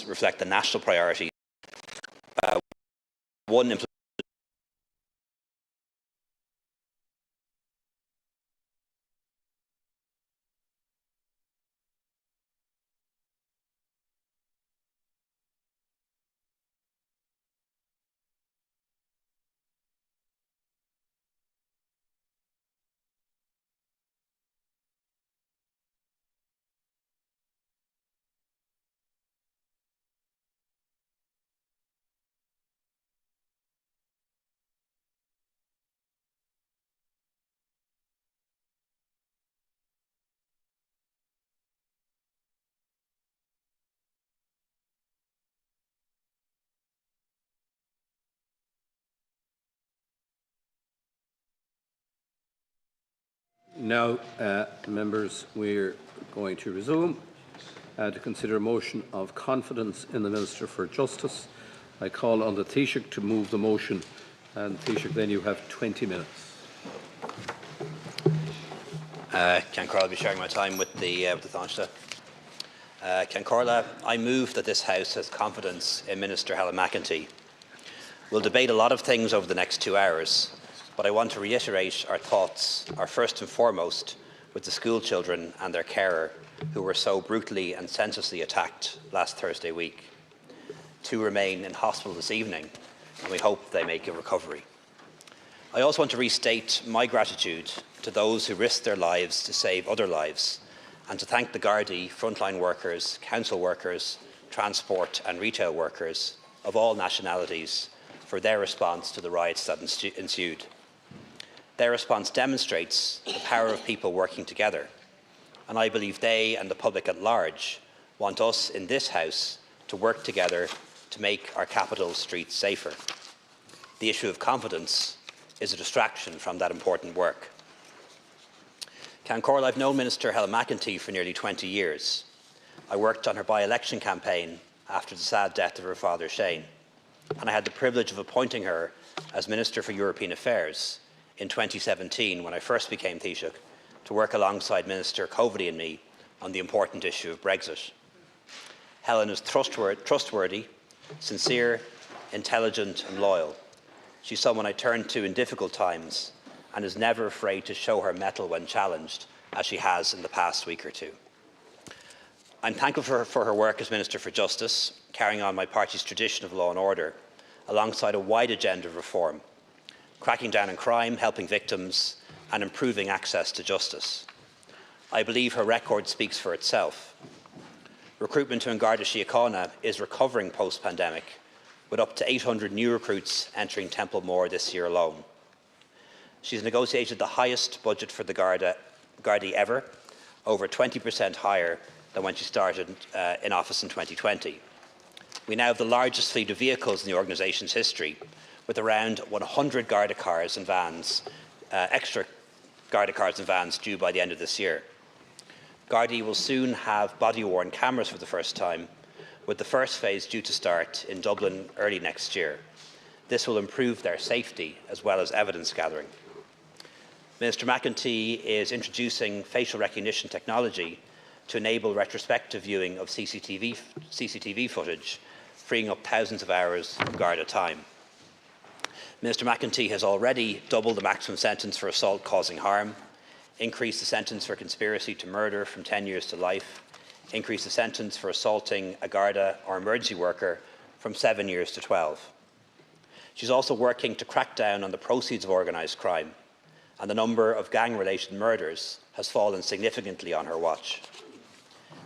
reflect the national priority. One, Now, members, we're going to resume to consider a motion of confidence in the Minister for Justice. I call on the Taoiseach to move the motion, and Taoiseach, then you have 20 minutes. Ceann I'll be sharing my time with the Tánaiste. Ceann, I move that this House has confidence in Minister Helen McEntee. We'll debate a lot of things over the next 2 hours, but I want to reiterate our thoughts are first and foremost with the school children and their carer who were so brutally and senselessly attacked last Thursday week. 2 remain in hospital this evening, and we hope they make a recovery. I also want to restate my gratitude to those who risked their lives to save other lives, and to thank the Gardaí, frontline workers, council workers, transport and retail workers of all nationalities for their response to the riots that ensued. Their response demonstrates the power of people working together, and I believe they and the public at large want us in this House to work together to make our capital streets safer. The issue of confidence is a distraction from that important work. Ceann, I've known Minister Helen McEntee for nearly 20 years. I worked on her by-election campaign after the sad death of her father Shane, and I had the privilege of appointing her as Minister for European Affairs in 2017 when I first became Taoiseach to work alongside Minister Coveney and me on the important issue of Brexit. Helen is trustworthy, sincere, intelligent and loyal. She's someone I turn to in difficult times and is never afraid to show her mettle when challenged, as she has in the past week or two. I'm thankful for her work as Minister for Justice, carrying on my party's tradition of law and order, alongside a wide agenda of reform, cracking down on crime, helping victims and improving access to justice. I believe her record speaks for itself. Recruitment to An Garda Síochána is recovering post-pandemic, with up to 800 new recruits entering Templemore this year alone. She's negotiated the highest budget for the Gardaí ever, over 20% higher than when she started in office in 2020. We now have the largest fleet of vehicles in the organisation's history, with around 100 Garda cars and vans, extra Garda cars and vans due by the end of this year. Gardaí will soon have body-worn cameras for the first time, with the first phase due to start in Dublin early next year. This will improve their safety as well as evidence gathering. Minister McEntee is introducing facial recognition technology to enable retrospective viewing of CCTV footage, freeing up thousands of hours of Garda time. Minister McEntee has already doubled the maximum sentence for assault causing harm, increased the sentence for conspiracy to murder from 10 years to life, increased the sentence for assaulting a Garda or emergency worker from 7 years to 12. She's also working to crack down on the proceeds of organised crime, and the number of gang-related murders has fallen significantly on her watch.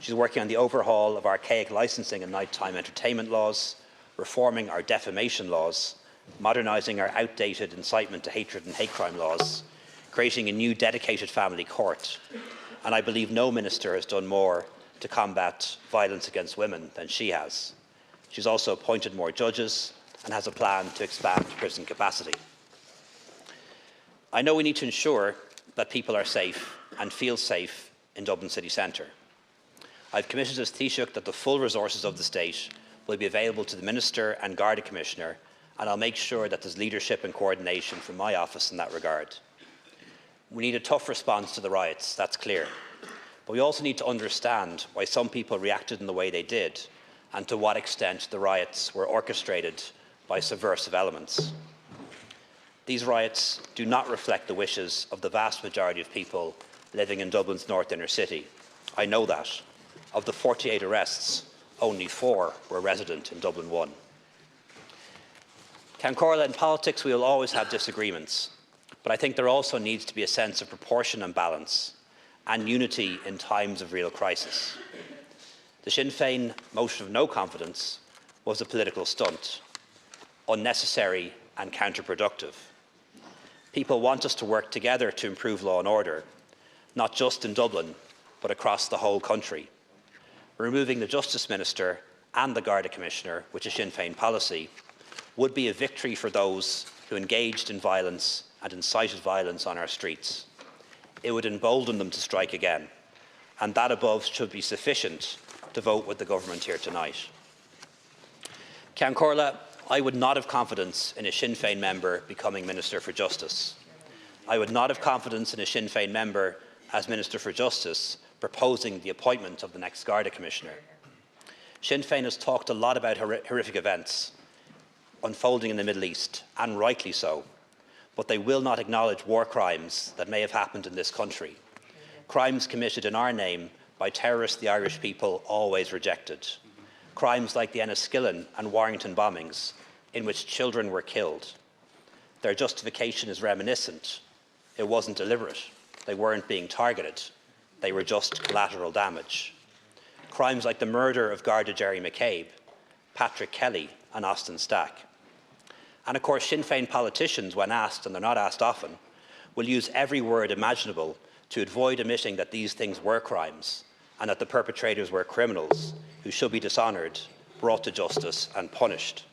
She's working on the overhaul of archaic licensing and nighttime entertainment laws, reforming our defamation laws, modernising our outdated incitement to hatred and hate crime laws, creating a new dedicated family court. And I believe no minister has done more to combat violence against women than she has. She's also appointed more judges and has a plan to expand prison capacity. I know we need to ensure that people are safe and feel safe in Dublin city centre. I've committed as Taoiseach that the full resources of the state will be available to the Minister and Garda Commissioner, and I'll make sure that there's leadership and coordination from my office in that regard. We need a tough response to the riots, that's clear. But we also need to understand why some people reacted in the way they did, and to what extent the riots were orchestrated by subversive elements. These riots do not reflect the wishes of the vast majority of people living in Dublin's north inner city. I know that. Of the 48 arrests, only 4 were resident in Dublin 1. Count Corla, in politics we will always have disagreements, but I think there also needs to be a sense of proportion and balance, and unity in times of real crisis. The Sinn Féin motion of no confidence was a political stunt, unnecessary and counterproductive. People want us to work together to improve law and order, not just in Dublin, but across the whole country. Removing the Justice Minister and the Garda Commissioner, which is Sinn Féin policy, would be a victory for those who engaged in violence and incited violence on our streets. It would embolden them to strike again, and that above should be sufficient to vote with the government here tonight. Ceann Comhairle, I would not have confidence in a Sinn Féin member becoming Minister for Justice. I would not have confidence in a Sinn Féin member as Minister for Justice proposing the appointment of the next Garda Commissioner. Sinn Féin has talked a lot about horrific events unfolding in the Middle East, and rightly so, but they will not acknowledge war crimes that may have happened in this country. Crimes committed in our name by terrorists the Irish people always rejected. Crimes like the Enniskillen and Warrington bombings, in which children were killed. Their justification is reminiscent. It wasn't deliberate. They weren't being targeted. They were just collateral damage. Crimes like the murder of Garda Jerry McCabe, Patrick Kelly and Austin Stack. And of course, Sinn Féin politicians, when asked, and they're not asked often, will use every word imaginable to avoid admitting that these things were crimes and that the perpetrators were criminals who should be dishonoured, brought to justice and punished.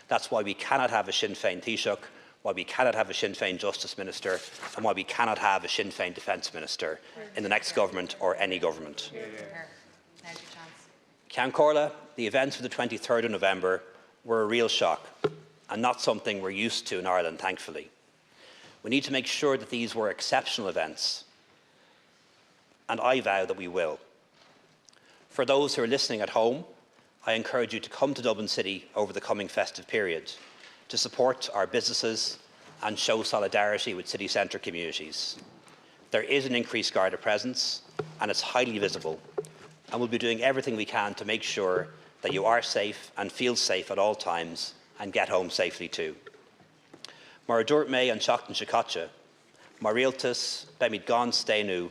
That's why we cannot have a Sinn Féin Taoiseach, why we cannot have a Sinn Féin Justice Minister, and why we cannot have a Sinn Féin Defence Minister in the next government or any government. Ceann Comhairle, the events of the 23rd of November were a real shock and not something we're used to in Ireland, thankfully. We need to make sure that these were exceptional events, and I vow that we will. For those who are listening at home, I encourage you to come to Dublin City over the coming festive period to support our businesses and show solidarity with city centre communities. There is an increased Garda presence and it's highly visible, and we'll be doing everything we can to make sure that you are safe and feel safe at all times and get home safely too. Mar dúirt mé an seachtain sicáte, mar rialtas be míid gan stéanú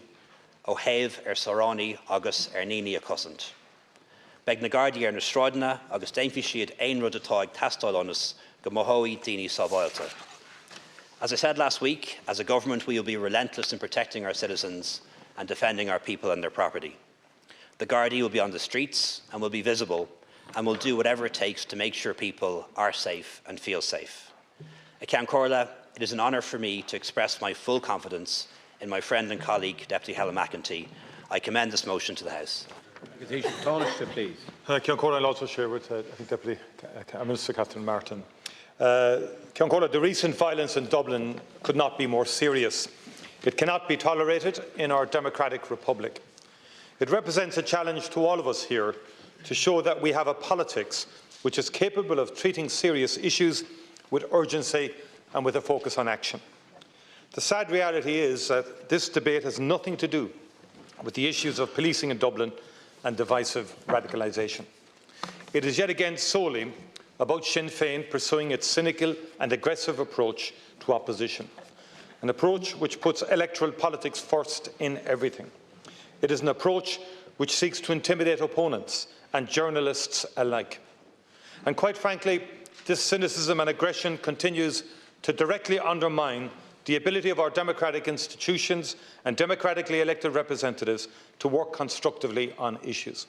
ó thaobh saránaí agus níní a cosint. Beg na Gardaí na strádanna agus déanfaí siad aon rud atá ag teastáil ionas go mothuaí daoine sábháilte. As I said last week, as a government we will be relentless in protecting our citizens and defending our people and their property. The Gardaí will be on the streets and will be visible and will do whatever it takes to make sure people are safe and feel safe. Ceann Comhairle, it is an honour for me to express my full confidence in my friend and colleague, Deputy Helen McEntee. I commend this motion to the House. Tánaiste, please. Ceann Comhairle, I'll also share with Deputy Minister Catherine Martin. Ceann Comhairle, the recent violence in Dublin could not be more serious. It cannot be tolerated in our democratic republic. It represents a challenge to all of us here to show that we have a politics which is capable of treating serious issues with urgency and with a focus on action. The sad reality is that this debate has nothing to do with the issues of policing in Dublin and divisive radicalisation. It is yet again solely about Sinn Féin pursuing its cynical and aggressive approach to opposition, an approach which puts electoral politics first in everything. It is an approach which seeks to intimidate opponents and journalists alike. And quite frankly, this cynicism and aggression continues to directly undermine the ability of our democratic institutions and democratically elected representatives to work constructively on issues.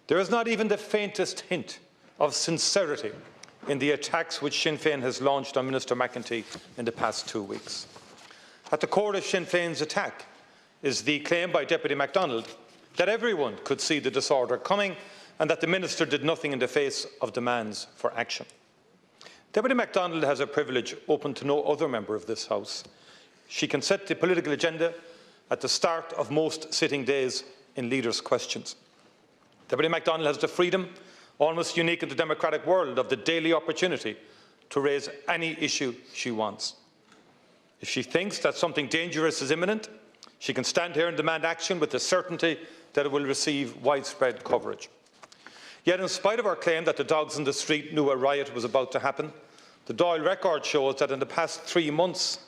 There is not even the faintest hint of sincerity in the attacks which Sinn Féin has launched on Minister McEntee in the past 2 weeks. At the core of Sinn Féin's attack is the claim by Deputy MacDonald that everyone could see the disorder coming and that the Minister did nothing in the face of demands for action. Deputy MacDonald has a privilege open to no other member of this House. She can set the political agenda at the start of most sitting days in leaders' questions. Deputy MacDonald has the freedom almost unique in the democratic world, of the daily opportunity to raise any issue she wants. If she thinks that something dangerous is imminent, she can stand here and demand action with the certainty that it will receive widespread coverage. Yet, in spite of her claim that the dogs in the street knew a riot was about to happen, the Dáil record shows that in the past 3 months,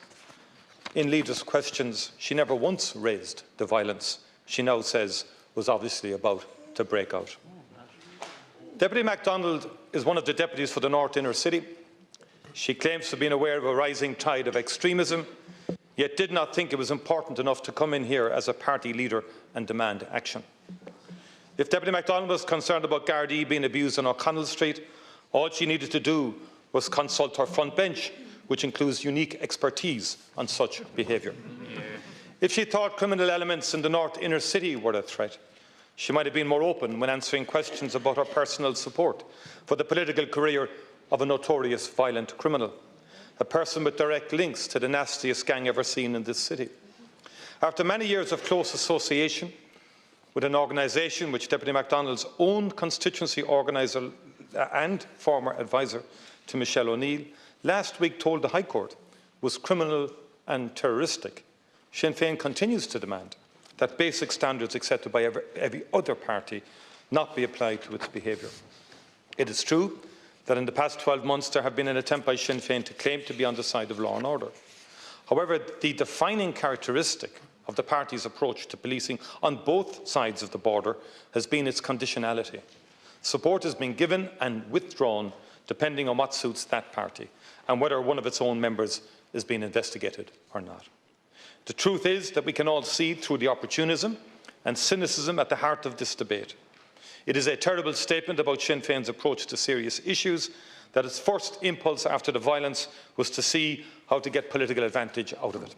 in leaders' questions, she never once raised the violence she now says was obviously about to break out. Deputy MacDonald is one of the deputies for the North Inner City. She claims to have been aware of a rising tide of extremism, yet did not think it was important enough to come in here as a party leader and demand action. If Deputy MacDonald was concerned about Gardaí being abused on O'Connell Street, all she needed to do was consult her front bench, which includes unique expertise on such behaviour. If she thought criminal elements in the North Inner City were a threat, she might have been more open when answering questions about her personal support for the political career of a notorious violent criminal, a person with direct links to the nastiest gang ever seen in this city. After many years of close association with an organisation which Deputy MacDonald's own constituency organiser and former adviser to Michelle O'Neill last week told the High Court was criminal and terroristic, Sinn Féin continues to demand that basic standards accepted by every other party not be applied to its behaviour. It is true that in the past 12 months there have been an attempt by Sinn Féin to claim to be on the side of law and order. However, the defining characteristic of the party's approach to policing on both sides of the border has been its conditionality. Support has been given and withdrawn depending on what suits that party and whether one of its own members is being investigated or not. The truth is that we can all see through the opportunism and cynicism at the heart of this debate. It is a terrible statement about Sinn Féin's approach to serious issues that its first impulse after the violence was to see how to get political advantage out of it.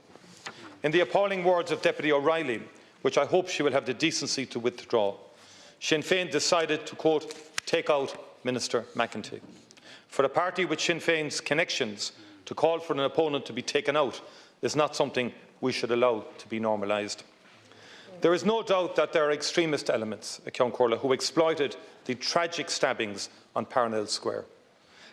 In the appalling words of Deputy O'Reilly, which I hope she will have the decency to withdraw, Sinn Féin decided to, quote, take out Minister McEntee. For a party with Sinn Féin's connections, to call for an opponent to be taken out is not something we should allow to be normalised. There is no doubt that there are extremist elements at Ceann Comhairle who exploited the tragic stabbings on Parnell Square.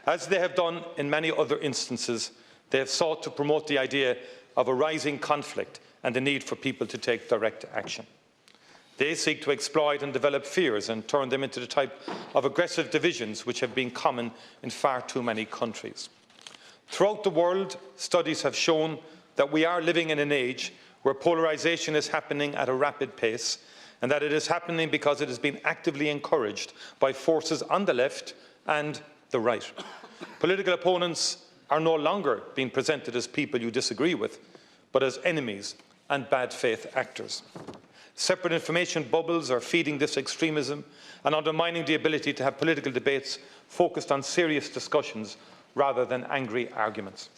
As they have done in many other instances, they have sought to promote the idea of a rising conflict and the need for people to take direct action. They seek to exploit and develop fears and turn them into the type of aggressive divisions which have been common in far too many countries. Throughout the world, studies have shown that we are living in an age where polarisation is happening at a rapid pace, and that it is happening because it has been actively encouraged by forces on the left and the right. Political opponents are no longer being presented as people you disagree with, but as enemies and bad faith actors. Separate information bubbles are feeding this extremism and undermining the ability to have political debates focused on serious discussions rather than angry arguments.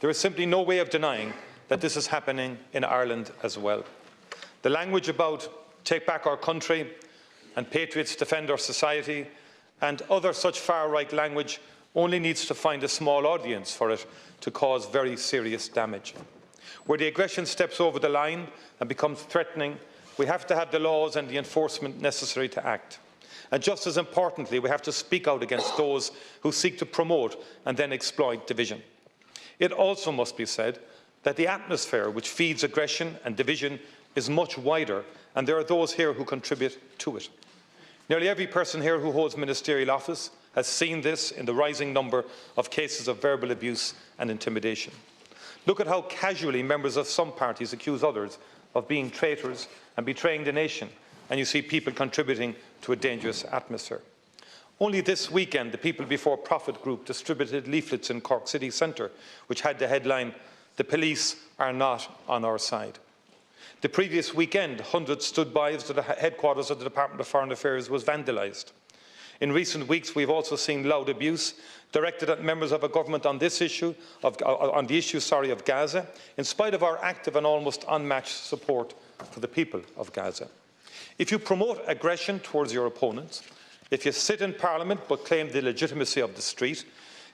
There is simply no way of denying that this is happening in Ireland as well. The language about take back our country and patriots defend our society and other such far-right language only needs to find a small audience for it to cause very serious damage. Where the aggression steps over the line and becomes threatening, we have to have the laws and the enforcement necessary to act. And just as importantly, we have to speak out against those who seek to promote and then exploit division. It also must be said that the atmosphere which feeds aggression and division is much wider, and there are those here who contribute to it. Nearly every person here who holds ministerial office has seen this in the rising number of cases of verbal abuse and intimidation. Look at how casually members of some parties accuse others of being traitors and betraying the nation, and you see people contributing to a dangerous atmosphere. Only this weekend, the People Before Profit group distributed leaflets in Cork city centre, which had the headline, "The police are not on our side." The previous weekend, hundreds stood by as the headquarters of the Department of Foreign Affairs was vandalised. In recent weeks, we've also seen loud abuse directed at members of a government on this issue, on the issue of Gaza, in spite of our active and almost unmatched support for the people of Gaza. If you promote aggression towards your opponents, if you sit in Parliament but claim the legitimacy of the street,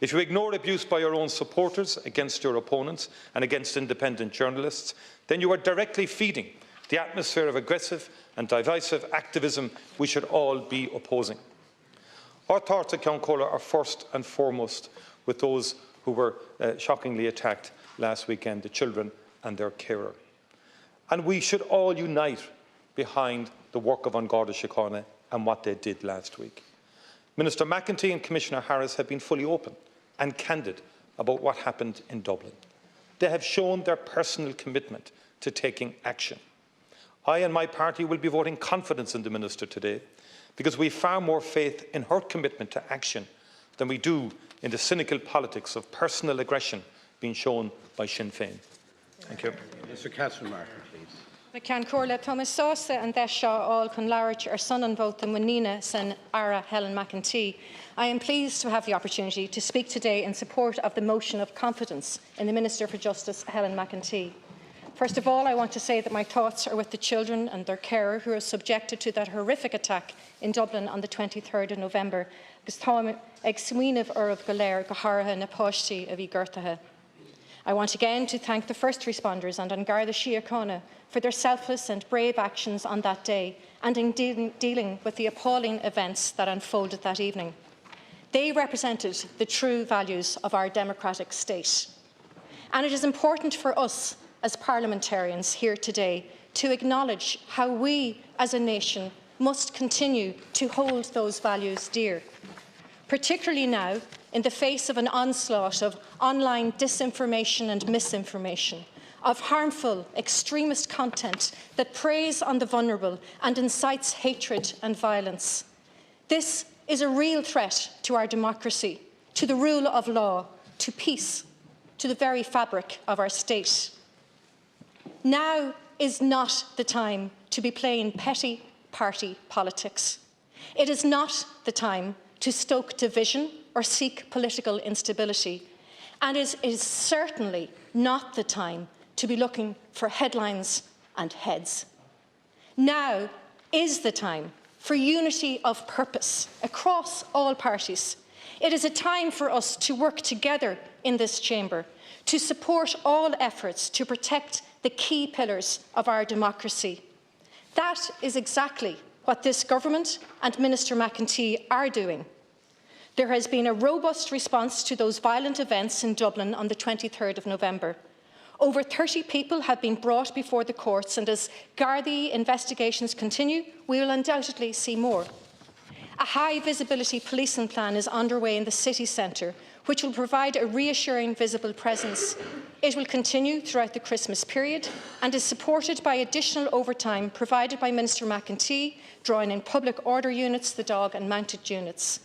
if you ignore abuse by your own supporters against your opponents and against independent journalists, then you are directly feeding the atmosphere of aggressive and divisive activism we should all be opposing. Our thoughts at Councola are first and foremost with those who were shockingly attacked last weekend, the children and their carer. And we should all unite behind the work of An Garda Síochána and what they did last week. Minister McEntee and Commissioner Harris have been fully open and candid about what happened in Dublin. They have shown their personal commitment to taking action. I and my party will be voting confidence in the Minister today because we have far more faith in her commitment to action than we do in the cynical politics of personal aggression being shown by Sinn Féin. Thank you. Mr. Katzenmarker, please. Can Corla Thomas Sauce and Desha all con Larich or son and vote the Munina san Ara Helen McEntee. I am pleased to have the opportunity to speak today in support of the motion of confidence in the Minister for Justice Helen McEntee. First of all, I want to say that my thoughts are with the children and their carer who are subjected to that horrific attack in Dublin on the 23rd of November. Agus táim ag smaoinemh oraibh go léir go háirithe na páistí a bhí gortathe. I want again to thank the first responders and An Garda Síochána for their selfless and brave actions on that day and in dealing with the appalling events that unfolded that evening. They represented the true values of our democratic state. And it is important for us as parliamentarians here today to acknowledge how we as a nation must continue to hold those values dear, particularly now in the face of an onslaught of online disinformation and misinformation, of harmful extremist content that preys on the vulnerable and incites hatred and violence. This is a real threat to our democracy, to the rule of law, to peace, to the very fabric of our state. Now is not the time to be playing petty party politics. It is not the time to stoke division or seek political instability. And it is certainly not the time to be looking for headlines and heads. Now is the time for unity of purpose across all parties. It is a time for us to work together in this chamber to support all efforts to protect the key pillars of our democracy. That is exactly what this government and Minister McEntee are doing. There has been a robust response to those violent events in Dublin on the 23rd of November. Over 30 people have been brought before the courts, and as Gardaí investigations continue, we will undoubtedly see more. A high-visibility policing plan is underway in the city centre, which will provide a reassuring visible presence. It will continue throughout the Christmas period and is supported by additional overtime provided by Minister McEntee, drawing in public order units, the dog and mounted units.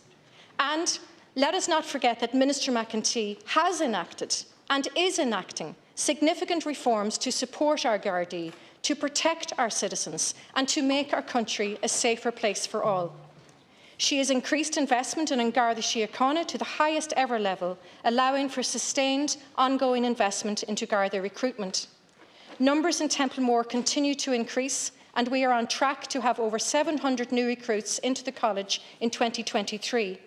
And let us not forget that Minister McEntee has enacted and is enacting significant reforms to support our Gardaí, to protect our citizens and to make our country a safer place for all. She has increased investment in An Garda Síochána to the highest ever level, allowing for sustained, ongoing investment into Garda recruitment. Numbers in Templemore continue to increase, and we are on track to have over 700 new recruits into the college in 2023.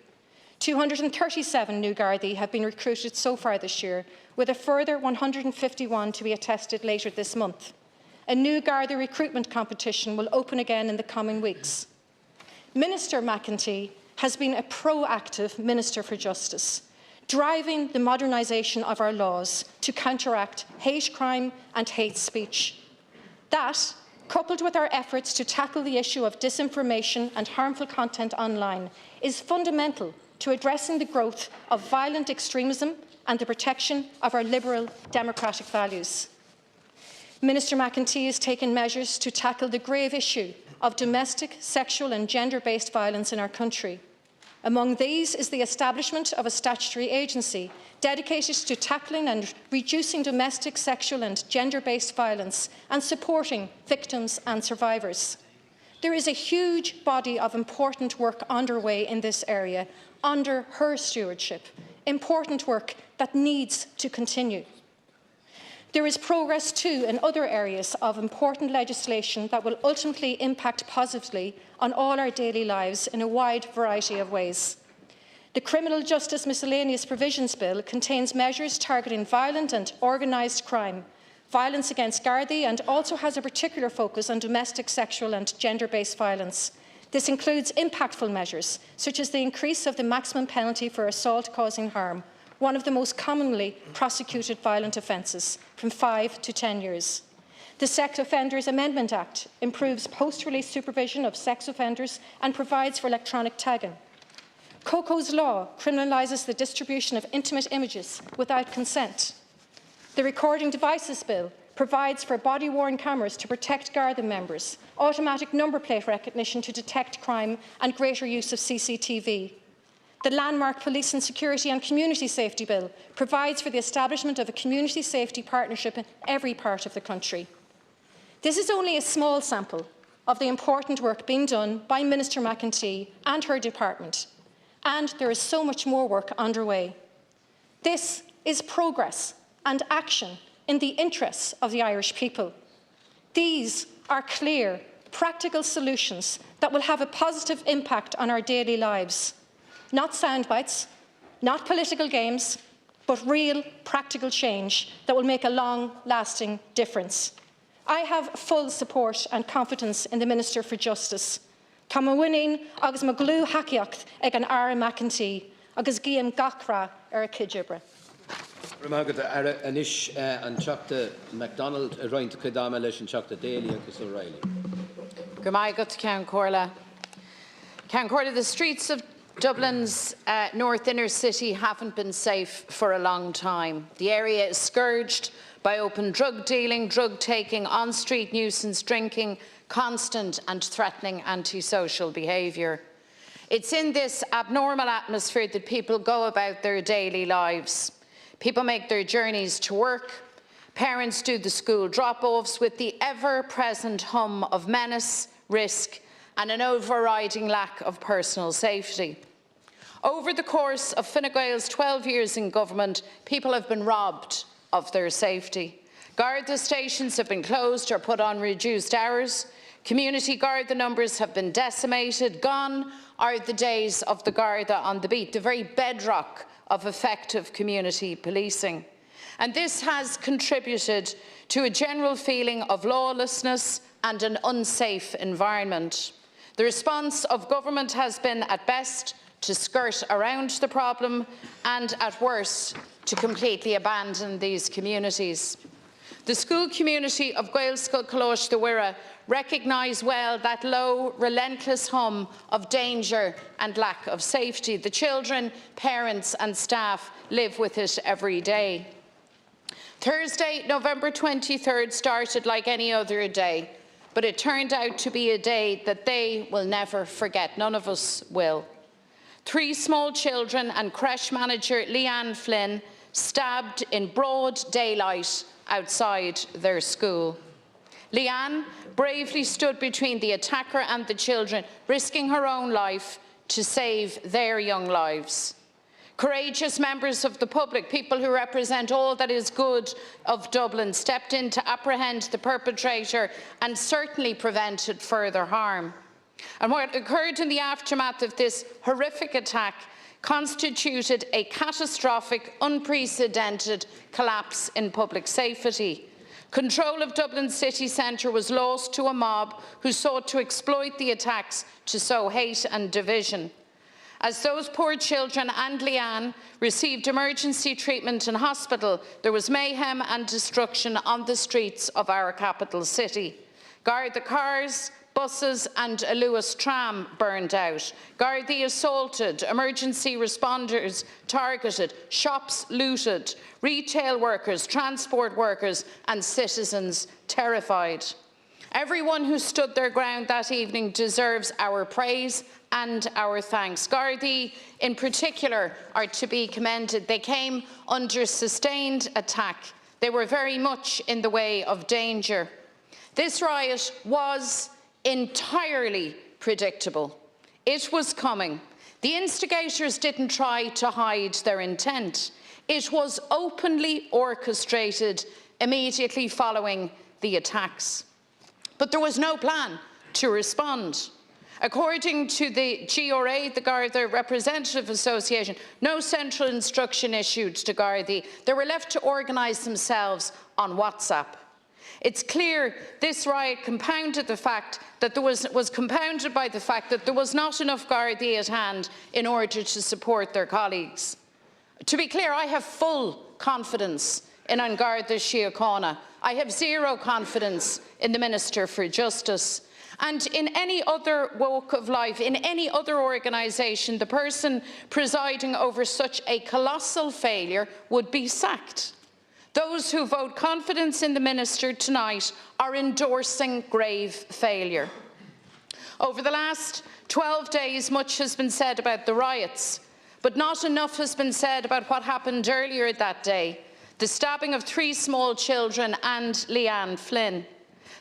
237 new Gardaí have been recruited so far this year, with a further 151 to be attested later this month. A new Garda recruitment competition will open again in the coming weeks. Minister McEntee has been a proactive Minister for Justice, driving the modernisation of our laws to counteract hate crime and hate speech. That, coupled with our efforts to tackle the issue of disinformation and harmful content online, is fundamental to addressing the growth of violent extremism and the protection of our liberal democratic values. Minister McEntee has taken measures to tackle the grave issue of domestic, sexual and gender-based violence in our country. Among these is the establishment of a statutory agency dedicated to tackling and reducing domestic, sexual and gender-based violence and supporting victims and survivors. There is a huge body of important work underway in this area under her stewardship, important work that needs to continue. There is progress too in other areas of important legislation that will ultimately impact positively on all our daily lives in a wide variety of ways. The Criminal Justice Miscellaneous Provisions Bill contains measures targeting violent and organised crime, violence against Gardaí, and also has a particular focus on domestic, sexual and gender-based violence. This includes impactful measures, such as the increase of the maximum penalty for assault causing harm, one of the most commonly prosecuted violent offences, from 5 to 10 years. The Sex Offenders Amendment Act improves post-release supervision of sex offenders and provides for electronic tagging. COCO's law criminalises the distribution of intimate images without consent. The Recording Devices Bill provides for body-worn cameras to protect Garda members, automatic number plate recognition to detect crime and greater use of CCTV. The landmark Police and Security and Community Safety Bill provides for the establishment of a community safety partnership in every part of the country. This is only a small sample of the important work being done by Minister McEntee and her department, and there is so much more work underway. This is progress and action in the interests of the Irish people. These are clear, practical solutions that will have a positive impact on our daily lives. Not soundbites, not political games, but real, practical change that will make a long-lasting difference. I have full support and confidence in the Minister for Justice. Camawinin agus maglu hakiacht ag an Ara McEntee agus giam gachra Kijibre. Remagad anish an chapter MacDonald roint Kidama leis an chapter Daly agus O'Reilly. Gurmaigat Count Corla. Count Corla, the streets of Dublin's north inner city haven't been safe for a long time. The area is scourged by open drug dealing, drug taking, on-street nuisance drinking, constant and threatening antisocial behaviour. It's in this abnormal atmosphere that people go about their daily lives. People make their journeys to work, parents do the school drop-offs with the ever-present hum of menace, risk and an overriding lack of personal safety. Over the course of Fine Gael's 12 years in government, people have been robbed of their safety. Garda stations have been closed or put on reduced hours. Community Garda numbers have been decimated. Gone are the days of the Garda on the beat, the very bedrock of effective community policing. And this has contributed to a general feeling of lawlessness and an unsafe environment. The response of government has been, at best, to skirt around the problem and, at worst, to completely abandon these communities. The school community of Gaelscoil Colosh the Wirra recognise well that low, relentless hum of danger and lack of safety. The children, parents and staff live with it every day. Thursday, November 23rd started like any other day, but it turned out to be a day that they will never forget. None of us will. 3 small children and creche manager Leanne Flynn stabbed in broad daylight outside their school. Leanne bravely stood between the attacker and the children, risking her own life to save their young lives. Courageous members of the public, people who represent all that is good of Dublin, stepped in to apprehend the perpetrator and certainly prevented further harm. And what occurred in the aftermath of this horrific attack constituted a catastrophic, unprecedented collapse in public safety. Control of Dublin city centre was lost to a mob who sought to exploit the attacks to sow hate and division. As those poor children and Leanne received emergency treatment in hospital, there was mayhem and destruction on the streets of our capital city. Garda cars, buses and a Lewis tram burned out. Gardaí assaulted, emergency responders targeted, shops looted, retail workers, transport workers and citizens terrified. Everyone who stood their ground that evening deserves our praise and our thanks. Gardaí in particular are to be commended. They came under sustained attack. They were very much in the way of danger. This riot was entirely predictable. It was coming. The instigators didn't try to hide their intent. It was openly orchestrated immediately following the attacks. But there was no plan to respond. According to the GRA, the Garda Representative Association, no central instruction issued to Gardaí. They were left to organise themselves on WhatsApp. It's clear this riot compounded the fact that was compounded by the fact that there was not enough Gardaí at hand in order to support their colleagues. To be clear, I have full confidence in An Garda Síochána. I have zero confidence in the Minister for Justice. And in any other walk of life, in any other organisation, the person presiding over such a colossal failure would be sacked. Those who vote confidence in the Minister tonight are endorsing grave failure. Over the last 12 days, much has been said about the riots, but not enough has been said about what happened earlier that day, the stabbing of 3 small children and Leanne Flynn.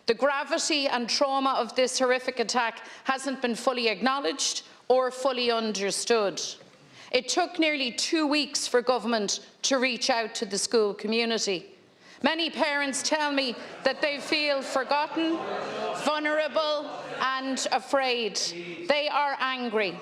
The gravity and trauma of this horrific attack hasn't been fully acknowledged or fully understood. It took nearly 2 weeks for government to reach out to the school community. Many parents tell me that they feel forgotten, vulnerable and afraid. They are angry.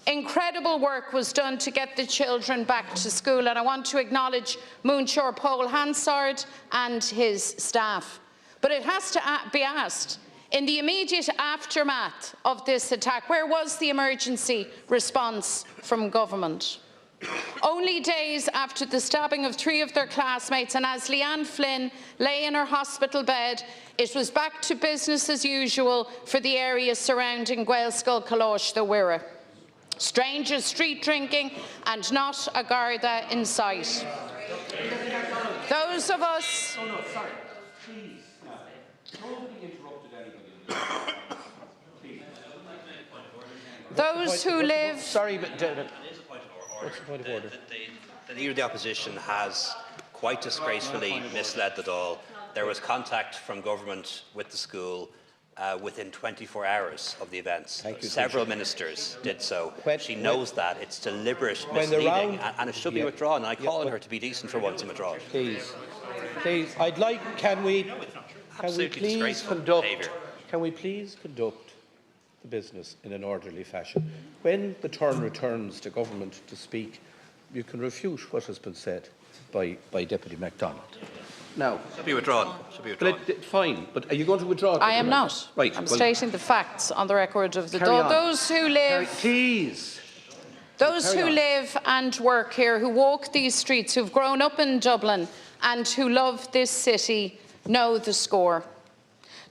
Incredible work was done to get the children back to school, and I want to acknowledge Moonshore Paul Hansard and his staff. But it has to be asked, in the immediate aftermath of this attack, where was the emergency response from government? Only days after the stabbing of 3 of their classmates, and as Leanne Flynn lay in her hospital bed, it was back to business as usual for the area surrounding Gaelscoil Tánaiste the Wirra. Strangers street drinking and not a Garda in sight. Those of us... Oh, no, sorry. Please. Nobody interrupted anybody. Those who live... Sorry, but... What's the point of order? The Leader of the Opposition has quite disgracefully misled the Dáil. There was contact from government with the school within 24 hours of the events. Several ministers did so. She knows that. It's deliberate misleading, and it should be withdrawn. I call on her to be decent for once and withdraw it. Please, I'd like, can we please conduct the business in an orderly fashion? When the turn returns to government to speak, you can refute what has been said by Deputy MacDonald. Now, should be withdrawn. Fine, but are you going to withdraw it? I am not. Right. I'm stating the facts on the record of the Dáil. Those who live... Please. Those who live and work here, who walk these streets, who've grown up in Dublin and who love this city, know the score.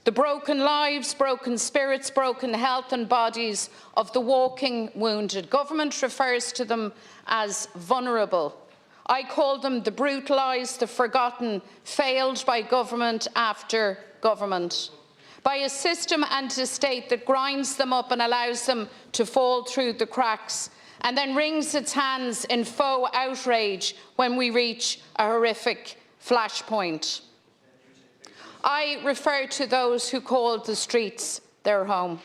The broken lives, broken spirits, broken health and bodies of the walking wounded. Government refers to them as vulnerable. I call them the brutalised, the forgotten, failed by government after government. By a system and a state that grinds them up and allows them to fall through the cracks, and then wrings its hands in faux outrage when we reach a horrific flashpoint. I refer to those who called the streets their home.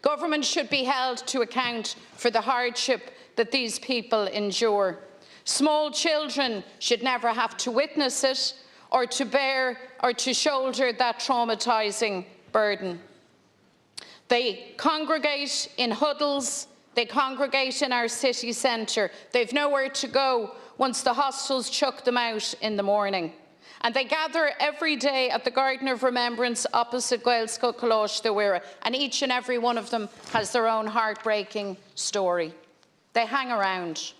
Government should be held to account for the hardship that these people endure. Small children should never have to witness it or to bear or to shoulder that traumatising burden. They congregate in huddles. They congregate in our city centre. They've nowhere to go once the hostels chuck them out in the morning. And they gather every day at the Garden of Remembrance opposite Gaelscoil Tánaiste the Wirra, and each and every one of them has their own heartbreaking story. They hang around.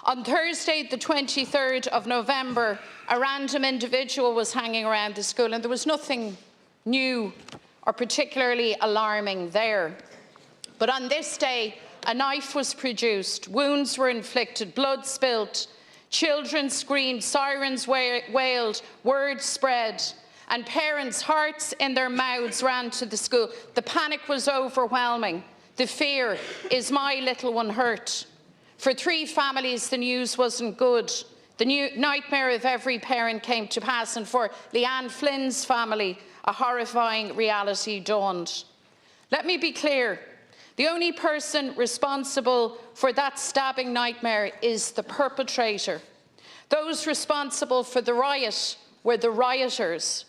On Thursday, the 23rd of November, a random individual was hanging around the school, and there was nothing new or particularly alarming there. But on this day, a knife was produced, wounds were inflicted, blood spilt, children screamed, sirens wailed, word spread, and parents, hearts in their mouths, ran to the school. The panic was overwhelming. The fear, is my little one hurt? For 3 families, the news wasn't good. The nightmare of every parent came to pass, and for Leanne Flynn's family, a horrifying reality dawned. Let me be clear. The only person responsible for that stabbing nightmare is the perpetrator. Those responsible for the riot were the rioters.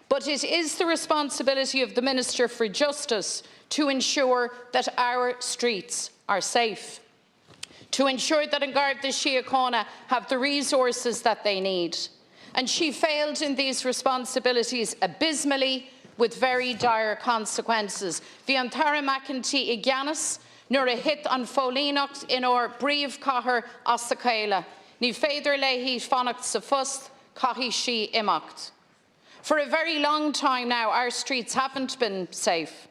But it is the responsibility of the Minister for Justice to ensure that our streets are safe, to ensure that An Garda Síochána have the resources that they need, and she failed in these responsibilities abysmally, with very dire consequences. Bhí an Tánaiste McEntee I gceannas nuair a hit an fólíneacht in our bríomh cathair as sa chéile. Ní féidir le hí fannacht sa fust, caithfí sí imacht. For a very long time now, our streets haven't been safe.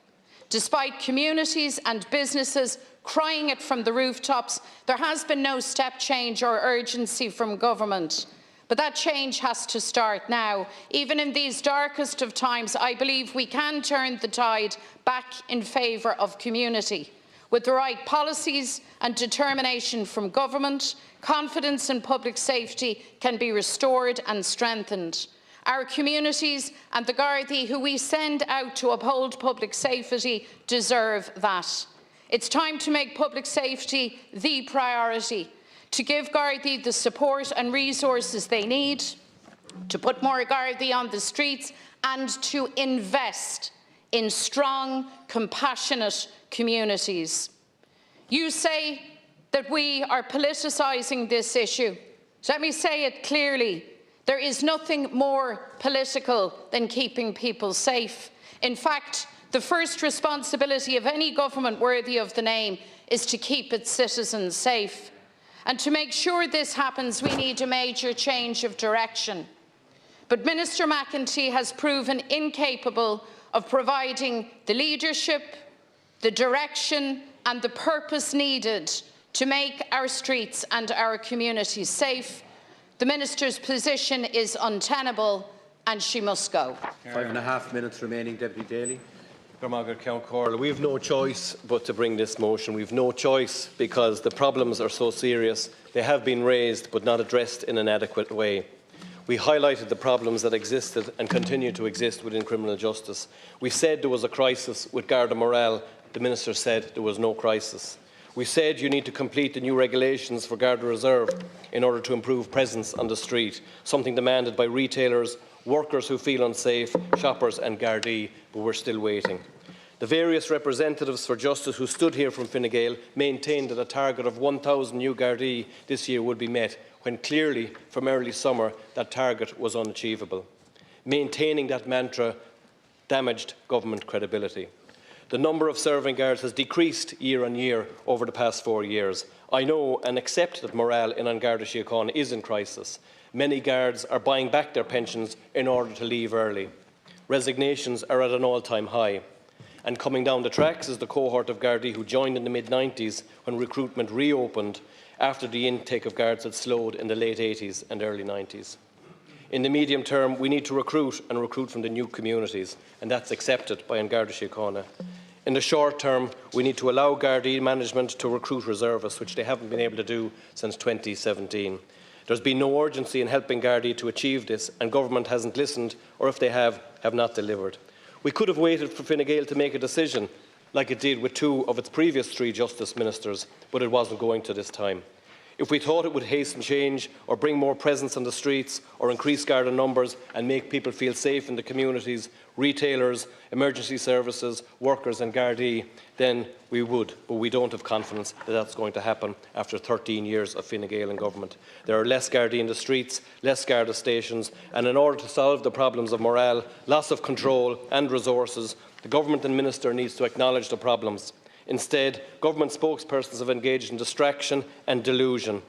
Despite communities and businesses crying it from the rooftops, there has been no step change or urgency from government. But that change has to start now. Even in these darkest of times, I believe we can turn the tide back in favour of community. With the right policies and determination from government, confidence in public safety can be restored and strengthened. Our communities and the Gardaí who we send out to uphold public safety deserve that. It's time to make public safety the priority, to give Gardaí the support and resources they need, to put more Gardaí on the streets, and to invest in strong, compassionate communities. You say that we are politicising this issue. Let me say it clearly. There is nothing more political than keeping people safe. In fact, the first responsibility of any government worthy of the name is to keep its citizens safe. And to make sure this happens, we need a major change of direction. But Minister McEntee has proven incapable of providing the leadership, the direction and the purpose needed to make our streets and our communities safe. The Minister's position is untenable and she must go. 5.5 minutes remaining, Deputy Daly. We have no choice but to bring this motion. We have no choice because the problems are so serious. They have been raised but not addressed in an adequate way. We highlighted the problems that existed and continue to exist within criminal justice. We said there was a crisis with Garda morale. The Minister said there was no crisis. We said you need to complete the new regulations for Garda Reserve in order to improve presence on the street, something demanded by retailers, workers who feel unsafe, shoppers and Gardaí, but we're still waiting. The various representatives for justice who stood here from Fine Gael maintained that a target of 1,000 new Gardaí this year would be met, when clearly from early summer that target was unachievable. Maintaining that mantra damaged government credibility. The number of serving guards has decreased year on year over the past 4 years. I know and accept that morale in An Garda Síochána is in crisis. Many guards are buying back their pensions in order to leave early. Resignations are at an all-time high. And coming down the tracks is the cohort of Gardaí who joined in the mid-90s when recruitment reopened after the intake of guards had slowed in the late 80s and early 90s. In the medium term, we need to recruit from the new communities, and that's accepted by An Garda Síochána. In the short term, we need to allow Gardaí management to recruit reservists, which they haven't been able to do since 2017. There's been no urgency in helping Gardaí to achieve this, and government hasn't listened, or if they have not delivered. We could have waited for Fine Gael to make a decision, like it did with 2 of its previous 3 Justice Ministers, but it wasn't going to this time. If we thought it would hasten change or bring more presence on the streets or increase Garda numbers and make people feel safe in the communities, retailers, emergency services, workers and Gardaí, then we would, but we don't have confidence that that's going to happen after 13 years of Fine Gael in government. There are less Gardaí in the streets, less Garda stations, and in order to solve the problems of morale, loss of control and resources, the government and minister needs to acknowledge the problems. Instead, government spokespersons have engaged in distraction and delusion.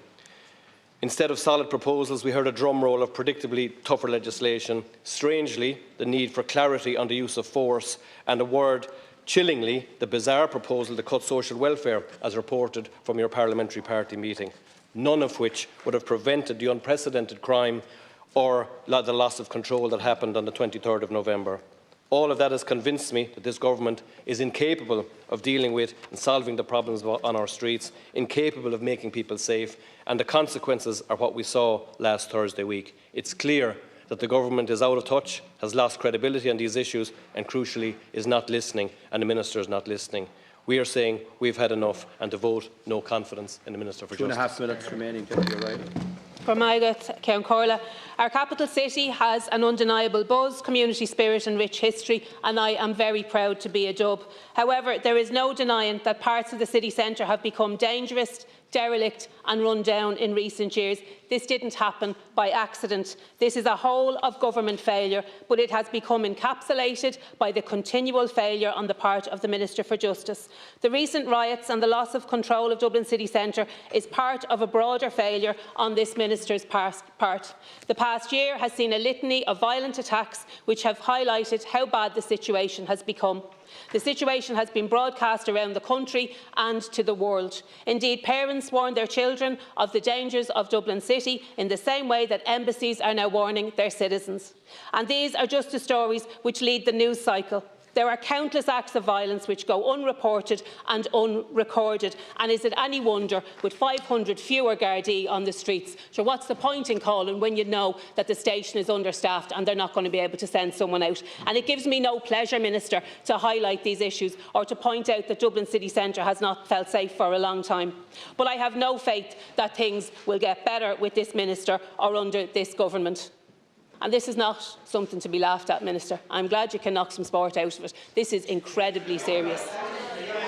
Instead of solid proposals, we heard a drumroll of predictably tougher legislation. Strangely, the need for clarity on the use of force, and a word, chillingly, the bizarre proposal to cut social welfare, as reported from your parliamentary party meeting, none of which would have prevented the unprecedented crime or the loss of control that happened on the 23rd of November. All of that has convinced me that this government is incapable of dealing with and solving the problems on our streets, incapable of making people safe, and the consequences are what we saw last Thursday week. It's clear that the government is out of touch, has lost credibility on these issues, and crucially is not listening, and the Minister is not listening. We are saying we've had enough, and to vote no confidence in the Minister for Justice. 2.5 minutes remaining, Deputy O'Reilly. Our capital city has an undeniable buzz, community spirit and rich history, and I am very proud to be a Dub. However, there is no denying that parts of the city centre have become dangerous, derelict and run down in recent years. This didn't happen by accident. This is a whole of government failure, but it has become encapsulated by the continual failure on the part of the Minister for Justice. The recent riots and the loss of control of Dublin city centre is part of a broader failure on this Minister's part. The past year has seen a litany of violent attacks which have highlighted how bad the situation has become. The situation has been broadcast around the country and to the world. Indeed, parents warn their children of the dangers of Dublin City in the same way that embassies are now warning their citizens. And these are just the stories which lead the news cycle. There are countless acts of violence which go unreported and unrecorded. And is it any wonder, with 500 fewer Gardaí on the streets, so what's the point in calling when you know that the station is understaffed and they're not going to be able to send someone out? And it gives me no pleasure, Minister, to highlight these issues or to point out that Dublin city centre has not felt safe for a long time. But I have no faith that things will get better with this Minister or under this government. And this is not something to be laughed at, Minister. I'm glad you can knock some sport out of it. This is incredibly serious.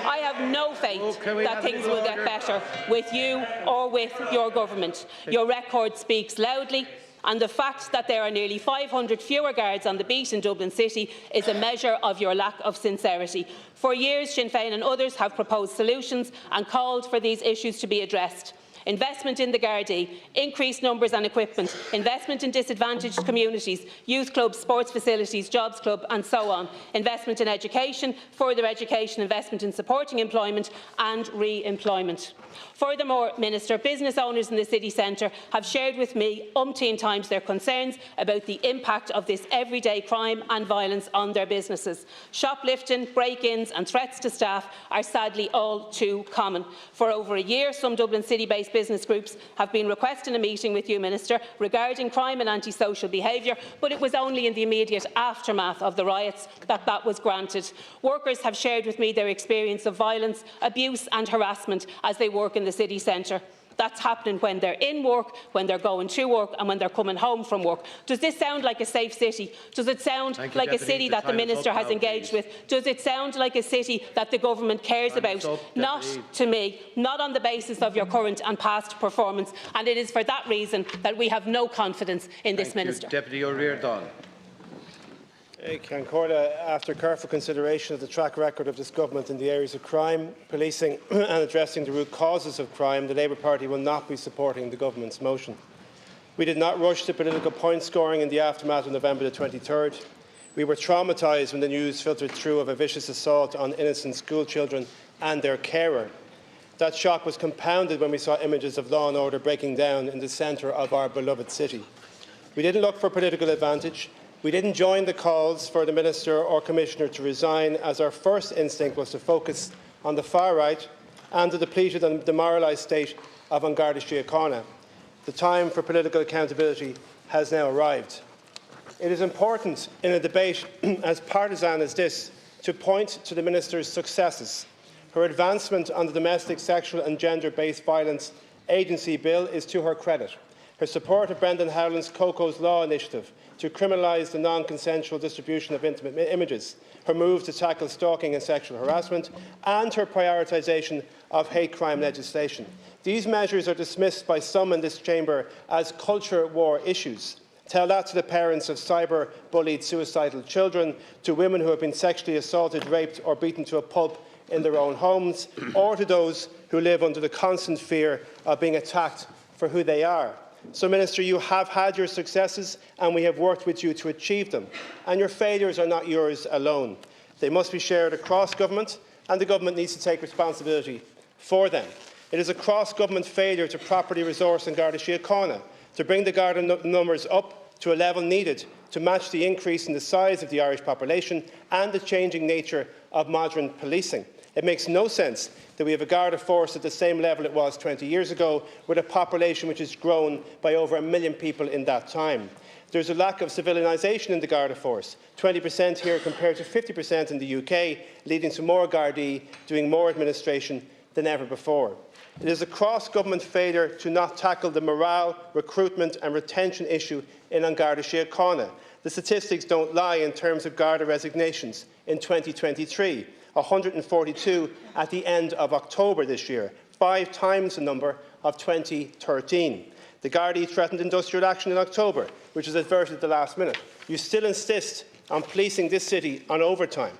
I have no faith that things will get better with you or with your government. Your record speaks loudly, and the fact that there are nearly 500 fewer guards on the beat in Dublin City is a measure of your lack of sincerity. For years, Sinn Féin and others have proposed solutions and called for these issues to be addressed. Investment in the Gardaí, increased numbers and equipment, investment in disadvantaged communities, youth clubs, sports facilities, jobs club and so on, investment in education, further education, investment in supporting employment and re-employment. Furthermore, Minister, business owners in the city centre have shared with me umpteen times their concerns about the impact of this everyday crime and violence on their businesses. Shoplifting, break-ins and threats to staff are sadly all too common. For over a year, some Dublin city-based business groups have been requesting a meeting with you, Minister, regarding crime and antisocial behaviour, but it was only in the immediate aftermath of the riots that that was granted. Workers have shared with me their experience of violence, abuse and harassment as they work in the city centre. That's happening when they're in work, when they're going to work and when they're coming home from work. Does this sound like a safe city? Does it sound like a city that the Minister has engaged with? Does it sound like a city that the government cares about? Not to me, not on the basis of your current and past performance. And it is for that reason that we have no confidence in this Minister. Deputy O'Riordan. Cairncórla, after careful consideration of the track record of this government in the areas of crime, policing and addressing the root causes of crime, the Labour Party will not be supporting the government's motion. We did not rush to political point scoring in the aftermath of November the 23rd. We were traumatised when the news filtered through of a vicious assault on innocent school children and their carer. That shock was compounded when we saw images of law and order breaking down in the centre of our beloved city. We didn't look for political advantage. We didn't join the calls for the Minister or Commissioner to resign, as our first instinct was to focus on the far right and the depleted and demoralised state of An Garda Síochána. The time for political accountability has now arrived. It is important in a debate as partisan as this to point to the Minister's successes. Her advancement on the Domestic, Sexual and Gender-Based Violence Agency Bill is to her credit. Her support of Brendan Howland's COCO's Law initiative to criminalise the non-consensual distribution of intimate images, her move to tackle stalking and sexual harassment, and her prioritisation of hate crime legislation. These measures are dismissed by some in this chamber as culture war issues. Tell that to the parents of cyber-bullied suicidal children, to women who have been sexually assaulted, raped or beaten to a pulp in their own homes, or to those who live under the constant fear of being attacked for who they are. So, Minister, you have had your successes and we have worked with you to achieve them. And your failures are not yours alone. They must be shared across government, and the government needs to take responsibility for them. It is a cross-government failure to properly resource An Garda Síochána, to bring the Garda numbers up to a level needed to match the increase in the size of the Irish population and the changing nature of modern policing. It makes no sense that we have a Garda force at the same level it was 20 years ago, with a population which has grown by over 1 million people in that time. There is a lack of civilisation in the Garda force, 20% here compared to 50% in the UK, leading to more Gardaí doing more administration than ever before. It is a cross-government failure to not tackle the morale, recruitment and retention issue in An Garda Síochána. The statistics don't lie in terms of Garda resignations in 2023, 142 at the end of October this year, 5 times the number of 2013. The Gardaí threatened industrial action in October, which was averted at the last minute. You still insist on policing this city on overtime.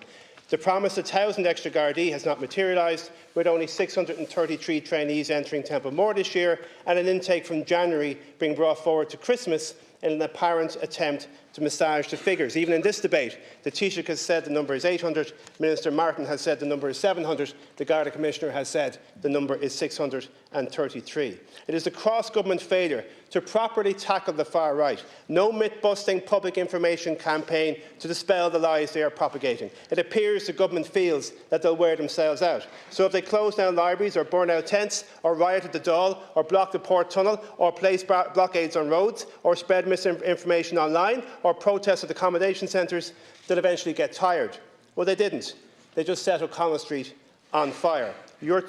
The promised 1,000 extra Gardaí has not materialised, with only 633 trainees entering Templemore this year and an intake from January being brought forward to Christmas in an apparent attempt to massage the figures. Even in this debate, the Taoiseach has said the number is 800, Minister Martin has said the number is 700, the Garda Commissioner has said the number is 633. It is a cross-government failure to properly tackle the far right. No myth-busting public information campaign to dispel the lies they are propagating. It appears the government feels that they'll wear themselves out. So if they close down libraries or burn out tents or riot at the Dáil or block the Port Tunnel or place blockades on roads or spread misinformation online or protest at accommodation centres, they'll eventually get tired. Well, they didn't. They just set O'Connell Street on fire. Your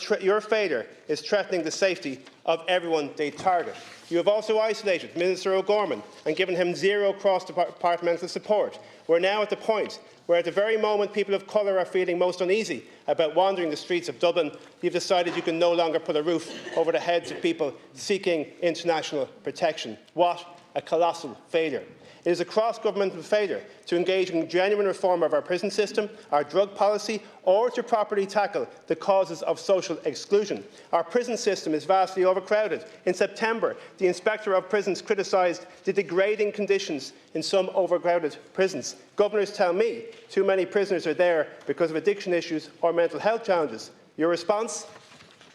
failure is threatening the safety of everyone they target. You have also isolated Minister O'Gorman and given him zero cross-departmental support. We're now at the point where, at the very moment people of colour are feeling most uneasy about wandering the streets of Dublin, you've decided you can no longer put a roof over the heads of people seeking international protection. What a colossal failure. It is a cross-governmental failure to engage in genuine reform of our prison system, our drug policy, or to properly tackle the causes of social exclusion. Our prison system is vastly overcrowded. In September, the Inspector of Prisons criticised the degrading conditions in some overcrowded prisons. Governors tell me too many prisoners are there because of addiction issues or mental health challenges. Your response?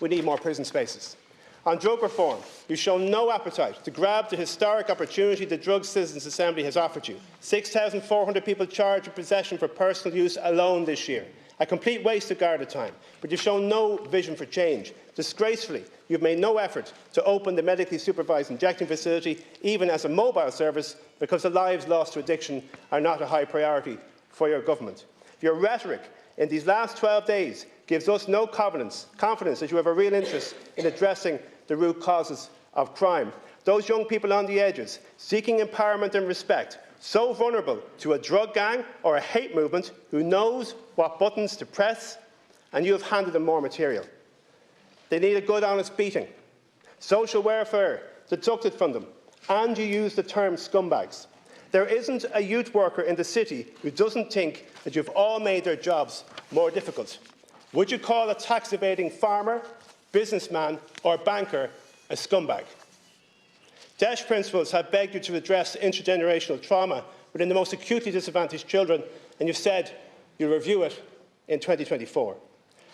We need more prison spaces. On drug reform, you show no appetite to grab the historic opportunity the Drug Citizens Assembly has offered you. 6,400 people charged with possession for personal use alone this year. A complete waste of Garda time, but you've shown no vision for change. Disgracefully, you've made no effort to open the medically supervised injecting facility, even as a mobile service, because the lives lost to addiction are not a high priority for your government. Your rhetoric in these last 12 days gives us no confidence that you have a real interest in addressing the root causes of crime. Those young people on the edges, seeking empowerment and respect, so vulnerable to a drug gang or a hate movement, who knows what buttons to press, and you have handed them more material. They need a good, honest beating. Social welfare deducted from them, and you use the term scumbags. There isn't a youth worker in the city who doesn't think that you've all made their jobs more difficult. Would you call a tax-evading farmer, businessman or banker a scumbag? DESH principals have begged you to address intergenerational trauma within the most acutely disadvantaged children, and you've said you'll review it in 2024.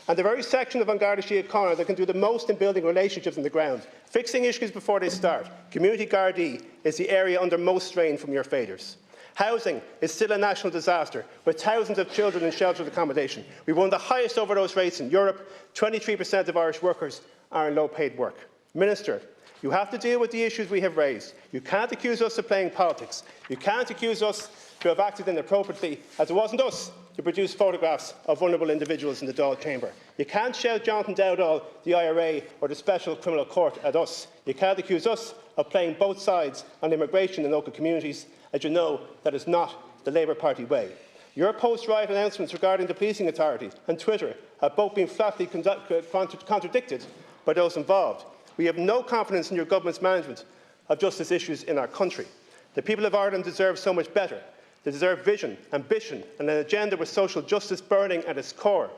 And the very section of An Garda Síochána that can do the most in building relationships on the ground, fixing issues before they start, Community Gardaí, is the area under most strain from your failures. Housing is still a national disaster, with thousands of children in sheltered accommodation. We have one of the highest overdose rates in Europe. 23% of Irish workers are in low-paid work. Minister, you have to deal with the issues we have raised. You can't accuse us of playing politics. You can't accuse us to have acted inappropriately, as it wasn't us who produced photographs of vulnerable individuals in the Dáil chamber. You can't shout Jonathan Dowdall, the IRA or the Special Criminal Court at us. You can't accuse us of playing both sides on immigration in local communities, as you know that is not the Labour Party way. Your post-riot announcements regarding the policing authority and Twitter have both been flatly contradicted by those involved. We have no confidence in your government's management of justice issues in our country. The people of Ireland deserve so much better. They deserve vision, ambition and an agenda with social justice burning at its core.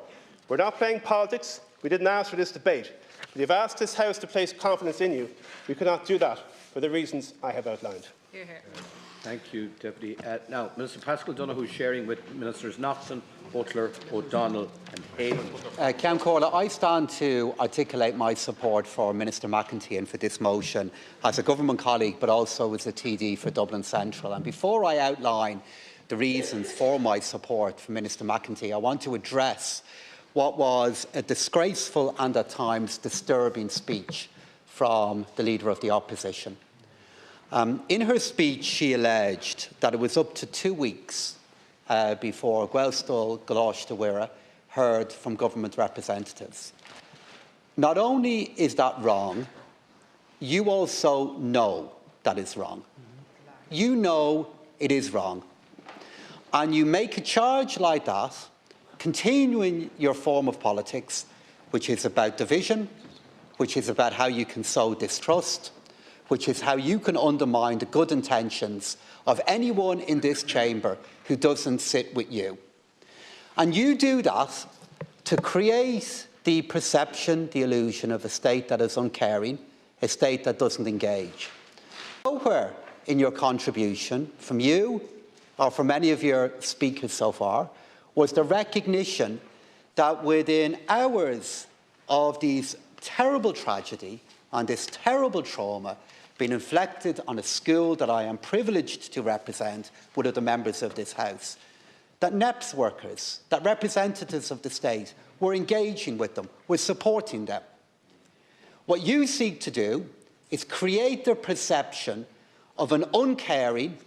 We're not playing politics. We didn't ask for this debate. If you've asked this House to place confidence in you, we cannot do that for the reasons I have outlined. Hear, hear. Thank you, Deputy. Now, Minister Paschal Donoghue sharing with Ministers Knoxon, Butler, O'Donnell and Hayden. Ceann Comhairle, I stand to articulate my support for Minister McEntee and for this motion as a government colleague, but also as a TD for Dublin Central. And before I outline the reasons for my support for Minister McEntee, I want to address what was a disgraceful and at times disturbing speech from the Leader of the Opposition. In her speech, she alleged that it was up to 2 weeks before Gwelstal Gláiste Mhuire heard from government representatives. Not only is that wrong, you also know that is wrong. You know it is wrong. And you make a charge like that, continuing your form of politics, which is about division, which is about how you can sow distrust, which is how you can undermine the good intentions of anyone in this chamber who doesn't sit with you. And you do that to create the perception, the illusion of a state that is uncaring, a state that doesn't engage. Nowhere in your contribution, from you or from any of your speakers so far, was the recognition that within hours of this terrible tragedy and this terrible trauma being inflicted on a school that I am privileged to represent with other members of this House, that NEPS workers, that representatives of the state were engaging with them, were supporting them. What you seek to do is create the perception of an uncaring,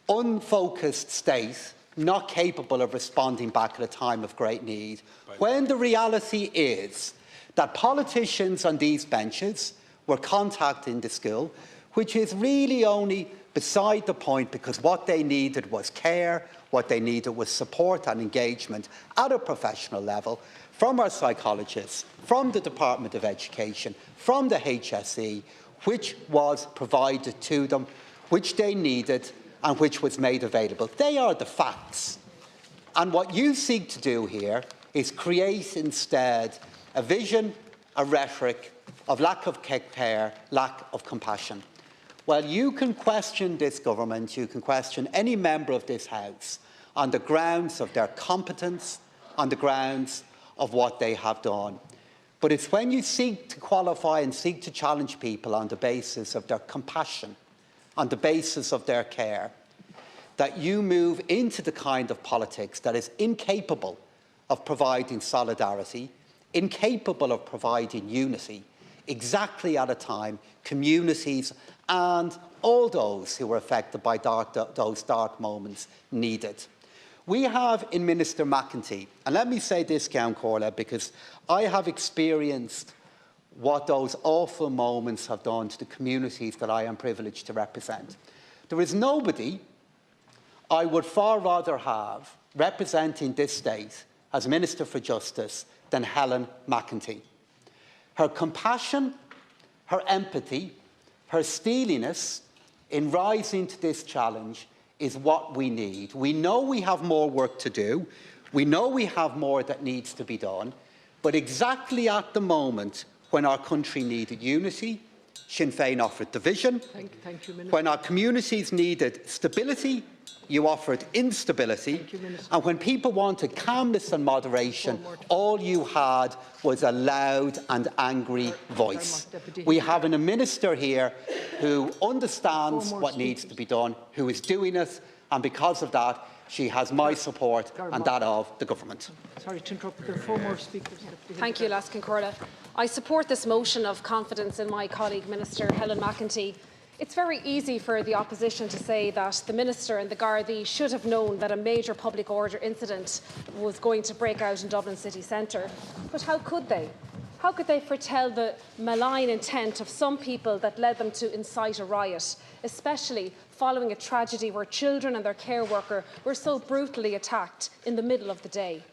unfocused state not capable of responding back at a time of great need, when the reality is that politicians on these benches were contacting the school, which is really only beside the point, because what they needed was care, what they needed was support and engagement at a professional level from our psychologists, from the Department of Education, from the HSE, which was provided to them, which they needed and which was made available. They are the facts. And what you seek to do here is create instead a vision, a rhetoric of lack of care, lack of compassion. Well, you can question this government, you can question any member of this House on the grounds of their competence, on the grounds of what they have done. But it's when you seek to qualify and seek to challenge people on the basis of their compassion, on the basis of their care, that you move into the kind of politics that is incapable of providing solidarity, incapable of providing unity, exactly at a time communities and all those who were affected by those dark moments needed. We have in Minister McEntee, and let me say this, Ceann Comhairle, because I have experienced what those awful moments have done to the communities that I am privileged to represent. There is nobody I would far rather have representing this state as Minister for Justice than Helen McEntee. Her compassion, her empathy, her steeliness in rising to this challenge is what we need. We know we have more work to do. We know we have more that needs to be done. But exactly at the moment when our country needed unity, Sinn Féin offered division. Thank you, Minister. When our communities needed stability, you offered instability. And when people wanted calmness and moderation, all you had was a loud and angry voice. We have a minister here who understands what needs to be done, who is doing it, and because of that, she has my support and that of the government. Sorry to interrupt, but there are 4 more speakers. Thank you, Ceann Comhairle. I support this motion of confidence in my colleague Minister Helen McEntee. It's very easy for the opposition to say that the Minister and the Gardaí should have known that a major public order incident was going to break out in Dublin city centre. But how could they? How could they foretell the malign intent of some people that led them to incite a riot, especially following a tragedy where children and their care worker were so brutally attacked in the middle of the day?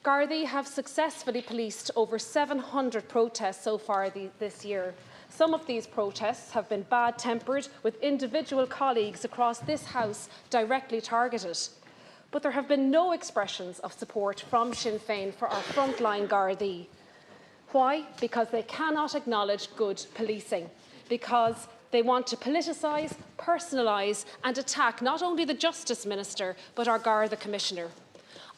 Gardaí have successfully policed over 700 protests so far this year. Some of these protests have been bad-tempered, with individual colleagues across this House directly targeted. But there have been no expressions of support from Sinn Féin for our frontline Gardaí. Why? Because they cannot acknowledge good policing. Because they want to politicise, personalise and attack not only the Justice Minister, but our Garda Commissioner.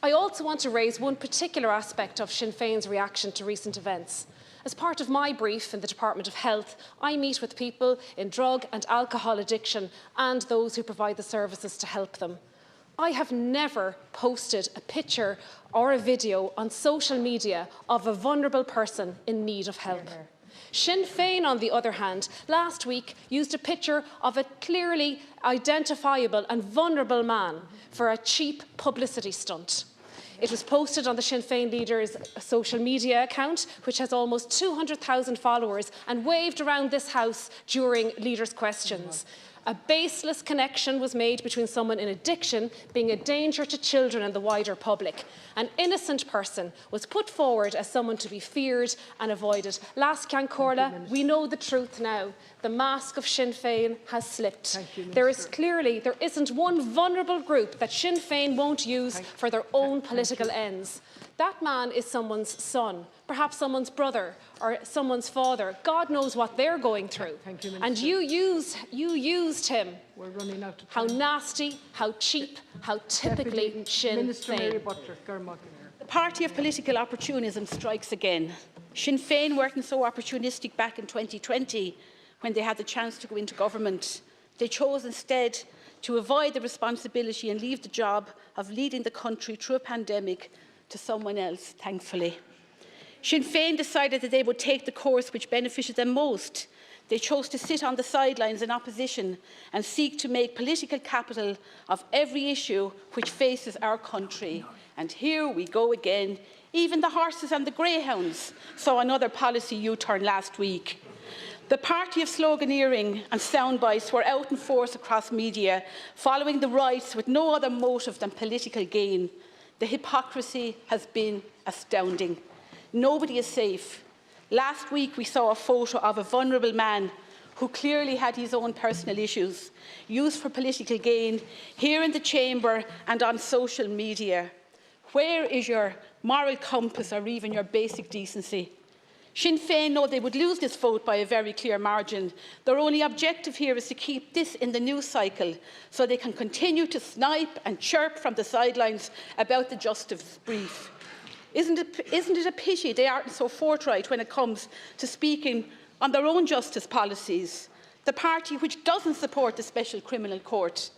I also want to raise one particular aspect of Sinn Féin's reaction to recent events. As part of my brief in the Department of Health, I meet with people in drug and alcohol addiction and those who provide the services to help them. I have never posted a picture or a video on social media of a vulnerable person in need of help. Sinn Féin, on the other hand, last week used a picture of a clearly identifiable and vulnerable man for a cheap publicity stunt. It was posted on the Sinn Féin leader's social media account, which has almost 200,000 followers, and waved around this House during leaders' questions. A baseless connection was made between someone in addiction being a danger to children and the wider public. An innocent person was put forward as someone to be feared and avoided. Last Corla, we know the truth now. The mask of Sinn Féin has slipped. There isn't one vulnerable group that Sinn Féin won't use for their own political ends. That man is someone's son, perhaps someone's brother or someone's father. God knows what they're going through. And you used him. We're running out of time. How nasty, how cheap, how typically Sinn Féin. The party of political opportunism strikes again. Sinn Féin weren't so opportunistic back in 2020 when they had the chance to go into government. They chose instead to avoid the responsibility and leave the job of leading the country through a pandemic to someone else, thankfully. Sinn Féin decided that they would take the course which benefited them most. They chose to sit on the sidelines in opposition and seek to make political capital of every issue which faces our country. And here we go again. Even the horses and the greyhounds saw another policy U-turn last week. The party of sloganeering and soundbites were out in force across media, following the riots with no other motive than political gain. The hypocrisy has been astounding. Nobody is safe. Last week we saw a photo of a vulnerable man who clearly had his own personal issues, used for political gain, here in the chamber and on social media. Where is your moral compass or even your basic decency? Sinn Féin know they would lose this vote by a very clear margin. Their only objective here is to keep this in the news cycle so they can continue to snipe and chirp from the sidelines about the Justice brief. Isn't it a pity they aren't so forthright when it comes to speaking on their own justice policies? The party which doesn't support the Special Criminal Court,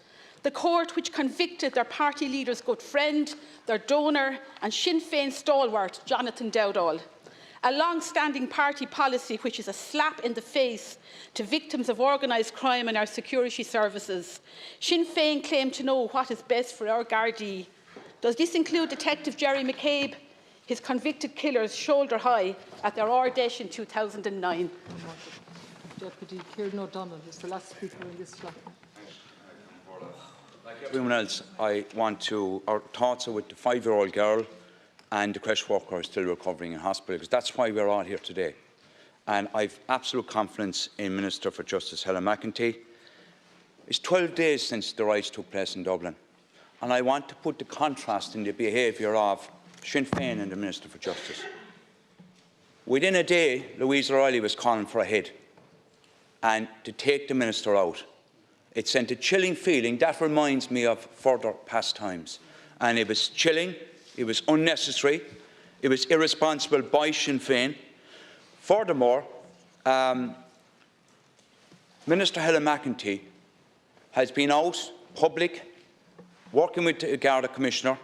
the court which convicted their party leader's good friend, their donor and Sinn Féin stalwart Jonathan Dowdall. A long-standing party policy which is a slap in the face to victims of organised crime and our security services. Sinn Féin claim to know what is best for our Gardaí. Does this include Detective Jerry McCabe, his convicted killers shoulder high at their Ardesh in 2009? Deputy Kieran O'Donnell is the last speaker in this slot. Like everyone else, our thoughts are with the 5-year-old girl and the creche worker who are still recovering in hospital, because that's why we're all here today. And I've absolute confidence in Minister for Justice Helen McEntee. It's 12 days since the riots took place in Dublin, and I want to put the contrast in the behaviour of Sinn Féin and the Minister for Justice. Within a day, Louise O'Reilly was calling for a head and to take the Minister out. It sent a chilling feeling. That reminds me of further past times. And it was chilling, it was unnecessary, it was irresponsible by Sinn Féin. Furthermore, Minister Helen McEntee has been out, public, working with the Garda Commissioner,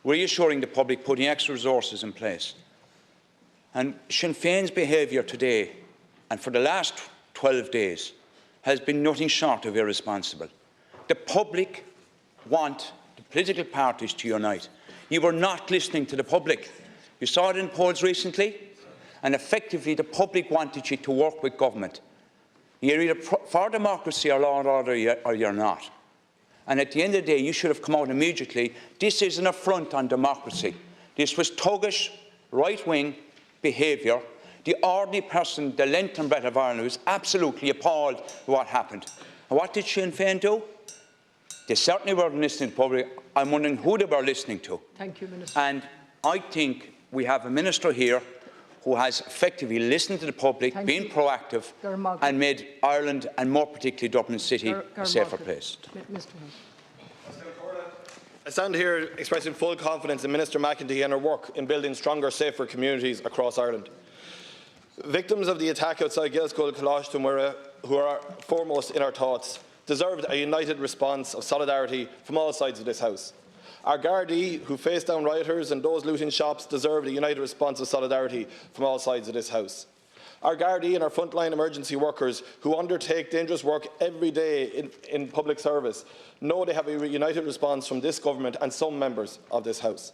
reassuring the public, putting extra resources in place. And Sinn Féin's behaviour today, and for the last 12 days, has been nothing short of irresponsible. The public want the political parties to unite. You were not listening to the public. You saw it in polls recently, and effectively the public wanted you to work with government. You're either for democracy or law and order, or you're not. And at the end of the day, you should have come out immediately. This is an affront on democracy. This was thuggish, right-wing behaviour. The ordinary person, the length and breadth of Ireland, was absolutely appalled at what happened. And what did Sinn Féin do? They certainly weren't listening to the public. I'm wondering who they were listening to. Thank you, Minister. And I think we have a minister here who has effectively listened to the public, been proactive, and made Ireland, and more particularly Dublin City, a safer place. I stand here expressing full confidence in Minister McEntee and her work in building stronger, safer communities across Ireland. Victims of the attack outside Gaelscoil Colostum, who are foremost in our thoughts, deserved a united response of solidarity from all sides of this House. Our Gardaí, who faced down rioters and those looting shops, deserved a united response of solidarity from all sides of this House. Our Gardaí and our frontline emergency workers, who undertake dangerous work every day in public service, know they have a united response from this government and some members of this House.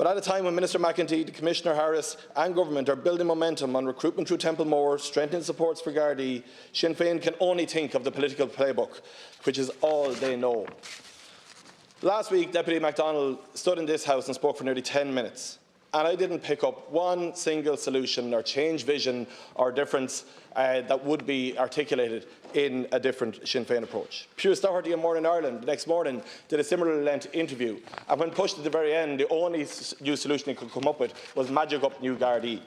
But at a time when Minister McEntee, Commissioner Harris and Government are building momentum on recruitment through Templemore, strengthening supports for Gardaí, Sinn Féin can only think of the political playbook, which is all they know. Last week, Deputy MacDonald stood in this House and spoke for nearly 10 minutes. And I didn't pick up one single solution or change vision or difference that would be articulated in a different Sinn Féin approach. Piers Doherty in Morning Ireland the next morning did a similar length interview, and when pushed at the very end, the only new solution he could come up with was magic up new Gardaí.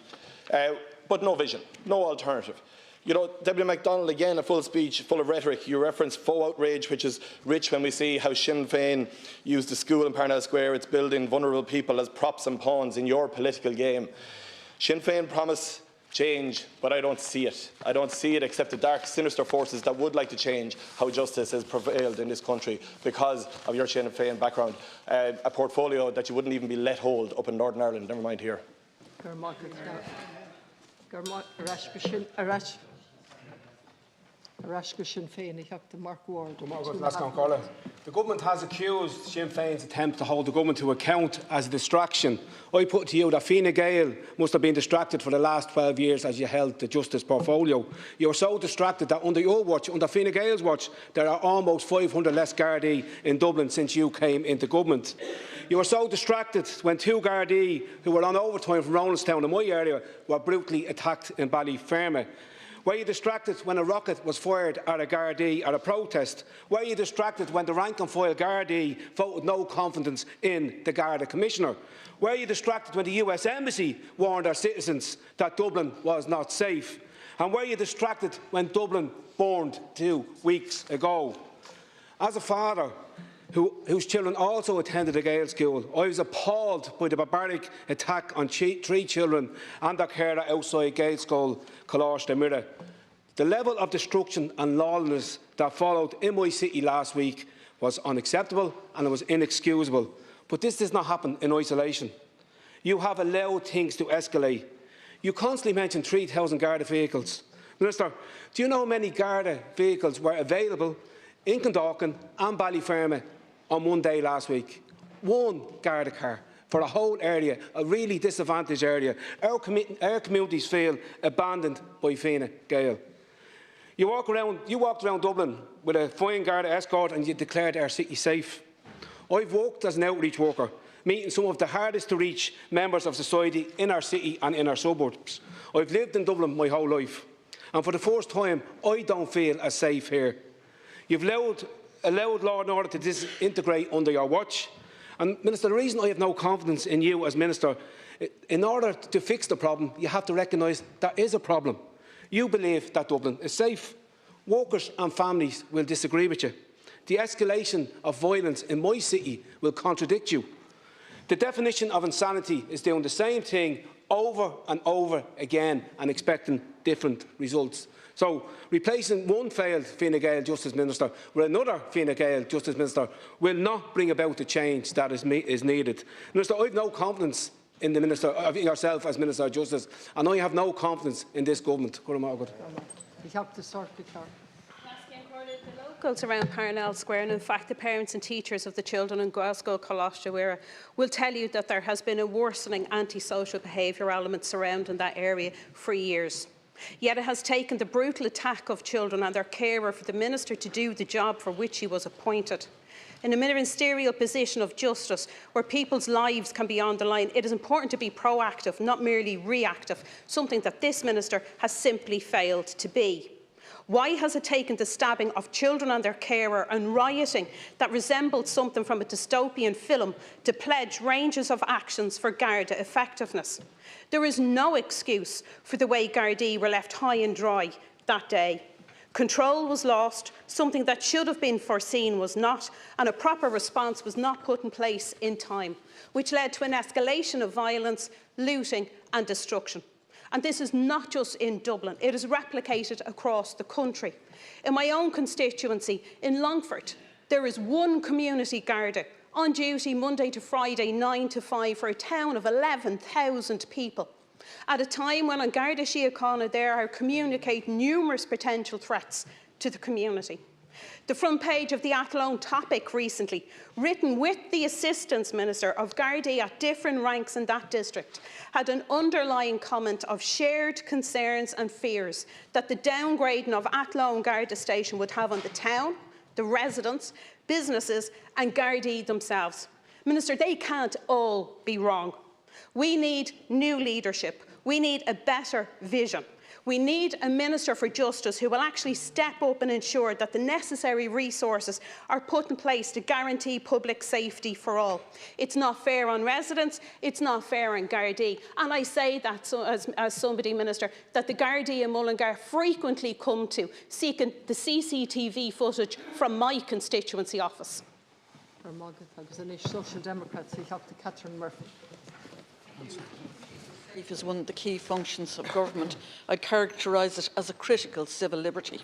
But no vision, no alternative. You know, Deputy MacDonald, again, a full speech full of rhetoric. You reference faux outrage, which is rich when we see how Sinn Féin used the school in Parnell Square, its building vulnerable people as props and pawns in your political game. Sinn Féin promise change, but I don't see it. I don't see it except the dark, sinister forces that would like to change how justice has prevailed in this country because of your Sinn Féin background. A portfolio that you wouldn't even be let hold up in Northern Ireland, never mind here. The government has accused Sinn Féin's attempt to hold the government to account as a distraction. I put to you that Fine Gael must have been distracted for the last 12 years as you held the Justice portfolio. You were so distracted that under your watch, under Fine Gael's watch, there are almost 500 less Gardaí in Dublin since you came into government. You were so distracted when 2 Gardaí who were on overtime from Rolandstown in my area were brutally attacked in Ballyfermot. Were you distracted when a rocket was fired at a Gardaí at a protest? Were you distracted when the rank-and-file Gardaí voted no confidence in the Garda Commissioner? Were you distracted when the US Embassy warned our citizens that Dublin was not safe? And were you distracted when Dublin burned 2 weeks ago? As a father whose children also attended a Gael school, I was appalled by the barbaric attack on 3 children and their carer outside Gael school, Tánaiste. The level of destruction and lawlessness that followed in my city last week was unacceptable and it was inexcusable. But this does not happen in isolation. You have allowed things to escalate. You constantly mention 3,000 Garda vehicles. Minister, do you know how many Garda vehicles were available in Clondalkin and Ballyfermot on one day last week? 1 Garda car for a whole area, a really disadvantaged area. Our communities feel abandoned by Fine Gael. You walked around Dublin with a fine Garda escort and you declared our city safe. I've worked as an outreach worker, meeting some of the hardest to reach members of society in our city and in our suburbs. I've lived in Dublin my whole life, and for the first time I don't feel as safe here. You've allowed law and order to disintegrate under your watch. And Minister, the reason I have no confidence in you as Minister, in order to fix the problem, you have to recognise there is a problem. You believe that Dublin is safe. Workers and families will disagree with you. The escalation of violence in my city will contradict you. The definition of insanity is doing the same thing over and over again and expecting different results. So, replacing one failed Fine Gael Justice Minister with another Fine Gael Justice Minister will not bring about the change that is needed. Minister, I have no confidence in the Minister, yourself as Minister of Justice, and I have no confidence in this government. The locals around Parnell Square, and in fact the parents and teachers of the children in Glasgow, Tánaiste, will tell you that there has been a worsening antisocial behaviour element surrounding that area for years. Yet it has taken the brutal attack of children and their carer for the Minister to do the job for which he was appointed. In a ministerial position of justice, where people's lives can be on the line, it is important to be proactive, not merely reactive, something that this Minister has simply failed to be. Why has it taken the stabbing of children and their carer and rioting that resembled something from a dystopian film to pledge ranges of actions for Garda effectiveness? There is no excuse for the way Gardaí were left high and dry that day. Control was lost, something that should have been foreseen was not, and a proper response was not put in place in time, which led to an escalation of violence, looting and destruction. And this is not just in Dublin, it is replicated across the country. In my own constituency, in Longford, there is 1 community Garda on duty Monday to Friday, 9 to 5, for a town of 11,000 people. At a time when on Garda Síochána there are communicate numerous potential threats to the community. The front page of the Athlone Topic recently, written with the Assistance Minister of Gardaí at different ranks in that district, had an underlying comment of shared concerns and fears that the downgrading of Athlone Garda Station would have on the town, the residents, businesses and Gardaí themselves. Minister, they can't all be wrong. We need new leadership. We need a better vision. We need a Minister for Justice who will actually step up and ensure that the necessary resources are put in place to guarantee public safety for all. It's not fair on residents, it's not fair on Gardaí. And I say that as somebody, Minister, that the Gardaí in Mullingar frequently come to seeking the CCTV footage from my constituency office. Social Democrats, Catherine Murphy. Safe is one of the key functions of government. I'd characterise it as a critical civil liberty.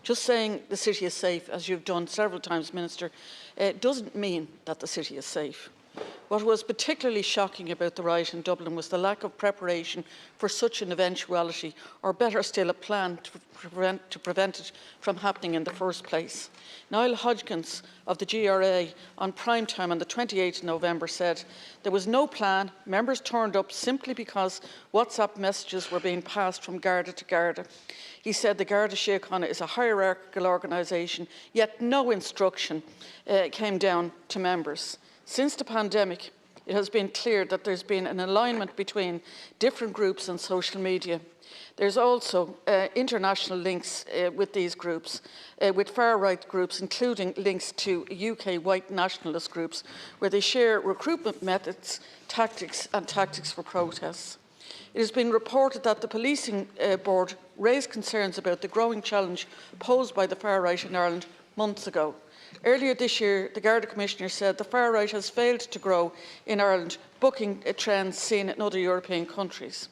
Just saying the city is safe, as you've done several times, Minister, doesn't mean that the city is safe. What was particularly shocking about the riot in Dublin was the lack of preparation for such an eventuality, or better still, a plan to prevent it from happening in the first place. Niall Hodgkins of the GRA on prime time on the 28th of November said there was no plan, members turned up simply because WhatsApp messages were being passed from Garda to Garda. He said the Garda Síochána is a hierarchical organisation, yet no instruction came down to members. Since the pandemic, it has been clear that there's been an alignment between different groups on social media. There's also international links with these groups, with far-right groups, including links to UK white nationalist groups, where they share recruitment methods, tactics for protests. It has been reported that the policing board raised concerns about the growing challenge posed by the far-right in Ireland months ago. Earlier this year, the Garda Commissioner said the far-right has failed to grow in Ireland, bucking trends seen in other European countries.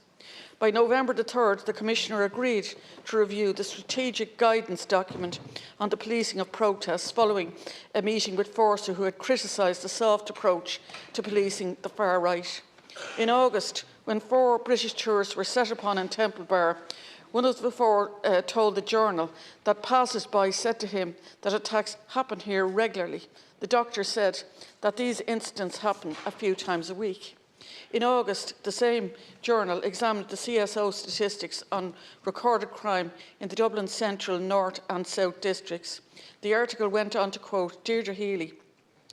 By November the 3rd, the Commissioner agreed to review the strategic guidance document on the policing of protests following a meeting with Forster, who had criticised the soft approach to policing the far right. In August, when 4 British tourists were set upon in Temple Bar, one of the 4 told the Journal that passers-by said to him that attacks happen here regularly. The doctor said that these incidents happen a few times a week. In August, the same journal examined the CSO statistics on recorded crime in the Dublin Central, North and South districts. The article went on to quote Deirdre Healy,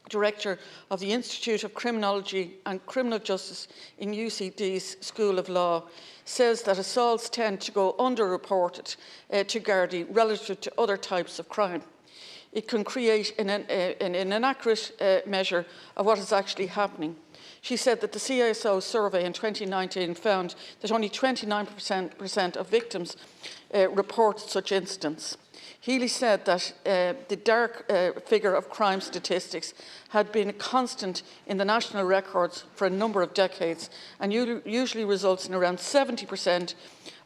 Director of the Institute of Criminology and Criminal Justice in UCD's School of Law, says that assaults tend to go underreported to Gardaí relative to other types of crime. It can create an inaccurate measure of what is actually happening. She said that the CSO survey in 2019 found that only 29% of victims report such incidents. Healy said that the dark figure of crime statistics had been a constant in the national records for a number of decades and usually results in around 70%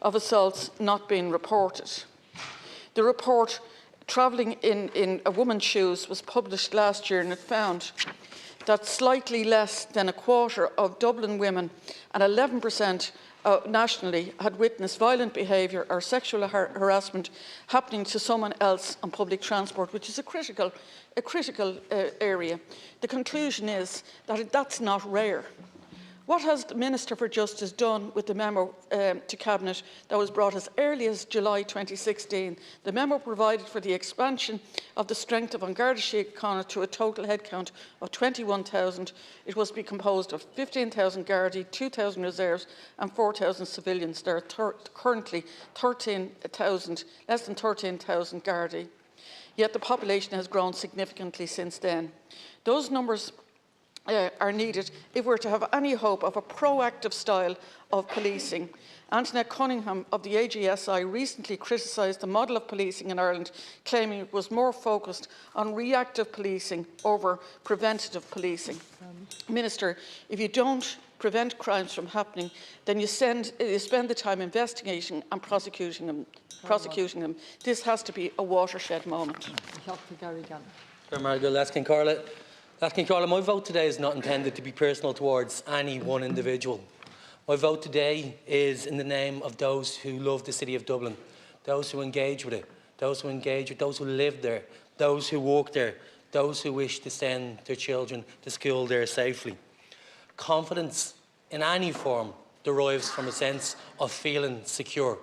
of assaults not being reported. The report, Travelling in a Woman's Shoes, was published last year, and it found that slightly less than a quarter of Dublin women and 11% nationally had witnessed violent behaviour or sexual harassment happening to someone else on public transport, which is a critical area. The conclusion is that that's not rare. What has the Minister for Justice done with the memo to Cabinet that was brought as early as July 2016? The memo provided for the expansion of the strength of An Garda Síochána to a total headcount of 21,000. It was to be composed of 15,000 Gardaí, 2,000 reserves and 4,000 civilians. There are currently less than 13,000 Gardaí. Yet the population has grown significantly since then. Those numbers are needed if we're to have any hope of a proactive style of policing. Antoinette Cunningham of the AGSI recently criticised the model of policing in Ireland, claiming it was more focused on reactive policing over preventative policing. Minister, if you don't prevent crimes from happening, then you spend the time investigating and prosecuting them. This has to be a watershed moment. My vote today is not intended to be personal towards any one individual. My vote today is in the name of those who love the City of Dublin, those who engage with it, those who engage with, those who live there, those who work there, those who wish to send their children to school there safely. Confidence in any form derives from a sense of feeling secure.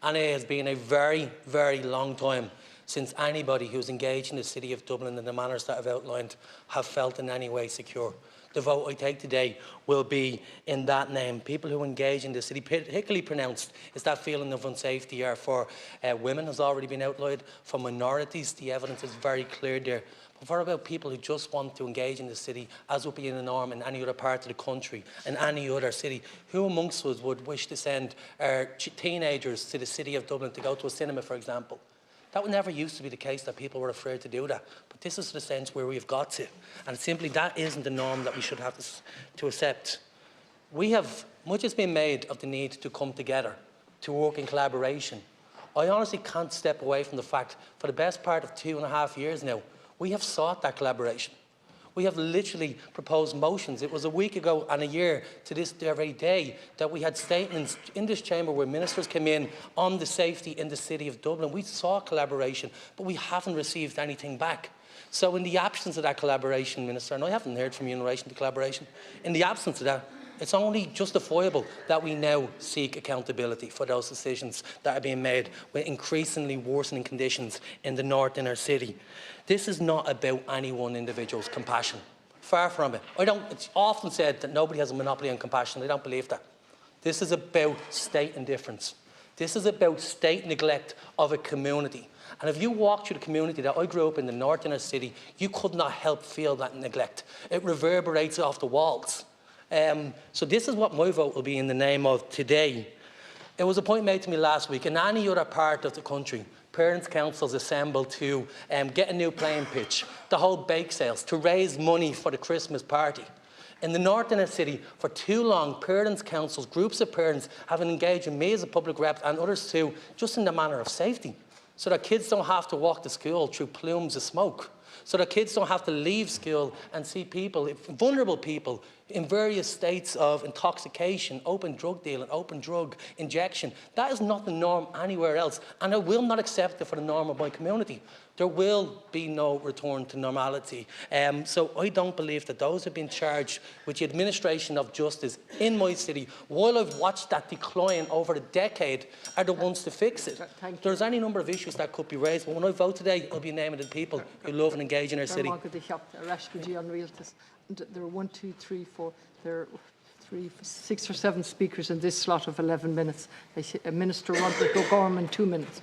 And it has been a very, very long time since anybody who's engaged in the City of Dublin in the manners that I've outlined have felt in any way secure. The vote I take today will be in that name. People who engage in the city, particularly pronounced, is that feeling of unsafety are for women, has already been outlined. For minorities, the evidence is very clear there. But what about people who just want to engage in the city, as would be the norm in any other part of the country, in any other city? Who amongst us would wish to send our teenagers to the City of Dublin to go to a cinema, for example? That never used to be the case, that people were afraid to do that. But this is the sense where we've got to. And simply that isn't the norm that we should have to accept. Much has been made of the need to come together, to work in collaboration. I honestly can't step away from the fact, for the best part of 2.5 years now, we have sought that collaboration. We have literally proposed motions. It was a week ago and a year to this very day that we had statements in this chamber where ministers came in on the safety in the City of Dublin. We saw collaboration, but we haven't received anything back. So in the absence of that collaboration, Minister, and I haven't heard from you in relation to collaboration, in the absence of that, it's only justifiable that we now seek accountability for those decisions that are being made with increasingly worsening conditions in the north inner city. This is not about any one individual's compassion. Far from it. It's often said that nobody has a monopoly on compassion. I don't believe that. This is about state indifference. This is about state neglect of a community. And if you walk through the community that I grew up in, the north inner city, you could not help feel that neglect. It reverberates off the walls. So this is what my vote will be in the name of today. It was a point made to me last week. In any other part of the country, parents' councils assemble to get a new playing pitch, to hold bake sales, to raise money for the Christmas party. In the north inner city, for too long, parents' councils, groups of parents have engaged with me as a public rep and others too, just in the manner of safety, so that kids don't have to walk to school through plumes of smoke, so that kids don't have to leave school and see people, vulnerable people, in various states of intoxication, open drug dealing, open drug injection. That is not the norm anywhere else, and I will not accept it for the norm of my community. There will be no return to normality. So I don't believe that those who have been charged with the administration of justice in my city, while I've watched that decline over a decade, are the ones to fix it. There's any number of issues that could be raised, but when I vote today, I'll be naming the people who love and engage in our city. There are 1, 2, 3, 4. There are 6 or 7 speakers in this slot of 11 minutes. Minister Roderick O'Gorman, 2 minutes.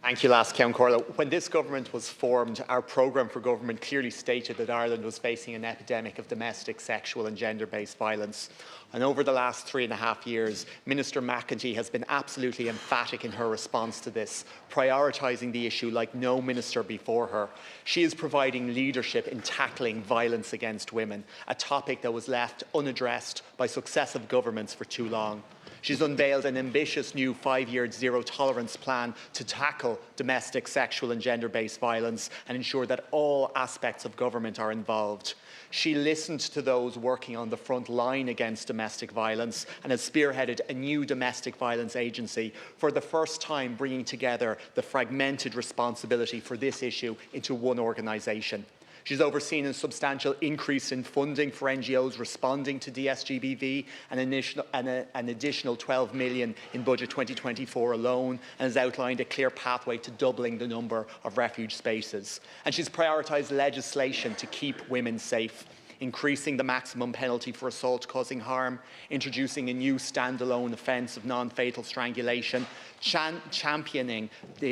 Thank you, Last Count Corla. When this government was formed, our programme for government clearly stated that Ireland was facing an epidemic of domestic, sexual and gender-based violence. And over the last 3.5 years, Minister McEntee has been absolutely emphatic in her response to this, prioritising the issue like no minister before her. She is providing leadership in tackling violence against women, a topic that was left unaddressed by successive governments for too long. She's unveiled an ambitious new 5-year zero-tolerance plan to tackle domestic, sexual and gender-based violence and ensure that all aspects of government are involved. She listened to those working on the front line against domestic violence and has spearheaded a new domestic violence agency, for the first time bringing together the fragmented responsibility for this issue into one organisation. She's overseen a substantial increase in funding for NGOs responding to DSGBV, an additional 12 million in budget 2024 alone, and has outlined a clear pathway to doubling the number of refuge spaces. And she's prioritised legislation to keep women safe, increasing the maximum penalty for assault causing harm, introducing a new standalone offence of non-fatal strangulation, championing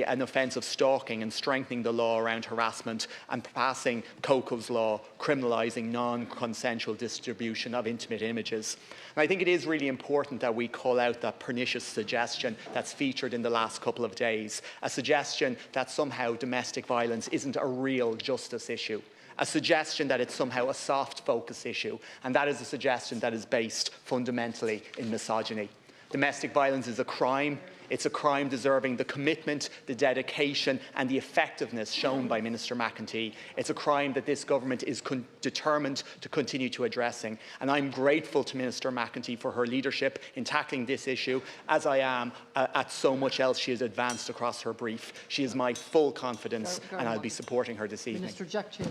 an offence of stalking and strengthening the law around harassment, and passing Coco's law, criminalising non-consensual distribution of intimate images. And I think it is really important that we call out that pernicious suggestion that's featured in the last couple of days, a suggestion that somehow domestic violence isn't a real justice issue, a suggestion that it's somehow a soft focus issue, and that is a suggestion that is based fundamentally in misogyny. Domestic violence is a crime. It's a crime deserving the commitment, the dedication and the effectiveness shown by Minister McEntee. It's a crime that this government is determined to continue to addressing. And I'm grateful to Minister McEntee for her leadership in tackling this issue, as I am at so much else she has advanced across her brief. She has my full confidence and I'll be supporting her this evening. Minister Jack Chin.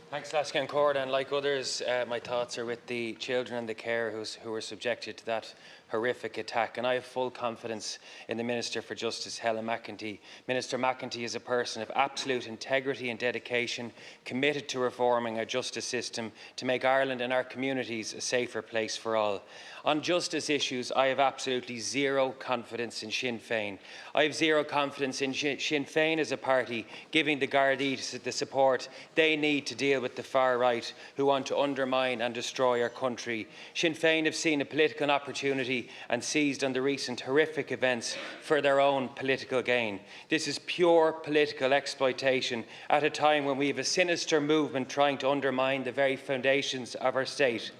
Thanks, Lascan Corda, and like others, my thoughts are with the children and the carers who were subjected to that horrific attack, and I have full confidence in the Minister for Justice, Helen McEntee. Minister McEntee is a person of absolute integrity and dedication, committed to reforming our justice system to make Ireland and our communities a safer place for all. On justice issues, I have absolutely zero confidence in Sinn Féin. I have zero confidence in Sinn Féin as a party giving the Gardaí the support they need to deal with the far right who want to undermine and destroy our country. Sinn Féin have seen a political opportunity and seized on the recent horrific events for their own political gain. This is pure political exploitation at a time when we have a sinister movement trying to undermine the very foundations of our state.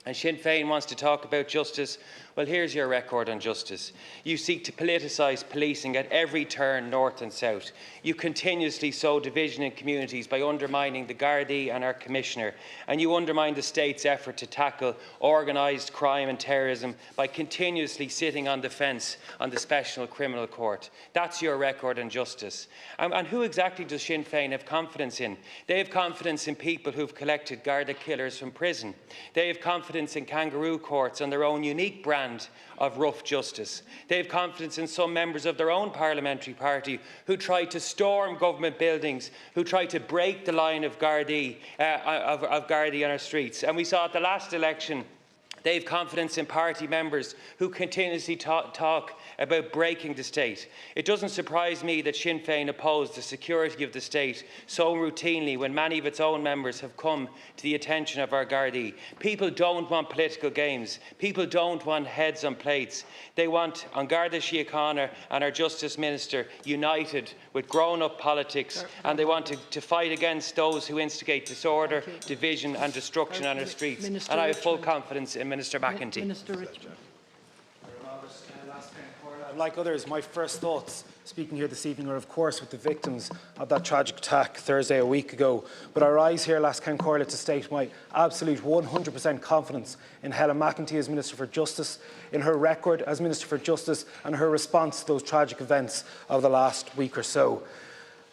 And Sinn Féin wants to talk about justice. Well, here's your record on justice. You seek to politicise policing at every turn, north and south. You continuously sow division in communities by undermining the Gardaí and our Commissioner. And you undermine the state's effort to tackle organised crime and terrorism by continuously sitting on the fence on the Special Criminal Court. That's your record on justice. And who exactly does Sinn Féin have confidence in? They have confidence in people who've collected Garda killers from prison. They have confidence in kangaroo courts and their own unique brand of rough justice. They have confidence in some members of their own parliamentary party who try to storm government buildings, who try to break the line of Gardaí on our streets. And we saw at the last election, they have confidence in party members who continuously talk about breaking the state. It doesn't surprise me that Sinn Féin opposed the security of the state so routinely when many of its own members have come to the attention of our Gardaí. People don't want political games. People don't want heads on plates. They want An Garda Síochána and our Justice Minister united with grown-up politics, and they want to fight against those who instigate disorder, division and destruction on our streets. Minister and I have full Richmond. confidence in Minister McEntee. Minister Richmond. Like others, my first thoughts speaking here this evening are, of course, with the victims of that tragic attack Thursday a week ago. But I rise here, Lascan Corla, to state my absolute 100% confidence in Helen McEntee as Minister for Justice, in her record as Minister for Justice and her response to those tragic events of the last week or so.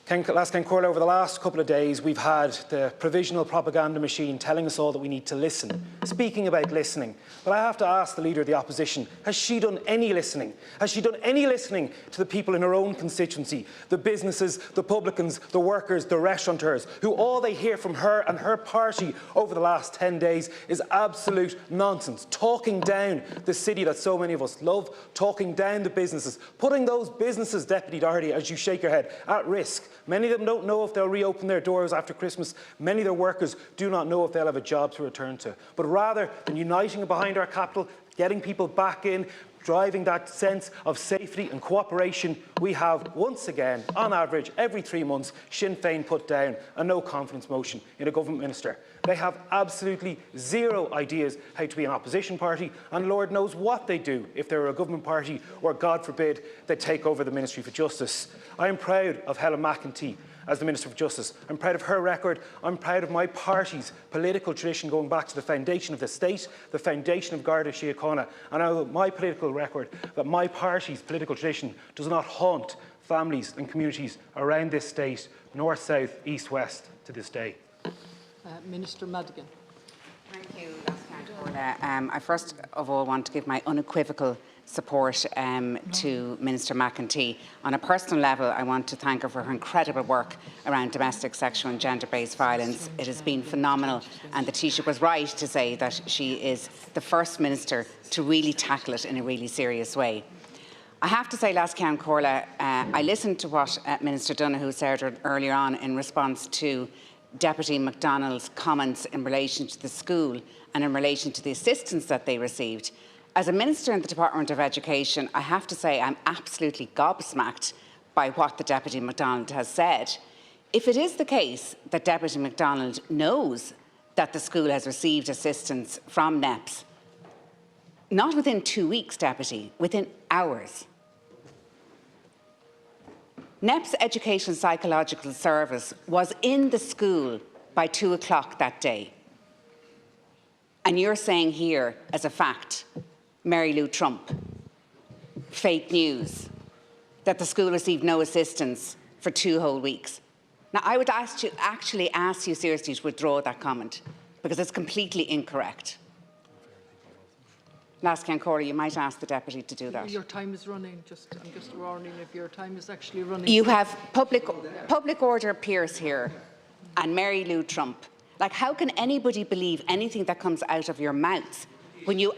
Lascan Corla, over the last couple of days, we've had the provisional propaganda machine telling us all that we need to listen, speaking about listening. But I have to ask the Leader of the Opposition, has she done any listening? Has she done any listening to the people in her own constituency, the businesses, the publicans, the workers, the restaurateurs, who all they hear from her and her party over the last 10 days is absolute nonsense, talking down the city that so many of us love, talking down the businesses, putting those businesses, Deputy Doherty, as you shake your head, at risk. Many of them don't know if they'll reopen their doors after Christmas. Many of their workers do not know if they'll have a job to return to. But rather than uniting behind our capital, getting people back in, driving that sense of safety and cooperation, we have once again, on average, every 3 months, Sinn Féin put down a no-confidence motion in a government minister. They have absolutely zero ideas how to be an opposition party, and Lord knows what they do if they're a government party or, God forbid, they take over the Ministry for Justice. I am proud of Helen McEntee as the Minister for Justice. I'm proud of her record. I'm proud of my party's political tradition going back to the foundation of the state, the foundation of Garda Síochána, and my political record that my party's political tradition does not haunt families and communities around this state, north, south, east, west, to this day. Minister Madigan. Thank you, Lascan Corla. I first of all want to give my unequivocal support to Minister McEntee. On a personal level, I want to thank her for her incredible work around domestic, sexual and gender-based violence. It has been phenomenal, and the Taoiseach was right to say that she is the first minister to really tackle it in a really serious way. I have to say, Lascan Corla, I listened to what Minister Donoghue said earlier on in response to Deputy McDonnell's comments in relation to the school and in relation to the assistance that they received. As a minister in the Department of Education, I have to say I'm absolutely gobsmacked by what the Deputy McDonnell has said. If it is the case that Deputy McDonnell knows that the school has received assistance from NEPS, not within 2 weeks, Deputy, within hours, NEP's Education Psychological Service was in the school by 2 o'clock that day. And you're saying here, as a fact, Mary Lou Trump, fake news, that the school received no assistance for 2 whole weeks. Now, I would actually ask you seriously to withdraw that comment, because it's completely incorrect. Last Cancora, you might ask the Deputy to do that. Your time is running. I'm just warning if your time is actually running. You have public order peers here and Mary Lou Trump. Like, how can anybody believe anything that comes out of your mouth when you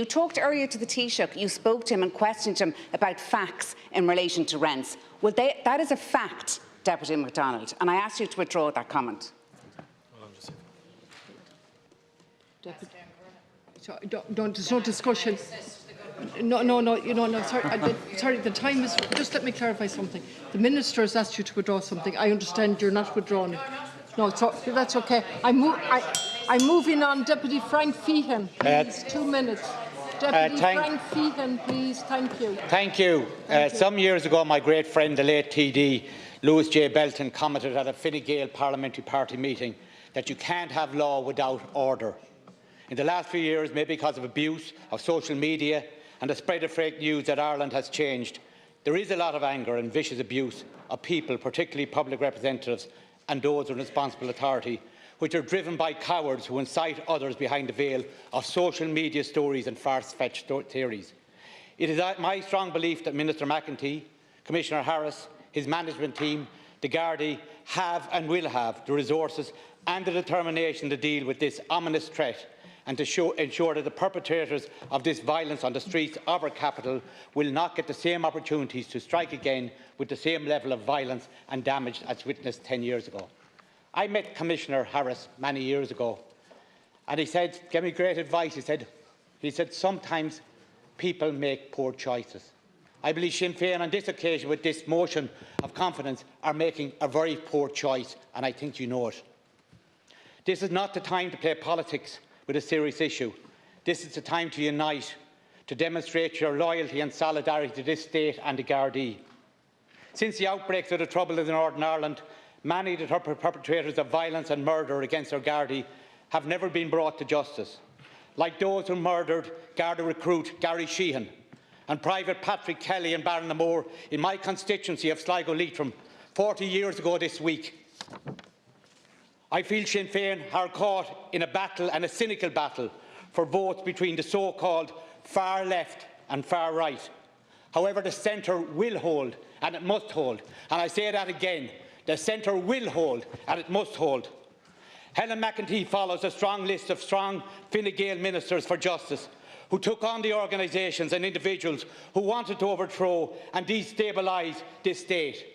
talked earlier to the Taoiseach, you spoke to him and questioned him about facts in relation to rents. Well, that is a fact, Deputy MacDonald, and I ask you to withdraw that comment. There's no discussion. No, sorry, the time is... Just let me clarify something. The Minister has asked you to withdraw something. I understand you're not withdrawing it. No, that's okay. I'm moving on. Deputy Frank Feehan, please, 2 minutes. Deputy Frank Feehan, please. Thank you. Thank you. Some years ago, my great friend, the late TD, Lewis J. Belton, commented at a Fine Gael Parliamentary Party meeting that you can't have law without order. In the last few years, maybe because of abuse of social media and the spread of fake news, that Ireland has changed. There is a lot of anger and vicious abuse of people, particularly public representatives and those in responsible authority, which are driven by cowards who incite others behind the veil of social media stories and far-fetched theories. It is my strong belief that Minister McEntee, Commissioner Harris, his management team, the Gardaí have and will have the resources and the determination to deal with this ominous threat and to ensure that the perpetrators of this violence on the streets of our capital will not get the same opportunities to strike again with the same level of violence and damage as witnessed 10 years ago. I met Commissioner Harris many years ago, and he said, gave me great advice. He said, sometimes people make poor choices. I believe Sinn Féin on this occasion, with this motion of confidence, are making a very poor choice, and I think you know it. This is not the time to play politics with a serious issue. This is the time to unite, to demonstrate your loyalty and solidarity to this state and the Gardaí. Since the outbreaks of the Troubles in Northern Ireland, many of the perpetrators of violence and murder against our Gardaí have never been brought to justice, like those who murdered Garda recruit Gary Sheehan and Private Patrick Kelly in Barronamore in my constituency of Sligo-Leitrim 40 years ago this week. I feel Sinn Féin are caught in a battle, and a cynical battle, for votes between the so-called far left and far right. However, the centre will hold, and it must hold. And I say that again, the centre will hold, and it must hold. Helen McEntee follows a strong list of strong Fine Gael ministers for justice, who took on the organisations and individuals who wanted to overthrow and destabilise this state.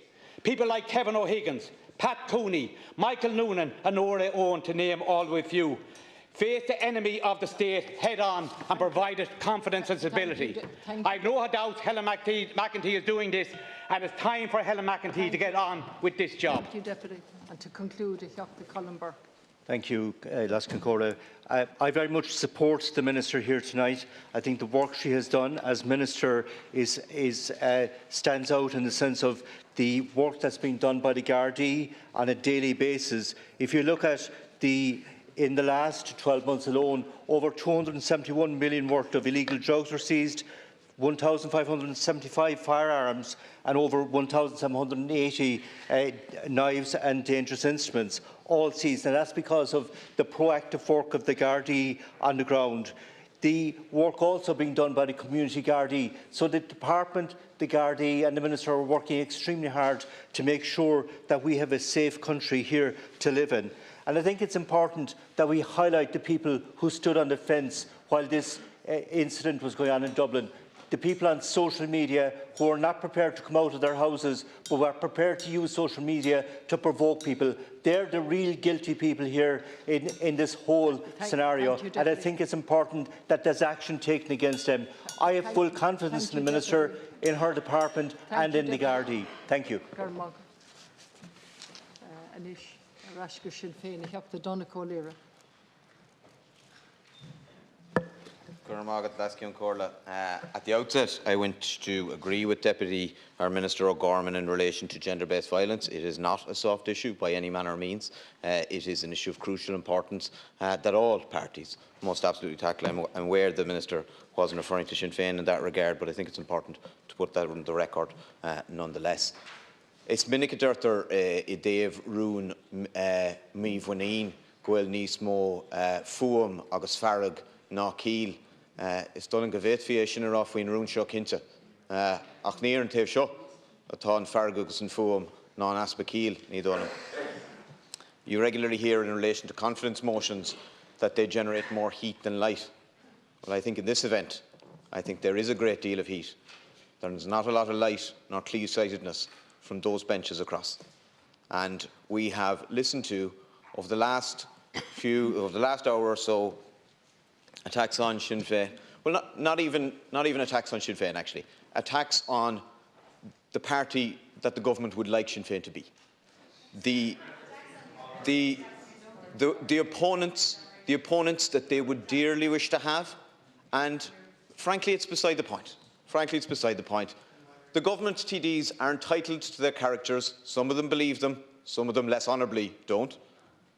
People like Kevin O'Higgins, Pat Cooney, Michael Noonan and Nora Owen, to name all with few, faced the enemy of the state head-on and provided confidence and stability. I have no doubt Helen McEntee is doing this, and it's time for Helen McEntee to get on with this job. Thank you, Deputy. And to conclude, Dr. Colin Burke. Thank you, Last Cancora. I very much support the Minister here tonight. I think the work she has done as Minister stands out in the sense of the work that's being done by the Gardaí on a daily basis. If you look at in the last 12 months alone, over 271 million worth of illegal drugs were seized, 1,575 firearms and over 1,780 knives and dangerous instruments, all seized. And that's because of the proactive work of the Gardaí on the ground. The work also being done by the community Gardaí. So the Department, the Gardaí and the Minister are working extremely hard to make sure that we have a safe country here to live in. And I think it's important that we highlight the people who stood on the fence while this incident was going on in Dublin. The people on social media who are not prepared to come out of their houses but are prepared to use social media to provoke people. They're the real guilty people here in this whole scenario. And I think it's important that there's action taken against them. I have full confidence in the Minister, in her department and in the Gardaí. Thank you. Rashka Sinn Féin, the Donegal Lira. At the outset, I want to agree with Deputy Minister O'Gorman in relation to gender-based violence. It is not a soft issue by any manner or means. It is an issue of crucial importance that all parties must absolutely tackle. I'm aware the Minister wasn't referring to Sinn Féin in that regard, but I think it's important to put that on the record nonetheless. It's minic d'irtar I Dave Rún mi bhunaín goil níos mó fuam agus farag ná cíl. Is dulin go bhéit fia sin ará faoin rún seo cinnte. Ach níor an taobh seo atá an farag agus an fuam ná an aspa cíl ní dulin. You regularly hear in relation to confidence motions that they generate more heat than light. Well, I think in this event, I think there is a great deal of heat. There is not a lot of light nor clear-sightedness from those benches across. And we have listened to, over the last hour or so, attacks on Sinn Féin. Well, not even attacks on Sinn Féin, actually. Attacks on the party that the government would like Sinn Féin to be. The opponents that they would dearly wish to have, and frankly, it's beside the point. The government TDs are entitled to their characters. Some of them believe them, some of them less honourably don't.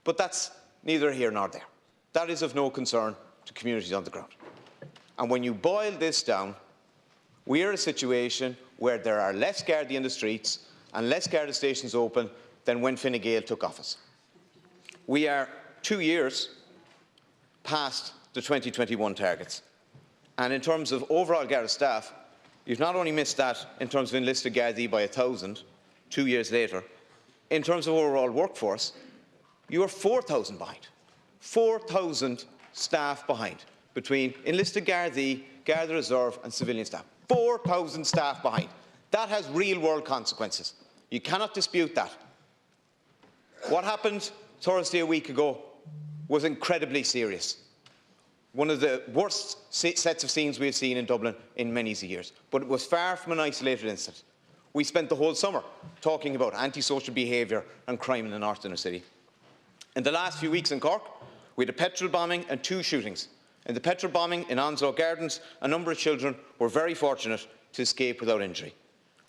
But that's neither here nor there. That is of no concern to communities on the ground. And when you boil this down, we are in a situation where there are less Gardaí in the streets and less Garda stations open than when Fine Gael took office. We are 2 years past the 2021 targets. And in terms of overall Garda staff, you've not only missed that in terms of enlisted Gardaí by 1,000 2 years later, in terms of overall workforce, you are 4,000 behind. 4,000 staff behind between enlisted Gardaí, Garda Reserve and civilian staff. 4,000 staff behind. That has real-world consequences. You cannot dispute that. What happened Thursday a week ago was incredibly serious. One of the worst sets of scenes we have seen in Dublin in many years. But it was far from an isolated incident. We spent the whole summer talking about antisocial behaviour and crime in the North Inner City. In the last few weeks in Cork, we had a petrol bombing and 2 shootings. In the petrol bombing in Onslow Gardens, a number of children were very fortunate to escape without injury.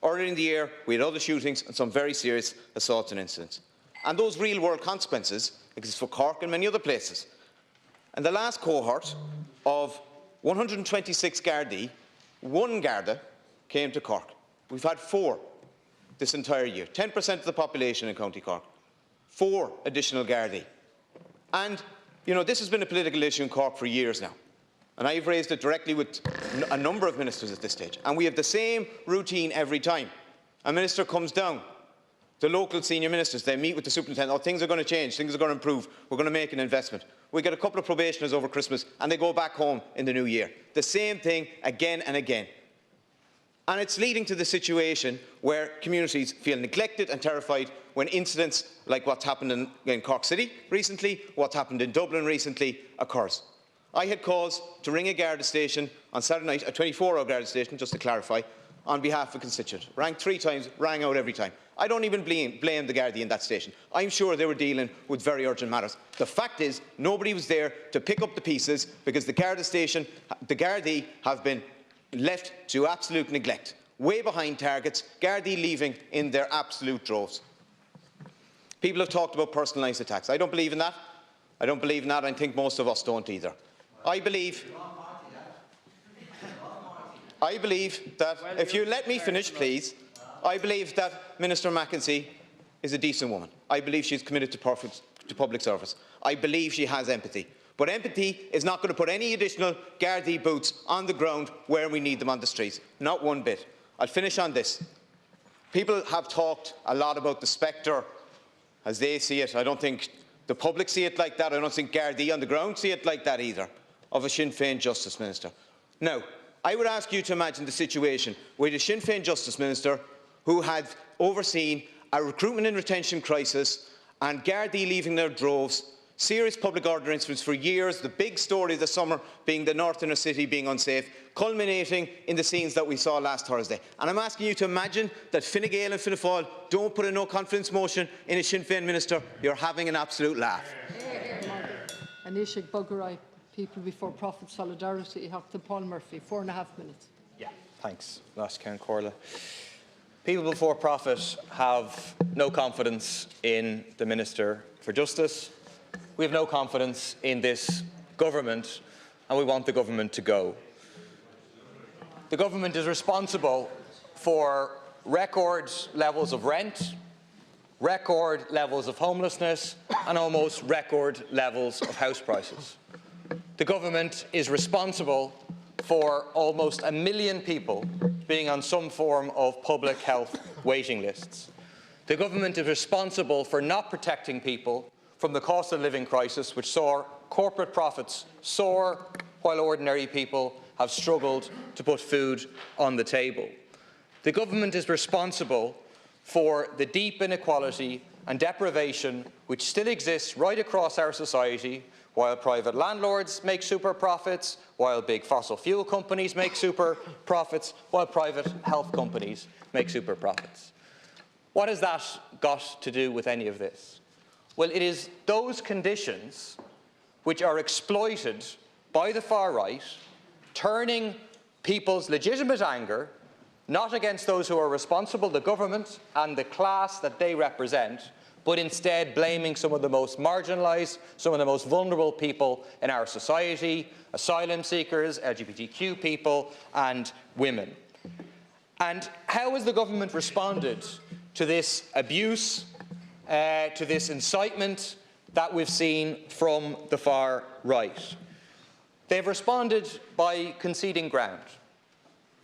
Earlier in the year, we had other shootings and some very serious assaults and incidents. And those real-world consequences exist for Cork and many other places. And the last cohort of 126 Gardaí, 1 Garda came to Cork. We've had 4 this entire year, 10% of the population in County Cork. 4 additional Gardaí. And, you know, this has been a political issue in Cork for years now. And I've raised it directly with a number of ministers at this stage. And we have the same routine every time. A minister comes down, the local senior ministers, they meet with the superintendent, oh, things are going to change, things are going to improve, we're going to make an investment. We get a couple of probationers over Christmas and they go back home in the new year. The same thing again and again. And it's leading to the situation where communities feel neglected and terrified when incidents like what's happened in Cork City recently, what's happened in Dublin recently, occurs. I had cause to ring a Garda station on Saturday night, a 24-hour Garda station, just to clarify, on behalf of a constituent. Rang 3 times, rang out every time. I don't even blame the Gardaí in that station. I'm sure they were dealing with very urgent matters. The fact is, nobody was there to pick up the pieces because the Garda station, the Gardaí have been left to absolute neglect. Way behind targets, Gardaí leaving in their absolute droves. People have talked about personalised attacks. I don't believe in that. I don't believe in that. I think most of us don't either. I believe that, if you let me finish, please, I believe that Minister McEntee is a decent woman. I believe she's committed to public service. I believe she has empathy. But empathy is not going to put any additional Gardaí boots on the ground where we need them on the streets. Not one bit. I'll finish on this. People have talked a lot about the spectre as they see it. I don't think the public see it like that. I don't think Gardaí on the ground see it like that either, of a Sinn Féin Justice Minister. Now, I would ask you to imagine the situation with a Sinn Féin Justice Minister who had overseen a recruitment and retention crisis and Gardaí leaving their droves, serious public order incidents for years, the big story of the summer being the North Inner City being unsafe, culminating in the scenes that we saw last Thursday. And I'm asking you to imagine that Fine Gael and Fianna Fáil don't put a no-confidence motion in a Sinn Féin minister. You're having an absolute laugh. Tánaiste bugger. People Before Profit Solidarity, Paul Murphy, 4.5 minutes. Yeah, thanks, Tánaiste Corla. People Before Profit have no confidence in the Minister for Justice. We have no confidence in this government, and we want the government to go. The government is responsible for record levels of rent, record levels of homelessness, and almost record levels of house prices. The government is responsible for almost 1 million people being on some form of public health waiting lists. The government is responsible for not protecting people from the cost of living crisis, which saw corporate profits soar while ordinary people have struggled to put food on the table. The government is responsible for the deep inequality and deprivation which still exists right across our society, while private landlords make super profits, while big fossil fuel companies make super profits, while private health companies make super profits. What has that got to do with any of this? Well, it is those conditions which are exploited by the far right, turning people's legitimate anger not against those who are responsible, the government and the class that they represent, but instead blaming some of the most marginalised, some of the most vulnerable people in our society, asylum seekers, LGBTQ people and women. And how has the government responded to this abuse, to this incitement that we've seen from the far right? They've responded by conceding ground.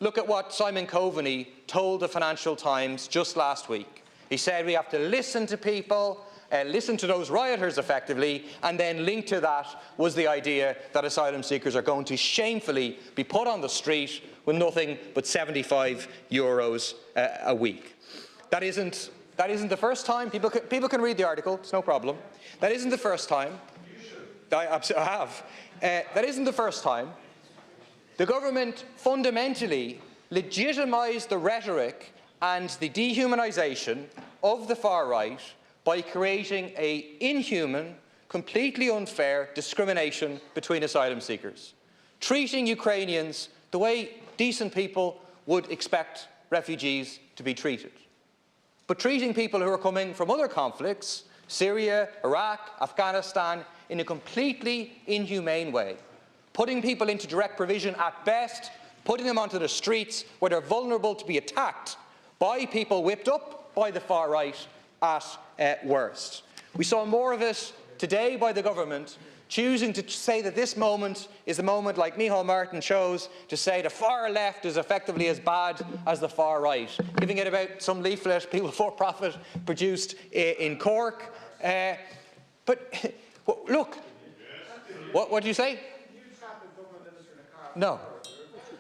Look at what Simon Coveney told the Financial Times just last week. He said we have to listen to people, listen to those rioters effectively, and then linked to that was the idea that asylum seekers are going to shamefully be put on the street with nothing but €75 a week. That isn't the first time. People can read the article, it's no problem. That isn't the first time. I have. That isn't the first time. The government fundamentally legitimised the rhetoric and the dehumanisation of the far right by creating an inhuman, completely unfair discrimination between asylum seekers, treating Ukrainians the way decent people would expect refugees to be treated, but treating people who are coming from other conflicts, Syria, Iraq, Afghanistan, in a completely inhumane way, putting people into direct provision at best, putting them onto the streets where they're vulnerable to be attacked by people whipped up by the far right at worst. We saw more of it today by the government, choosing to say that this moment is the moment, like Micheál Martin chose, to say the far left is effectively as bad as the far right, giving it about some leaflet People Before Profit produced in Cork. But look, what do you say? No,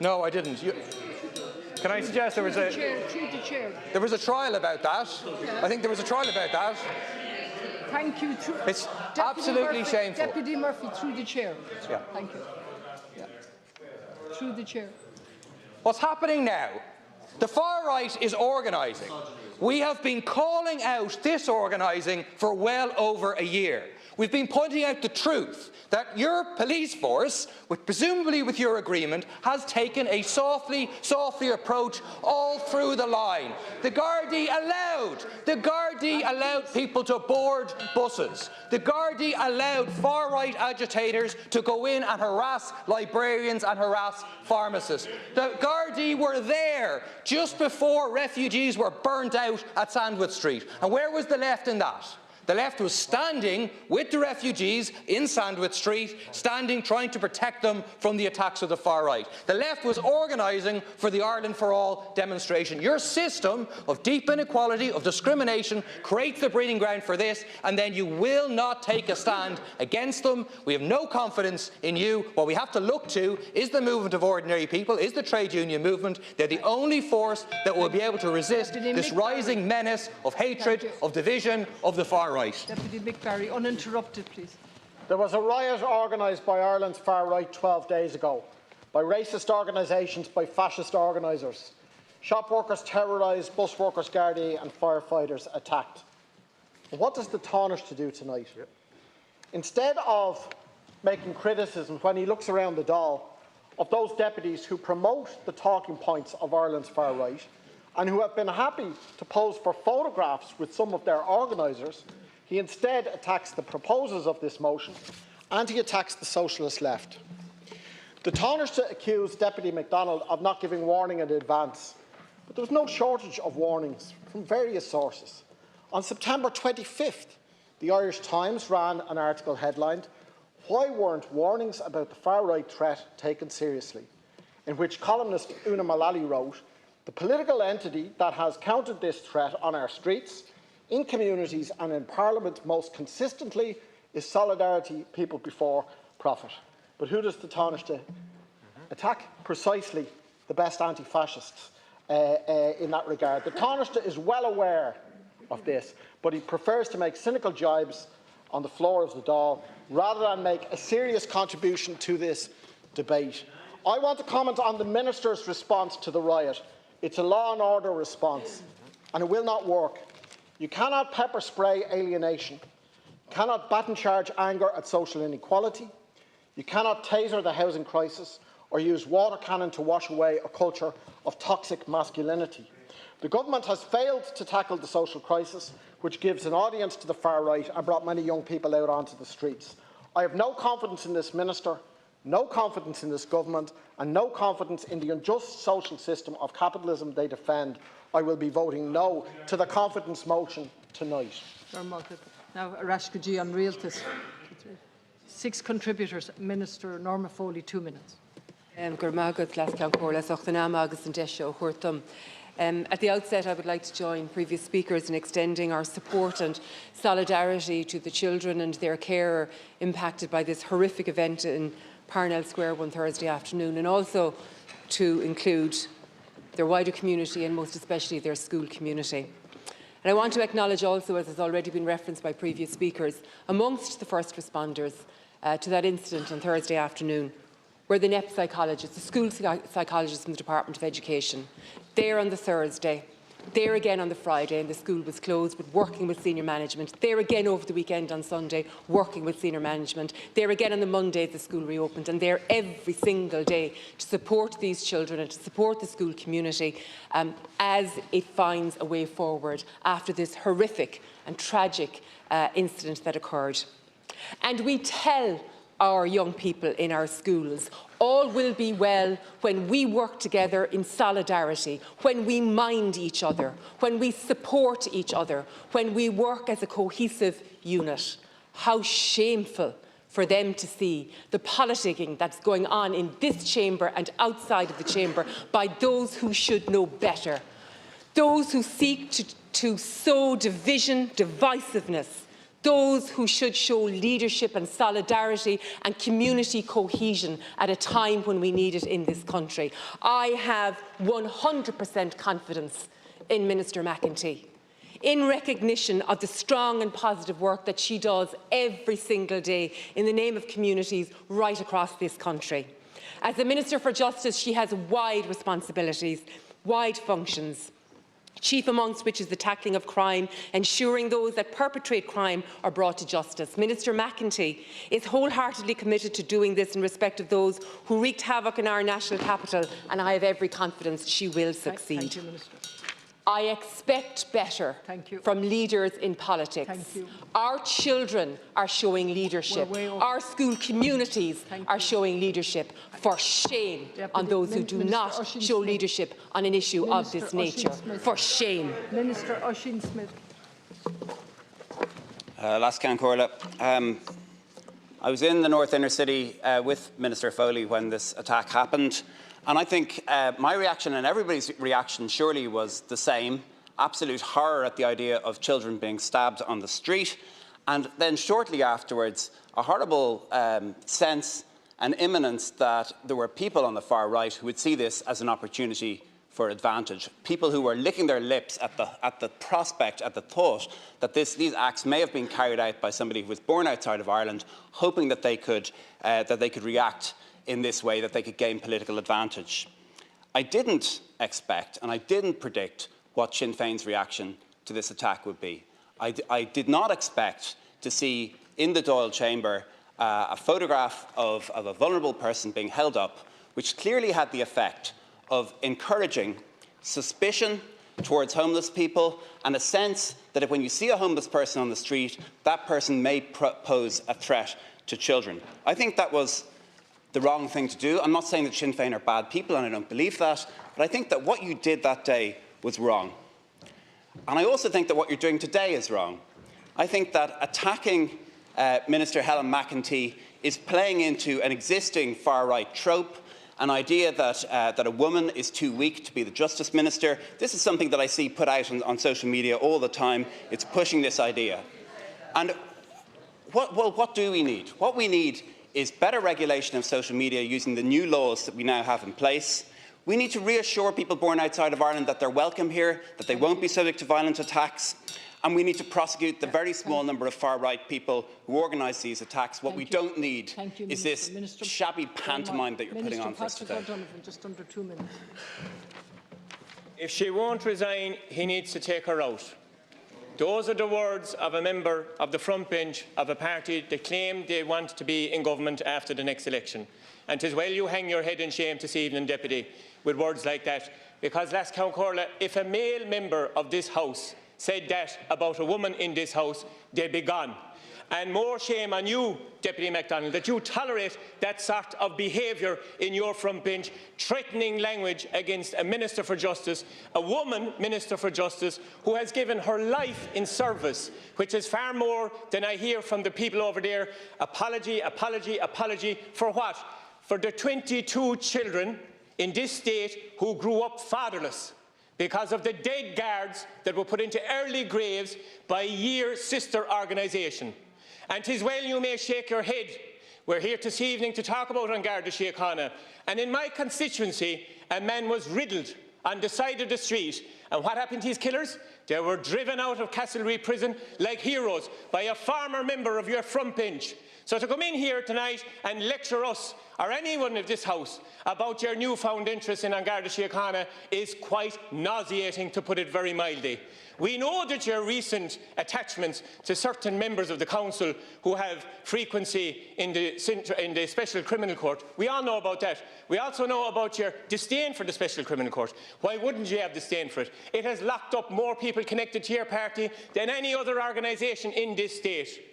I didn't. Can I suggest there was a trial about that? Yeah. I think there was a trial about that. Thank you. It's absolutely shameful. Deputy Murphy, through the chair. Yeah. Thank you. Yeah. Through the chair. What's happening now? The far right is organising. We have been calling out this organising for well over a year. We've been pointing out the truth that your police force, presumably with your agreement, has taken a softly approach all through the line. The Gardaí allowed people to board buses. The Gardaí allowed far-right agitators to go in and harass librarians and harass pharmacists. The Gardaí were there just before refugees were burnt out at Sandwich Street. And where was the left in that? The left was standing with the refugees in Sandwich Street, trying to protect them from the attacks of the far right. The left was organising for the Ireland for All demonstration. Your system of deep inequality, of discrimination, creates the breeding ground for this, and then you will not take a stand against them. We have no confidence in you. What we have to look to is the movement of ordinary people, is the trade union movement. They're the only force that will be able to resist this rising menace of hatred, of division, of the far right. Deputy McBarry, uninterrupted, please. There was a riot organised by Ireland's far right 12 days ago, by racist organisations, by fascist organisers. Shop workers terrorised, bus workers Gardaí and firefighters attacked. And what does the Tánaiste do tonight? Instead of making criticisms when he looks around the Dáil of those deputies who promote the talking points of Ireland's far right and who have been happy to pose for photographs with some of their organisers, he instead attacks the proposers of this motion and he attacks the socialist left. The Tánaiste accused Deputy MacDonald of not giving warning in advance, but there was no shortage of warnings from various sources. On September 25th, the Irish Times ran an article headlined, "Why weren't warnings about the far-right threat taken seriously?" in which columnist Una Mullally wrote, "The political entity that has countered this threat on our streets, in communities and in Parliament most consistently is Solidarity People Before Profit." But who does the Tánaiste attack? Precisely the best anti-fascists in that regard. The Tánaiste is well aware of this, but he prefers to make cynical jibes on the floor of the Dáil rather than make a serious contribution to this debate. I want to comment on the Minister's response to the riot. It's a law and order response, and it will not work. You cannot pepper spray alienation. You cannot baton charge anger at social inequality. You cannot taser the housing crisis or use water cannon to wash away a culture of toxic masculinity. The government has failed to tackle the social crisis, which gives an audience to the far right and brought many young people out onto the streets. I have no confidence in this minister, no confidence in this government, and no confidence in the unjust social system of capitalism they defend. I will be voting no to the confidence motion tonight. Now, Arashkaji on Realtas. 6 contributors. Minister Norma Foley, 2 minutes. At the outset, I would like to join previous speakers in extending our support and solidarity to the children and their carer impacted by this horrific event in Parnell Square one Thursday afternoon, and also to include their wider community and most especially their school community. And I want to acknowledge also, as has already been referenced by previous speakers, amongst the first responders to that incident on Thursday afternoon were the NEP psychologists, the school psychologists from the Department of Education. There on the Thursday, there again on the Friday, and the school was closed, but working with senior management. There again over the weekend on Sunday, working with senior management. There again on the Monday, the school reopened, and there every single day to support these children and to support the school community as it finds a way forward after this horrific and tragic incident that occurred. And we tell our young people in our schools, all will be well when we work together in solidarity, when we mind each other, when we support each other, when we work as a cohesive unit. How shameful for them to see the politicking that's going on in this chamber and outside of the chamber by those who should know better, those who seek to sow division, divisiveness, those who should show leadership and solidarity and community cohesion at a time when we need it in this country. I have 100% confidence in Minister McEntee, in recognition of the strong and positive work that she does every single day in the name of communities right across this country. As the Minister for Justice, she has wide responsibilities, wide functions, chief amongst which is the tackling of crime, ensuring those that perpetrate crime are brought to justice. Minister McEntee is wholeheartedly committed to doing this in respect of those who wreaked havoc in our national capital, and I have every confidence she will succeed. Thank you, Minister. I expect better from leaders in politics. Our children are showing leadership. Our school communities are showing leadership. For shame on those who do not show leadership on an issue of this nature. For shame. Minister Oisin Smith. Lascan Corla. I was in the North Inner City with Minister Foley when this attack happened. And I think my reaction and everybody's reaction surely was the same. Absolute horror at the idea of children being stabbed on the street. And then shortly afterwards, a horrible sense and imminence that there were people on the far right who would see this as an opportunity for advantage. People who were licking their lips at the prospect, at the thought that these acts may have been carried out by somebody who was born outside of Ireland, hoping that they could react in this way, that they could gain political advantage. I didn't expect and I didn't predict what Sinn Féin's reaction to this attack would be. I did not expect to see in the Dáil chamber a photograph of a vulnerable person being held up, which clearly had the effect of encouraging suspicion towards homeless people and a sense that if when you see a homeless person on the street, that person may pose a threat to children. I think that was the wrong thing to do. I'm not saying that Sinn Féin are bad people, and I don't believe that, but I think that what you did that day was wrong. And I also think that what you're doing today is wrong. I think that attacking Minister Helen McEntee is playing into an existing far-right trope, an idea that a woman is too weak to be the Justice Minister. This is something that I see put out on social media all the time. It's pushing this idea. And what do we need? What we need is better regulation of social media using the new laws that we now have in place. We need to reassure people born outside of Ireland that they're welcome here, that they won't be subject to violent attacks. And we need to prosecute the very small number of far-right people who organise these attacks. What we don't need is this shabby pantomime that you're putting on for us today. Just under 2 minutes. If she won't resign, he needs to take her out. Those are the words of a member of the front bench of a party that claim they want to be in government after the next election. And 'tis well you hang your head in shame this evening, Deputy, with words like that. Because, last count Corla, if a male member of this House said that about a woman in this House, they'd be gone. And more shame on you, Deputy MacDonald, that you tolerate that sort of behaviour in your front bench, threatening language against a Minister for Justice, a woman Minister for Justice, who has given her life in service, which is far more than I hear from the people over there. Apology, apology, apology. For what? For the 22 children in this state who grew up fatherless because of the dead guards that were put into early graves by your sister organisation. And 'tis well you may shake your head. We're here this evening to talk about An Garda Síochána. And in my constituency, a man was riddled on the side of the street. And what happened to his killers? They were driven out of Castlereagh prison like heroes by a former member of your front bench. So to come in here tonight and lecture us or anyone of this House about your newfound interest in An Garda Síochána is quite nauseating, to put it very mildly. We know that your recent attachments to certain members of the Council who have frequency in the Special Criminal Court, we all know about that. We also know about your disdain for the Special Criminal Court. Why wouldn't you have disdain for it? It has locked up more people connected to your party than any other organisation in this state.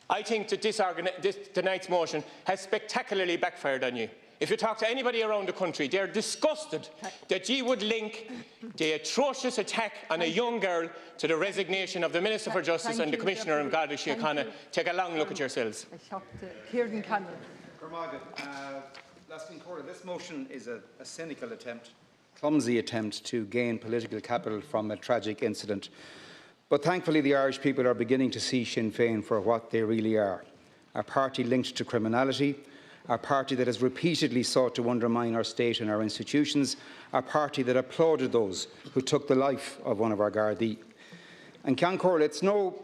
I think that tonight's motion has spectacularly backfired on you. If you talk to anybody around the country, they're disgusted that you would link the atrocious attack on a young girl to the resignation of the Minister for Justice and the Commissioner of Garda Síochána. Take a long look at yourselves. This motion is a cynical attempt, clumsy attempt to gain political capital from a tragic incident. But thankfully the Irish people are beginning to see Sinn Féin for what they really are. A party linked to criminality, a party that has repeatedly sought to undermine our state and our institutions, a party that applauded those who took the life of one of our Gardaí. And Ceann Comhairle, it's no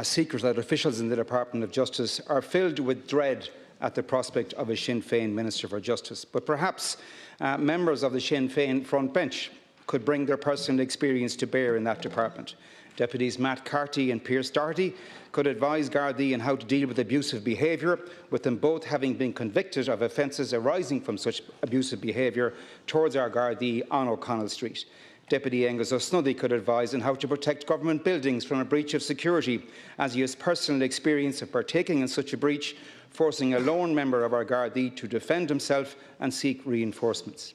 secret that officials in the Department of Justice are filled with dread at the prospect of a Sinn Féin Minister for Justice. But perhaps members of the Sinn Féin front bench could bring their personal experience to bear in that department. Deputies Matt Carty and Pearse Doherty could advise Gardaí on how to deal with abusive behaviour, with them both having been convicted of offences arising from such abusive behaviour towards our Gardaí on O'Connell Street. Deputy Angus O'Snuddy could advise on how to protect government buildings from a breach of security, as he has personal experience of partaking in such a breach, forcing a lone member of our Gardaí to defend himself and seek reinforcements.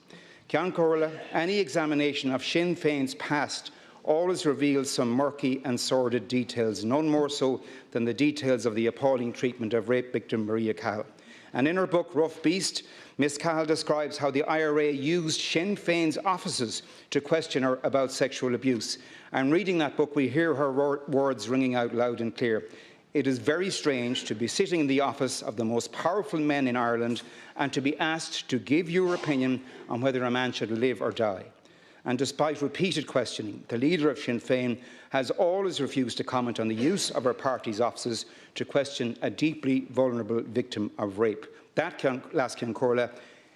Ceann Comhairle, any examination of Sinn Féin's past always reveals some murky and sordid details, none more so than the details of the appalling treatment of rape victim Maria Cahill. And in her book, Rough Beast, Ms Cahill describes how the IRA used Sinn Féin's offices to question her about sexual abuse. And reading that book, we hear her words ringing out loud and clear. It is very strange to be sitting in the office of the most powerful men in Ireland and to be asked to give your opinion on whether a man should live or die. And despite repeated questioning, the leader of Sinn Féin has always refused to comment on the use of her party's offices to question a deeply vulnerable victim of rape. That, Ceann Comhairle,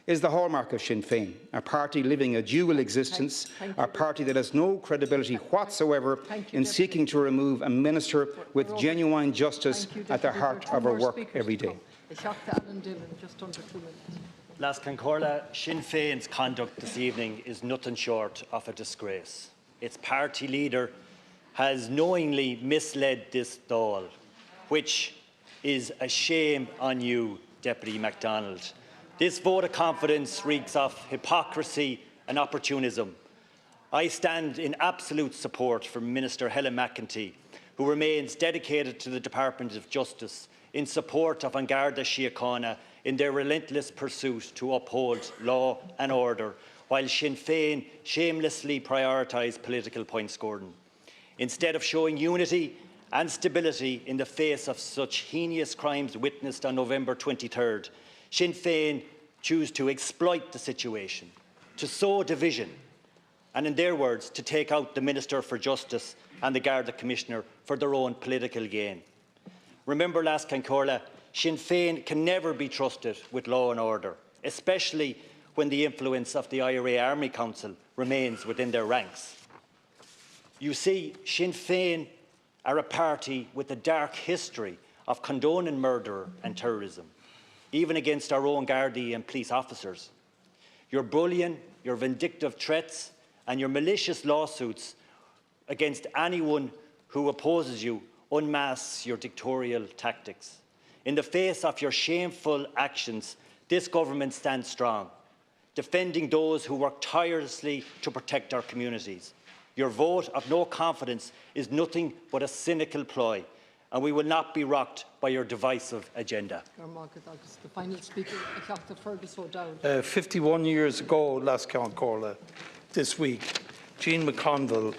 is the hallmark of Sinn Féin, a party living a dual existence, a party that has no credibility whatsoever in seeking to remove a minister with genuine justice at the heart of her work every day. Lascan Corla, Sinn Féin's conduct this evening is nothing short of a disgrace. Its party leader has knowingly misled this Dáil, which is a shame on you, Deputy MacDonald. This vote of confidence reeks of hypocrisy and opportunism. I stand in absolute support for Minister Helen McEntee, who remains dedicated to the Department of Justice in support of An Garda Síochána in their relentless pursuit to uphold law and order, while Sinn Féin shamelessly prioritise political point scoring. Instead of showing unity and stability in the face of such heinous crimes witnessed on November 23rd, Sinn Féin choose to exploit the situation, to sow division, and in their words, to take out the Minister for Justice and the Garda Commissioner for their own political gain. Remember, Lascan Corla, Sinn Féin can never be trusted with law and order, especially when the influence of the IRA Army Council remains within their ranks. You see, Sinn Féin are a party with a dark history of condoning murder and terrorism, even against our own Gardaí and police officers. Your bullying, your vindictive threats and your malicious lawsuits against anyone who opposes you unmasks your dictatorial tactics. In the face of your shameful actions, this government stands strong, defending those who work tirelessly to protect our communities. Your vote of no confidence is nothing but a cynical ploy, and we will not be rocked by your divisive agenda. The final speaker, 51 years ago, Lascan Corla, this week, Jean McConville,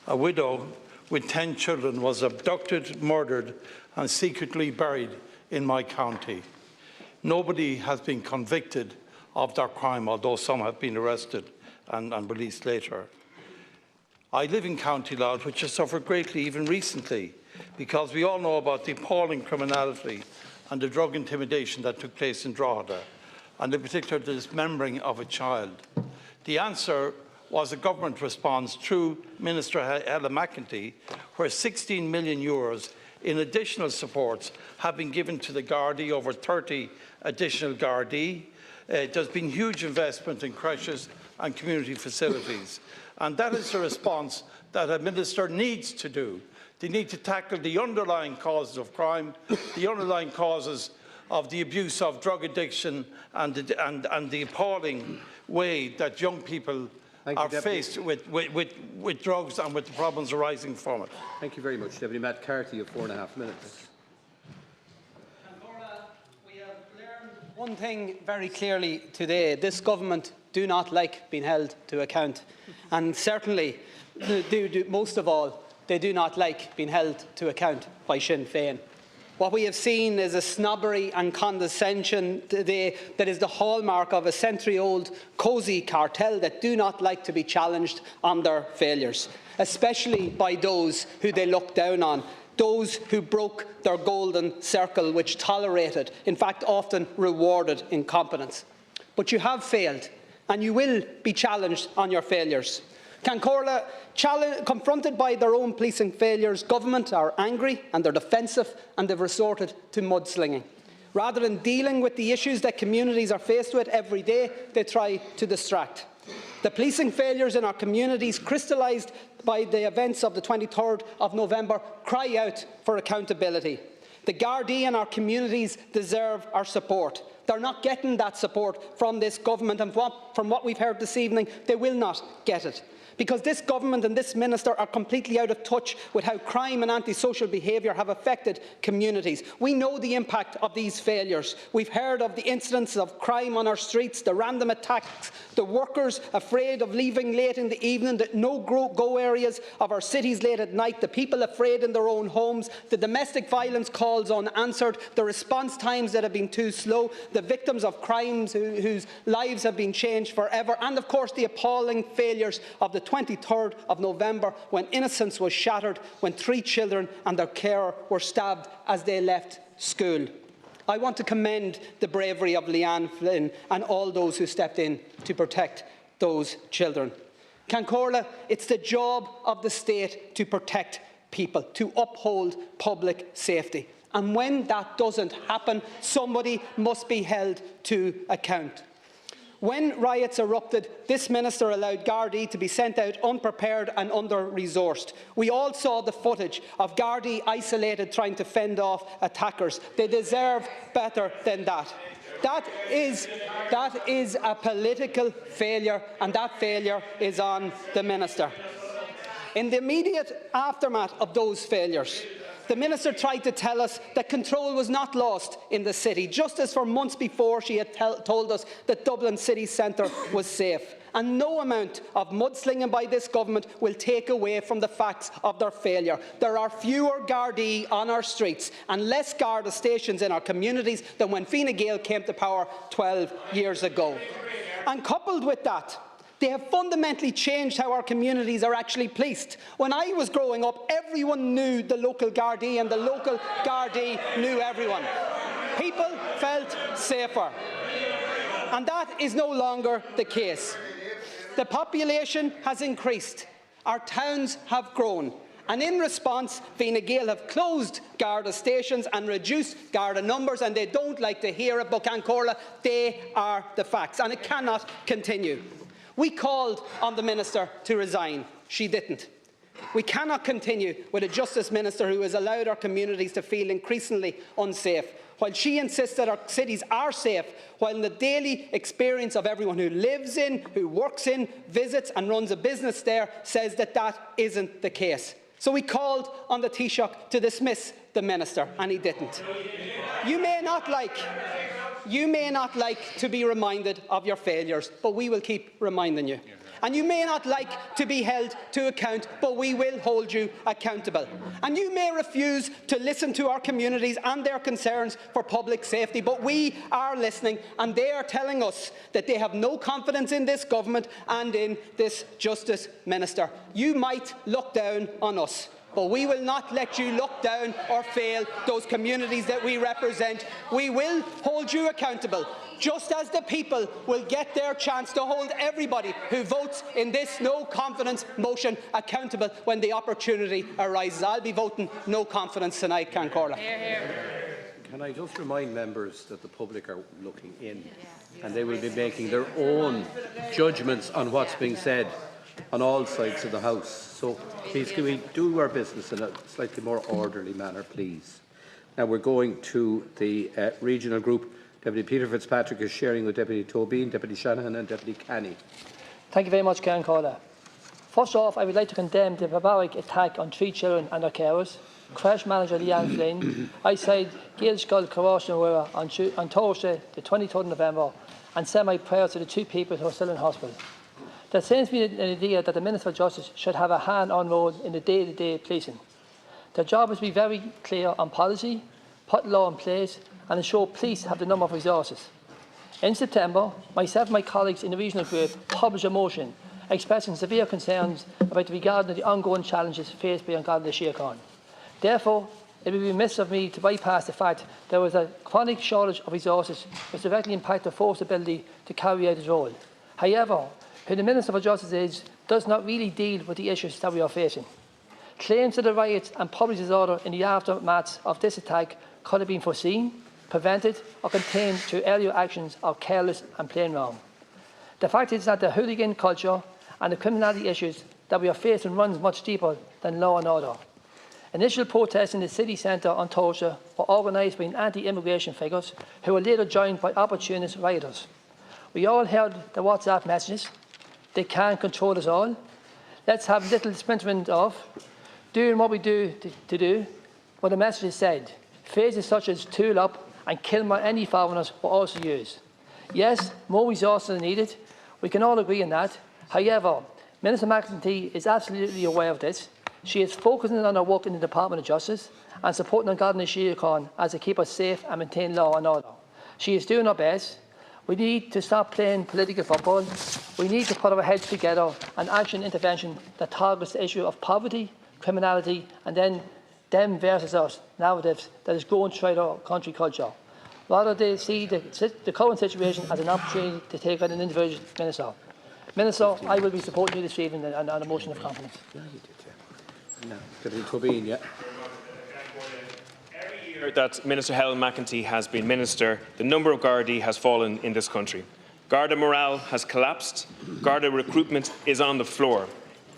a widow with 10 children, was abducted, murdered and secretly buried in my county. Nobody has been convicted of their crime, although some have been arrested and released later. I live in County Louth, which has suffered greatly even recently, because we all know about the appalling criminality and the drug intimidation that took place in Drogheda, and in particular the dismembering of a child. The answer was a government response through Minister Helen McEntee, where €16 million in additional supports have been given to the Gardaí, over 30 additional Gardaí. There's been huge investment in creches and community facilities. And that is the response that a minister needs to do. They need to tackle the underlying causes of crime, the underlying causes of the abuse of drug addiction and the appalling way that young people are faced with drugs and with the problems arising from it. Thank you very much. Deputy Matt Carthy, of 4.5 minutes. We have learned one thing very clearly today. This government do not like being held to account. And certainly, most of all, they do not like being held to account by Sinn Féin. What we have seen is a snobbery and condescension today that is the hallmark of a century-old cosy cartel that do not like to be challenged on their failures, especially by those who they look down on, those who broke their golden circle, which tolerated, in fact often rewarded, incompetence. But you have failed, and you will be challenged on your failures. Cancorla, confronted by their own policing failures, government are angry and they're defensive, and they've resorted to mudslinging. Rather than dealing with the issues that communities are faced with every day, they try to distract. The policing failures in our communities, crystallised by the events of the 23rd of November, cry out for accountability. The Gardaí in our communities deserve our support. They're not getting that support from this government, and from what we've heard this evening, they will not get it. Because this government and this minister are completely out of touch with how crime and antisocial behaviour have affected communities. We know the impact of these failures. We've heard of the incidents of crime on our streets, the random attacks, the workers afraid of leaving late in the evening, the no-go areas of our cities late at night, the people afraid in their own homes, the domestic violence calls unanswered, the response times that have been too slow, the victims of crimes whose lives have been changed forever, and of course the appalling failures of the 23rd of November, when innocence was shattered, when 3 children and their carer were stabbed as they left school. I want to commend the bravery of Leanne Flynn and all those who stepped in to protect those children. Cancorla, it's the job of the state to protect people, to uphold public safety. And when that doesn't happen, somebody must be held to account. When riots erupted, this minister allowed Gardaí to be sent out unprepared and under-resourced. We all saw the footage of Gardaí isolated trying to fend off attackers. They deserve better than that. That is a political failure, and that failure is on the minister. In the immediate aftermath of those failures, the minister tried to tell us that control was not lost in the city, just as for months before she had told us that Dublin city centre was safe. And no amount of mudslinging by this government will take away from the facts of their failure. There are fewer Gardaí on our streets and less Garda stations in our communities than when Fine Gael came to power 12 years ago. And coupled with that, they have fundamentally changed how our communities are actually policed. When I was growing up, everyone knew the local Gardaí and the local Gardaí knew everyone. People felt safer. And that is no longer the case. The population has increased. Our towns have grown. And in response, Fine Gael have closed Garda stations and reduced Garda numbers, and they don't like to hear it, but Cancorla, they are the facts, and it cannot continue. We called on the minister to resign. She didn't. We cannot continue with a Justice Minister who has allowed our communities to feel increasingly unsafe. While she insists that our cities are safe, while the daily experience of everyone who lives in, who works in, visits and runs a business there says that that isn't the case. So we called on the Taoiseach to dismiss the minister, and he didn't. You may not like to be reminded of your failures, but we will keep reminding you. And you may not like to be held to account, but we will hold you accountable. And you may refuse to listen to our communities and their concerns for public safety, but we are listening, and they are telling us that they have no confidence in this government and in this Justice Minister. You might look down on us, but we will not let you look down or fail those communities that we represent. We will hold you accountable, just as the people will get their chance to hold everybody who votes in this no-confidence motion accountable when the opportunity arises. I'll be voting no confidence tonight, Cancorla. Can I just remind members that the public are looking in, and they will be making their own judgments on what's being said on all sides of the House. So please, can we do our business in a slightly more orderly manner, please? Now we're going to the regional group. Deputy Peter Fitzpatrick is sharing with Deputy Tobin, Deputy Shanahan and Deputy Canny. Thank you very much, Cancorla. First off, I would like to condemn the barbaric attack on 3 children and their carers. Crash manager Leanne Flynn, outside Gael Skull Corrosion on Thursday, the 23rd of November, and send my prayers to the 2 people who are still in hospital. There seems to be an idea that the Minister for Justice should have a hand-on role in the day-to-day policing. Their job is to be very clear on policy, put law in place, and ensure police have the number of resources. In September, myself and my colleagues in the regional group published a motion expressing severe concerns regarding the ongoing challenges faced by Garda Síochána. Therefore, it would be remiss of me to bypass the fact there was a chronic shortage of resources which directly impact the force's ability to carry out its role. However, who the Minister for Justice is does not really deal with the issues that we are facing. Claims that the riots and public disorder in the aftermath of this attack could have been foreseen, prevented or contained through earlier actions are careless and plain wrong. The fact is that the hooligan culture and the criminality issues that we are facing runs much deeper than law and order. Initial protests in the city centre on Thursday were organised by anti-immigration figures who were later joined by opportunist rioters. We all heard the WhatsApp messages. They can't control us all. Let's have little splintering of doing what we do to do what the message said. Phrases such as tool up and kill any foreigners were also used. Yes, more resources are needed. We can all agree on that. However, Minister McEntee is absolutely aware of this. She is focusing on her work in the Department of Justice and supporting Garda Síochána as they keep us safe and maintain law and order. She is doing her best. We need to stop playing political football. We need to put our heads together and action intervention that targets the issue of poverty, criminality and then them versus us narratives that is going throughout our country culture. Rather, they see the current situation as an opportunity to take on an individual minister. Minister, I will be supporting you this evening on a motion of confidence. Every year that Minister Helen McEntee has been Minister, the number of Gardaí has fallen in this country. Garda morale has collapsed. Garda recruitment is on the floor.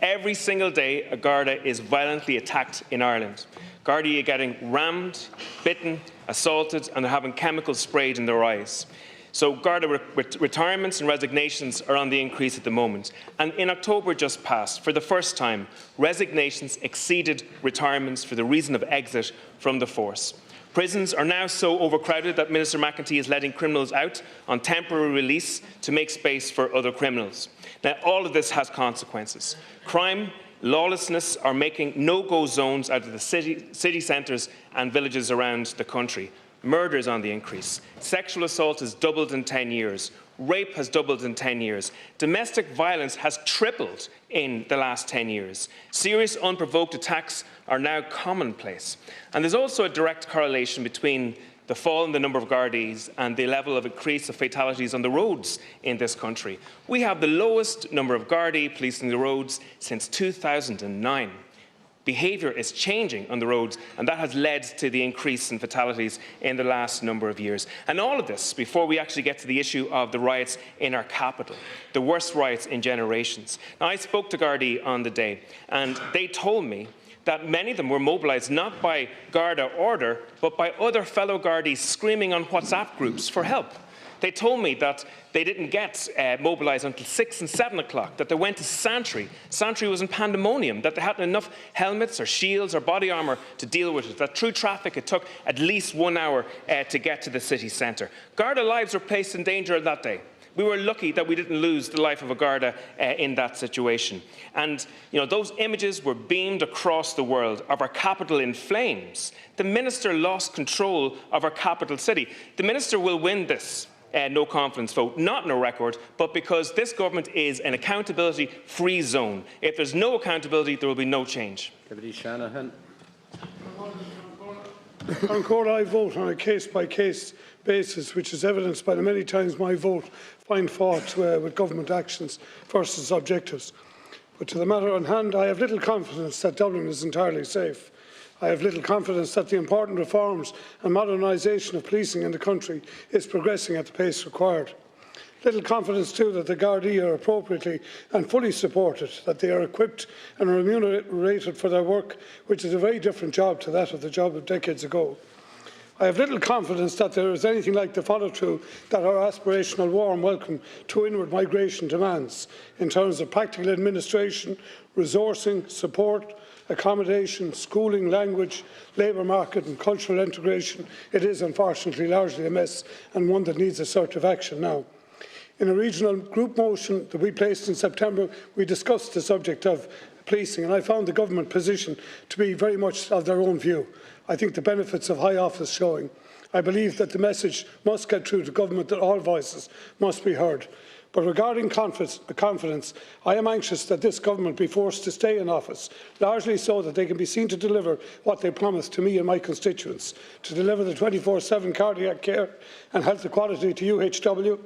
Every single day, a Garda is violently attacked in Ireland. Gardaí are getting rammed, bitten, assaulted, and they're having chemicals sprayed in their eyes. So Garda retirements and resignations are on the increase at the moment. And in October just past, for the first time, resignations exceeded retirements for the reason of exit from the force. Prisons are now so overcrowded that Minister McEntee is letting criminals out on temporary release to make space for other criminals. Now, all of this has consequences. Crime, lawlessness are making no-go zones out of the city centres and villages around the country. Murder is on the increase. Sexual assault has doubled in 10 years. Rape has doubled in 10 years. Domestic violence has tripled in the last 10 years. Serious unprovoked attacks are now commonplace. And there's also a direct correlation between the fall in the number of Gardaís and the level of increase of fatalities on the roads in this country. We have the lowest number of Gardaí policing the roads since 2009. Behaviour is changing on the roads, and that has led to the increase in fatalities in the last number of years. And all of this before we actually get to the issue of the riots in our capital, the worst riots in generations. Now, I spoke to Gardaí on the day, and they told me that many of them were mobilised not by Garda order, but by other fellow Gardaís screaming on WhatsApp groups for help. They told me that they didn't get mobilised until 6 and 7 o'clock, that they went to Santry. Santry was in pandemonium, that they hadn't enough helmets or shields or body armour to deal with it, that through traffic it took at least 1 hour to get to the city centre. Garda lives were placed in danger that day. We were lucky that we didn't lose the life of a Garda in that situation. And those images were beamed across the world of our capital in flames. The Minister lost control of our capital city. The Minister will win this no confidence vote, not in a record, but because this government is an accountability-free zone. If there's no accountability, there will be no change. Deputy Shanahan. I vote on a case-by-case basis, which is evidenced by the many times my vote find fault with government actions versus objectives. But to the matter on hand, I have little confidence that Dublin is entirely safe. I have little confidence that the important reforms and modernisation of policing in the country is progressing at the pace required. Little confidence too that the Gardaí are appropriately and fully supported, that they are equipped and remunerated for their work, which is a very different job to that of the job of decades ago. I have little confidence that there is anything like the follow-through that our aspirational warm welcome to inward migration demands in terms of practical administration, resourcing, support, accommodation, schooling, language, labour market and cultural integration. It is unfortunately largely a mess and one that needs assertive action now. In a regional group motion that we placed in September, we discussed the subject of policing, and I found the government position to be very much of their own view. I think the benefits of high office showing. I believe that the message must get through to government that all voices must be heard. But regarding confidence, I am anxious that this government be forced to stay in office, largely so that they can be seen to deliver what they promised to me and my constituents, to deliver the 24/7 cardiac care and health equality to UHW,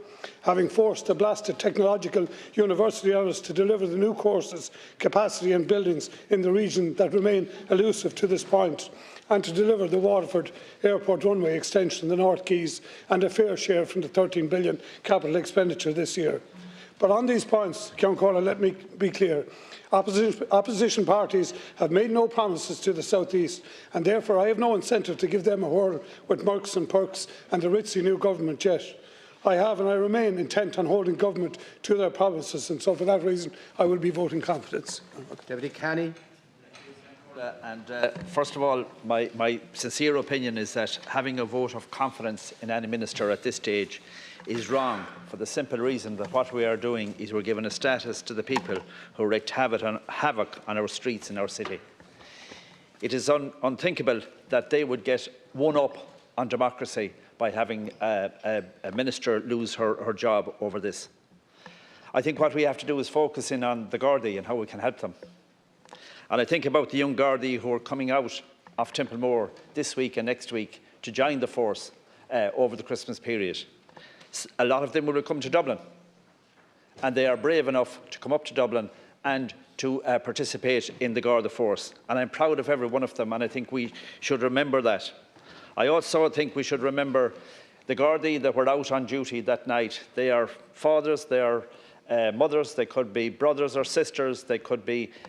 having forced the blasted technological university on us to deliver the new courses, capacity and buildings in the region that remain elusive to this point, and to deliver the Waterford Airport runway extension, the North Quays, and a fair share from the €13 billion capital expenditure this year. But on these points, Ceann Comhairle, let me be clear. Opposition parties have made no promises to the South East, and therefore I have no incentive to give them a whirl with Mercs and Perks and the ritzy new government jet. I have and I remain intent on holding government to their promises, and so for that reason I will be voting confidence. Deputy Canny. First of all, my sincere opinion is that having a vote of confidence in any minister at this stage is wrong, for the simple reason that what we are doing is we're giving a status to the people who wreaked havoc on our streets in our city. It is unthinkable that they would get one up on democracy by having a minister lose her job over this. I think what we have to do is focus in on the Gardaí and how we can help them. And I think about the young Gardaí who are coming out of Templemore this week and next week to join the force over the Christmas period. A lot of them will come to Dublin, and they are brave enough to come up to Dublin and to participate in the Garda Force. And I'm proud of every one of them, and I think we should remember that. I also think we should remember the Gardaí that were out on duty that night. They are fathers, they are mothers, they could be brothers or sisters, they could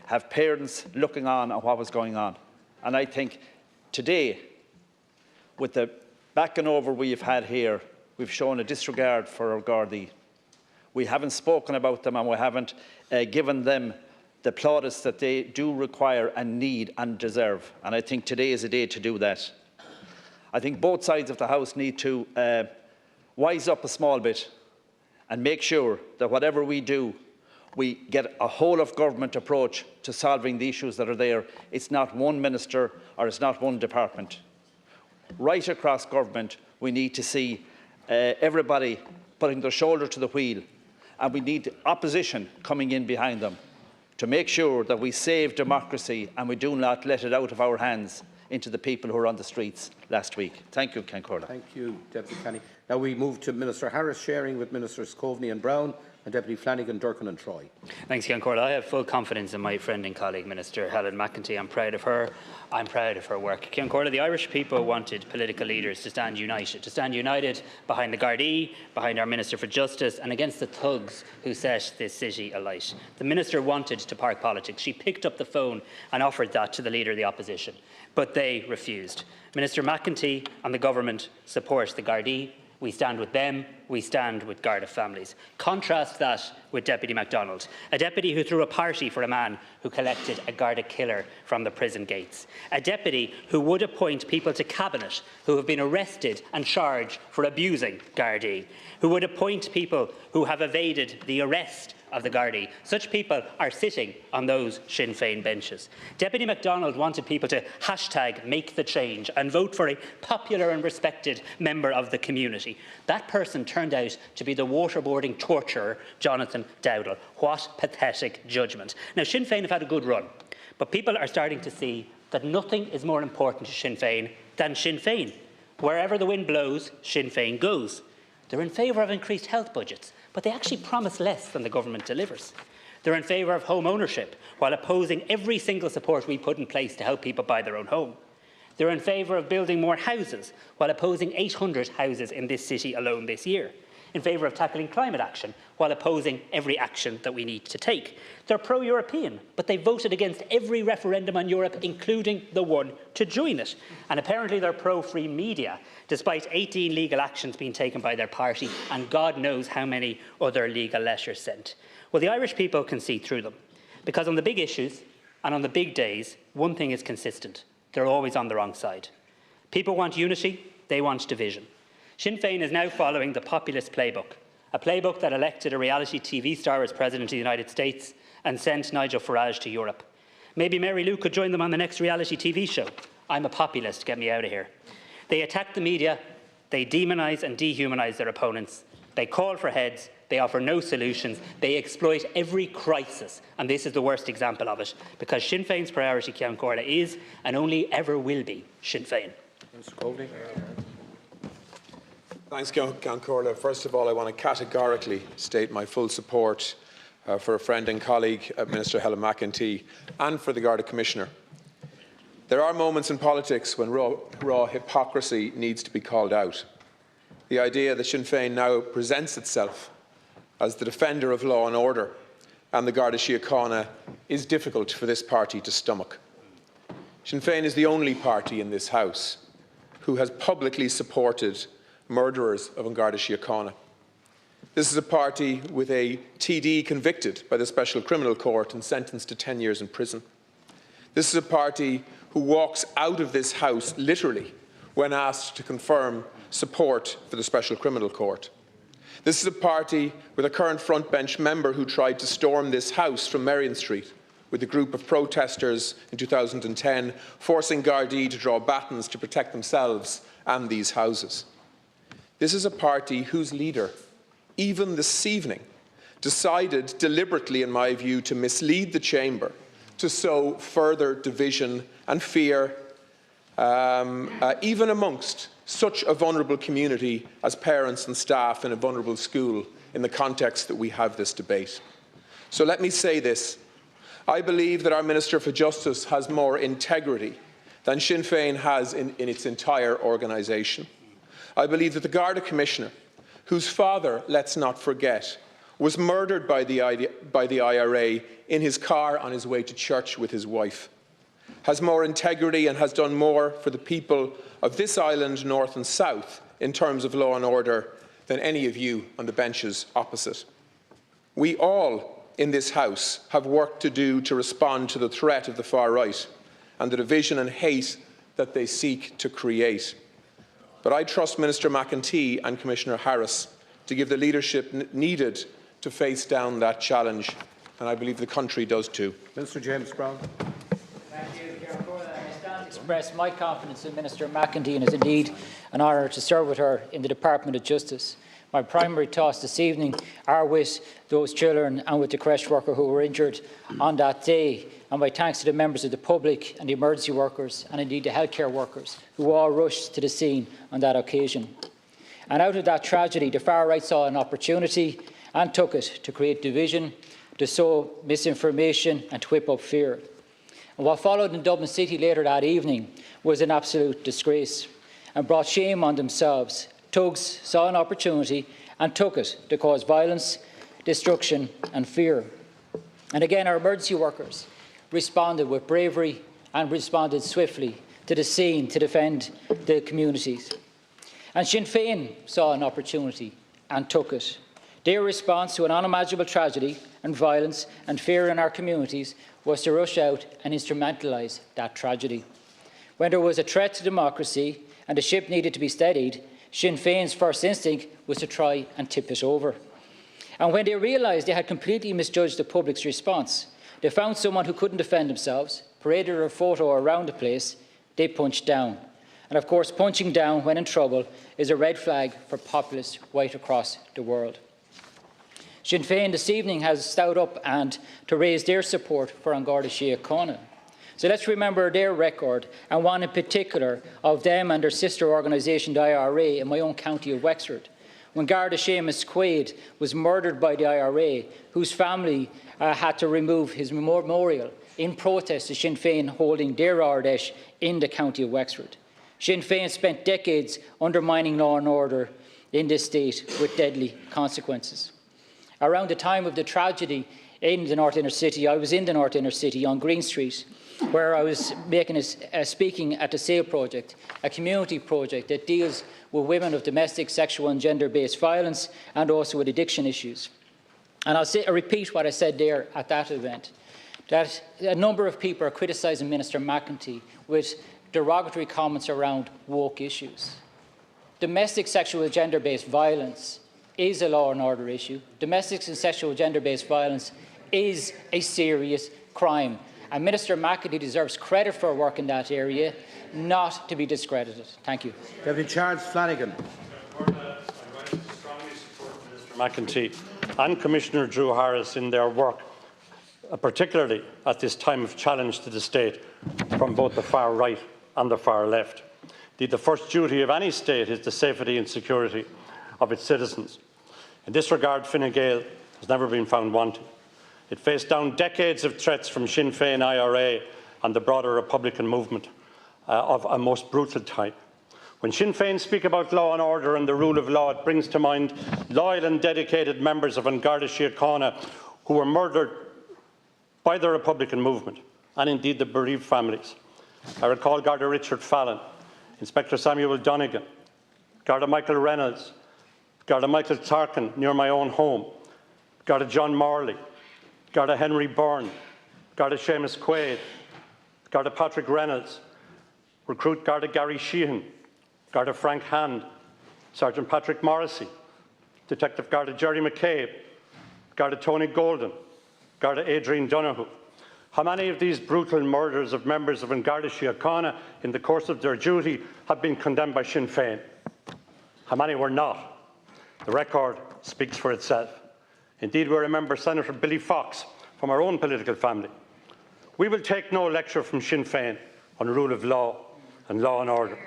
have parents looking on at what was going on. And I think today, with the backing over we've had here, we've shown a disregard for our Gardaí. We haven't spoken about them, and we haven't given them the plaudits that they do require and need and deserve. And I think today is a day to do that. I think both sides of the House need to wise up a small bit and make sure that whatever we do, we get a whole-of-government approach to solving the issues that are there. It's not one minister or it's not one department. Right across government, we need to see everybody putting their shoulder to the wheel, and we need opposition coming in behind them to make sure that we save democracy and we do not let it out of our hands into the people who were on the streets last week. Thank you, Ken Corley. Thank you, Deputy Kenny. Now we move to Minister Harris, sharing with Ministers Coveney and Brown and Deputy Flanagan, Durcan and Troy. Thanks, Ken Corley. I have full confidence in my friend and colleague, Minister Helen McEntee. I'm proud of her. I'm proud of her work. Ken Corley, the Irish people wanted political leaders to stand united behind the Gardaí, behind our Minister for Justice and against the thugs who set this city alight. The Minister wanted to park politics. She picked up the phone and offered that to the Leader of the Opposition, but they refused. Minister McEntee and the Government support the Gardaí. We stand with them, we stand with Garda families. Contrast that with Deputy MacDonald, a deputy who threw a party for a man who collected a Garda killer from the prison gates. A deputy who would appoint people to Cabinet who have been arrested and charged for abusing Gardaí, who would appoint people who have evaded the arrest of the Gardaí. Such people are sitting on those Sinn Féin benches. Deputy MacDonald wanted people to #MakeTheChange and vote for a popular and respected member of the community. That person turned out to be the waterboarding torturer, Jonathan Dowdall. What pathetic judgment. Now, Sinn Féin have had a good run, but people are starting to see that nothing is more important to Sinn Féin than Sinn Féin. Wherever the wind blows, Sinn Féin goes. They're in favour of increased health budgets, but they actually promise less than the government delivers. They're in favour of home ownership, while opposing every single support we put in place to help people buy their own home. They're in favour of building more houses, while opposing 800 houses in this city alone this year. In favour of tackling climate action, while opposing every action that we need to take. They're pro-European, but they voted against every referendum on Europe, including the one to join it. And apparently they're pro-free media, despite 18 legal actions being taken by their party and God knows how many other legal letters sent. Well, the Irish people can see through them, because on the big issues and on the big days, one thing is consistent. They're always on the wrong side. People want unity, they want division. Sinn Féin is now following the populist playbook, a playbook that elected a reality TV star as President of the United States and sent Nigel Farage to Europe. Maybe Mary Lou could join them on the next reality TV show. I'm a populist, get me out of here. They attack the media, they demonise and dehumanise their opponents, they call for heads, they offer no solutions, they exploit every crisis, and this is the worst example of it, because Sinn Féin's priority, Ceann Comhairle, is and only ever will be Sinn Féin. Mr. Coveney. Thanks, Ceann Comhairle. First of all, I want to categorically state my full support for a friend and colleague, Minister Helen McEntee, and for the Garda Commissioner. There are moments in politics when raw hypocrisy needs to be called out. The idea that Sinn Féin now presents itself as the defender of law and order and the Garda Síochána is difficult for this party to stomach. Sinn Féin is the only party in this House who has publicly supported murderers of Garda Síochána. This is a party with a TD convicted by the Special Criminal Court and sentenced to 10 years in prison. This is a party who walks out of this House literally when asked to confirm support for the Special Criminal Court. This is a party with a current frontbench member who tried to storm this House from Merrion Street with a group of protesters in 2010, forcing Gardaí to draw batons to protect themselves and these houses. This is a party whose leader, even this evening, decided deliberately, in my view, to mislead the Chamber, to sow further division and fear even amongst such a vulnerable community as parents and staff in a vulnerable school in the context that we have this debate. So let me say this. I believe that our Minister for Justice has more integrity than Sinn Féin has in its entire organisation. I believe that the Garda Commissioner, whose father, let's not forget, was murdered by the IRA in his car on his way to church with his wife, has more integrity and has done more for the people of this island, north and south, in terms of law and order than any of you on the benches opposite. We all in this House have work to do to respond to the threat of the far right and the division and hate that they seek to create. But I trust Minister McEntee and Commissioner Harris to give the leadership needed to face down that challenge, and I believe the country does too. Minister James Brown. Express my confidence in Minister McEntee, and it is indeed an honour to serve with her in the Department of Justice. My primary thoughts this evening are with those children and with the creche worker who were injured on that day, and my thanks to the members of the public and the emergency workers and indeed the healthcare workers who all rushed to the scene on that occasion. And out of that tragedy, the far right saw an opportunity and took it to create division, to sow misinformation and to whip up fear. And what followed in Dublin City later that evening was an absolute disgrace and brought shame on themselves. Thugs saw an opportunity and took it to cause violence, destruction and fear. And again, our emergency workers responded with bravery and responded swiftly to the scene to defend the communities. And Sinn Féin saw an opportunity and took it. Their response to an unimaginable tragedy and violence and fear in our communities was to rush out and instrumentalise that tragedy. When there was a threat to democracy and the ship needed to be steadied, Sinn Féin's first instinct was to try and tip it over. And when they realised they had completely misjudged the public's response, they found someone who couldn't defend themselves, paraded their photo around the place, they punched down. And of course, punching down when in trouble is a red flag for populists right across the world. Sinn Féin this evening has stood up and to raise their support for An Garda Síochána. So let's remember their record, and one in particular of them and their sister organisation, the IRA, in my own county of Wexford. When Garda Seamus Quaid was murdered by the IRA, whose family had to remove his memorial in protest to Sinn Féin holding their Ardèche in the county of Wexford. Sinn Féin spent decades undermining law and order in this state with deadly consequences. Around the time of the tragedy in the North Inner City, I was in the North Inner City on Green Street, where I was speaking at the SAIL project, a community project that deals with women of domestic, sexual and gender-based violence and also with addiction issues. And I'll repeat what I said there at that event, that a number of people are criticising Minister McEntee with derogatory comments around woke issues. Domestic, sexual and gender-based violence is a law and order issue. Domestic and sexual gender-based violence is a serious crime. And Minister McEntee deserves credit for work in that area, not to be discredited. Thank you. Deputy Charles Flanagan. McEntee and Commissioner Drew Harris in their work, particularly at this time of challenge to the state from both the far right and the far left. Indeed, the first duty of any state is the safety and security of its citizens. In this regard, Fine Gael has never been found wanting. It faced down decades of threats from Sinn Féin, IRA and the broader Republican movement of a most brutal type. When Sinn Féin speak about law and order and the rule of law, it brings to mind loyal and dedicated members of An Garda Síochána who were murdered by the Republican movement and indeed the bereaved families. I recall Garda Richard Fallon, Inspector Samuel Donegan, Garda Michael Reynolds, Garda Michael Tarkin near my own home, Garda John Morley, Garda Henry Byrne, Garda Seamus Quaid, Garda Patrick Reynolds, Recruit Garda Gary Sheehan, Garda Frank Hand, Sergeant Patrick Morrissey, Detective Garda Jerry McCabe, Garda Tony Golden, Garda Adrian Donoghue. How many of these brutal murders of members of An Garda Síochána in the course of their duty have been condemned by Sinn Féin? How many were not? The record speaks for itself. Indeed, we remember Senator Billy Fox from our own political family. We will take no lecture from Sinn Féin on rule of law and law and order.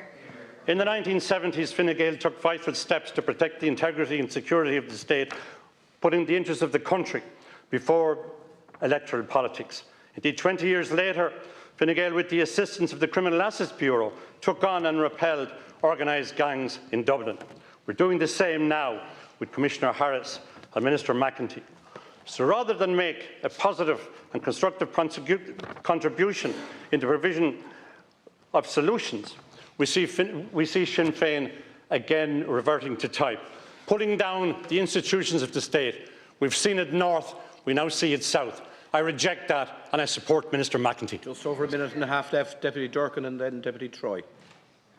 In the 1970s, Fine Gael took vital steps to protect the integrity and security of the state, putting the interests of the country before electoral politics. Indeed, 20 years later, Fine Gael, with the assistance of the Criminal Assets Bureau, took on and repelled organised gangs in Dublin. We're doing the same now with Commissioner Harris and Minister McEntee. So rather than make a positive and constructive contribution in the provision of solutions, we see Sinn Féin again reverting to type, putting down the institutions of the state. We've seen it north, we now see it south. I reject that and I support Minister McEntee. Just over a minute and a half left, Deputy Durkin and then Deputy Troy.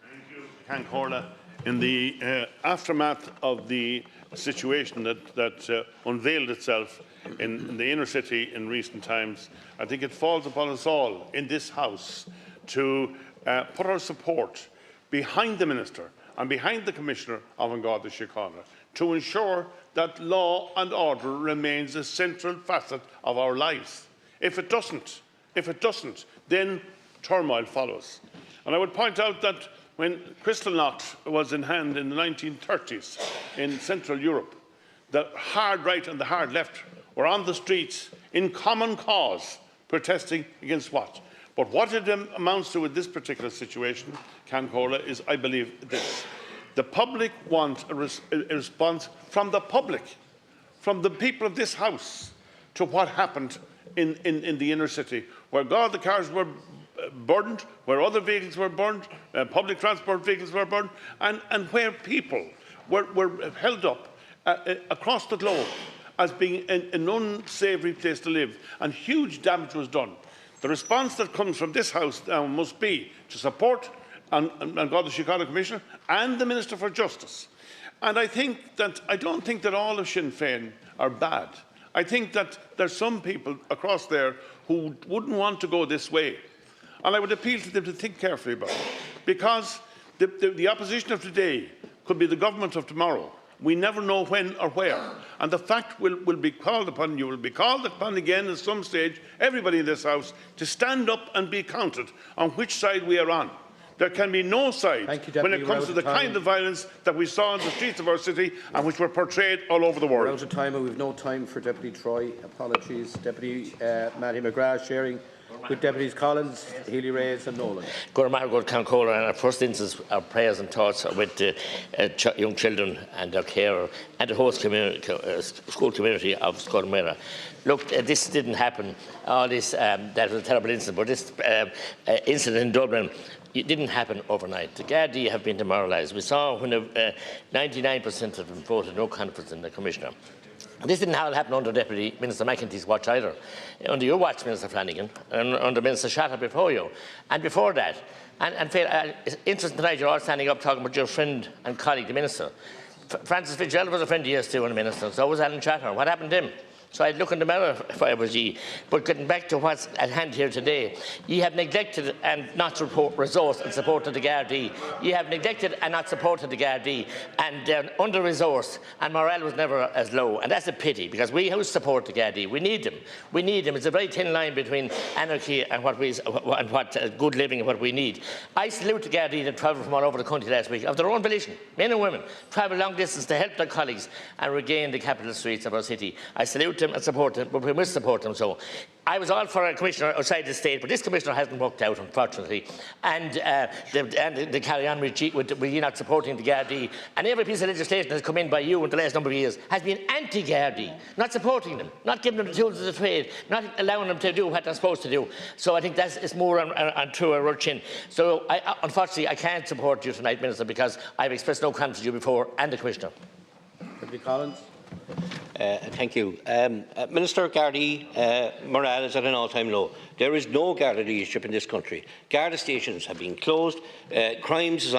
Thank you, Can Corla. In the aftermath of the situation that unveiled itself in the inner city in recent times, I think it falls upon us all in this House to put our support behind the Minister and behind the Commissioner of An Garda Síochána to ensure that law and order remains a central facet of our lives. If it doesn't, then turmoil follows. And I would point out that when Kristallnacht was in hand in the 1930s in Central Europe, the hard right and the hard left were on the streets in common cause, protesting against what? But what it amounts to in this particular situation, Can Corla, is, I believe, this. The public want a response from the public, from the people of this House, to what happened in the inner city, where Garda cars were burned, where other vehicles were burned, public transport vehicles were burned, and where people were held up across the globe as being an unsavoury place to live, and huge damage was done. The response that comes from this House now must be to support An Garda Síochána Commissioner and the Minister for Justice. And I don't think that all of Sinn Féin are bad. I think that there's some people across there who wouldn't want to go this way. And I would appeal to them to think carefully about it, because the opposition of today could be the government of tomorrow. We never know when or where. And the fact will be called upon, you will be called upon again at some stage, everybody in this House, to stand up and be counted on which side we are on. There can be no side when it comes to the kind of violence that we saw in the streets of our city and which were portrayed all over the world. We're out of time and we've no time for Deputy Troy. Apologies. Deputy Matty McGrath sharing with Deputies Collins, Healy Reyes and Nolan. Good Can Corla, and our first instance, our prayers and thoughts are with the young children and their carer and the whole school community of Scoilmera. Look, this didn't happen. All this, that was a terrible incident, but this incident in Dublin, it didn't happen overnight. The Gardaí have been demoralised. We saw when 99% of them voted no confidence in the Commissioner. This didn't happen under Deputy Minister McEntee's watch either. Under your watch, Minister Flanagan, and under Minister Shatter before you, and before that. It's interesting tonight you're all standing up talking about your friend and colleague, the Minister. Francis Fitzgerald was a friend of yours too, and the Minister, so was Alan Shatter. What happened to him? So I'd look in the mirror if I was ye. But getting back to what's at hand here today, ye have neglected and not resourced and supported the Gardaí. Ye have neglected and not supported the Gardaí, and they're under-resourced, and morale was never as low. And that's a pity, because we who support the Gardaí, we need them. We need them. It's a very thin line between anarchy and what good living and what we need. I salute the Gardaí that travelled from all over the country last week, of their own volition, men and women, travel long distance to help their colleagues and regain the capital streets of our city. I salute them and support them, but we must support them. So I was all for a commissioner outside the state, but this commissioner hasn't worked out, unfortunately. And the carry on with you not supporting the Gardaí. And every piece of legislation that's come in by you in the last number of years has been anti-Gardaí, not supporting them, not giving them the tools of the trade, not allowing them to do what they're supposed to do. So I think that's more on true a rush in. So unfortunately, I can't support you tonight, Minister, because I've expressed no confidence in you before and the Commissioner. Deputy Collins. Thank you. Minister, Gardaí morale is at an all-time low. There is no Garda leadership in this country. Garda stations have been closed. Crime is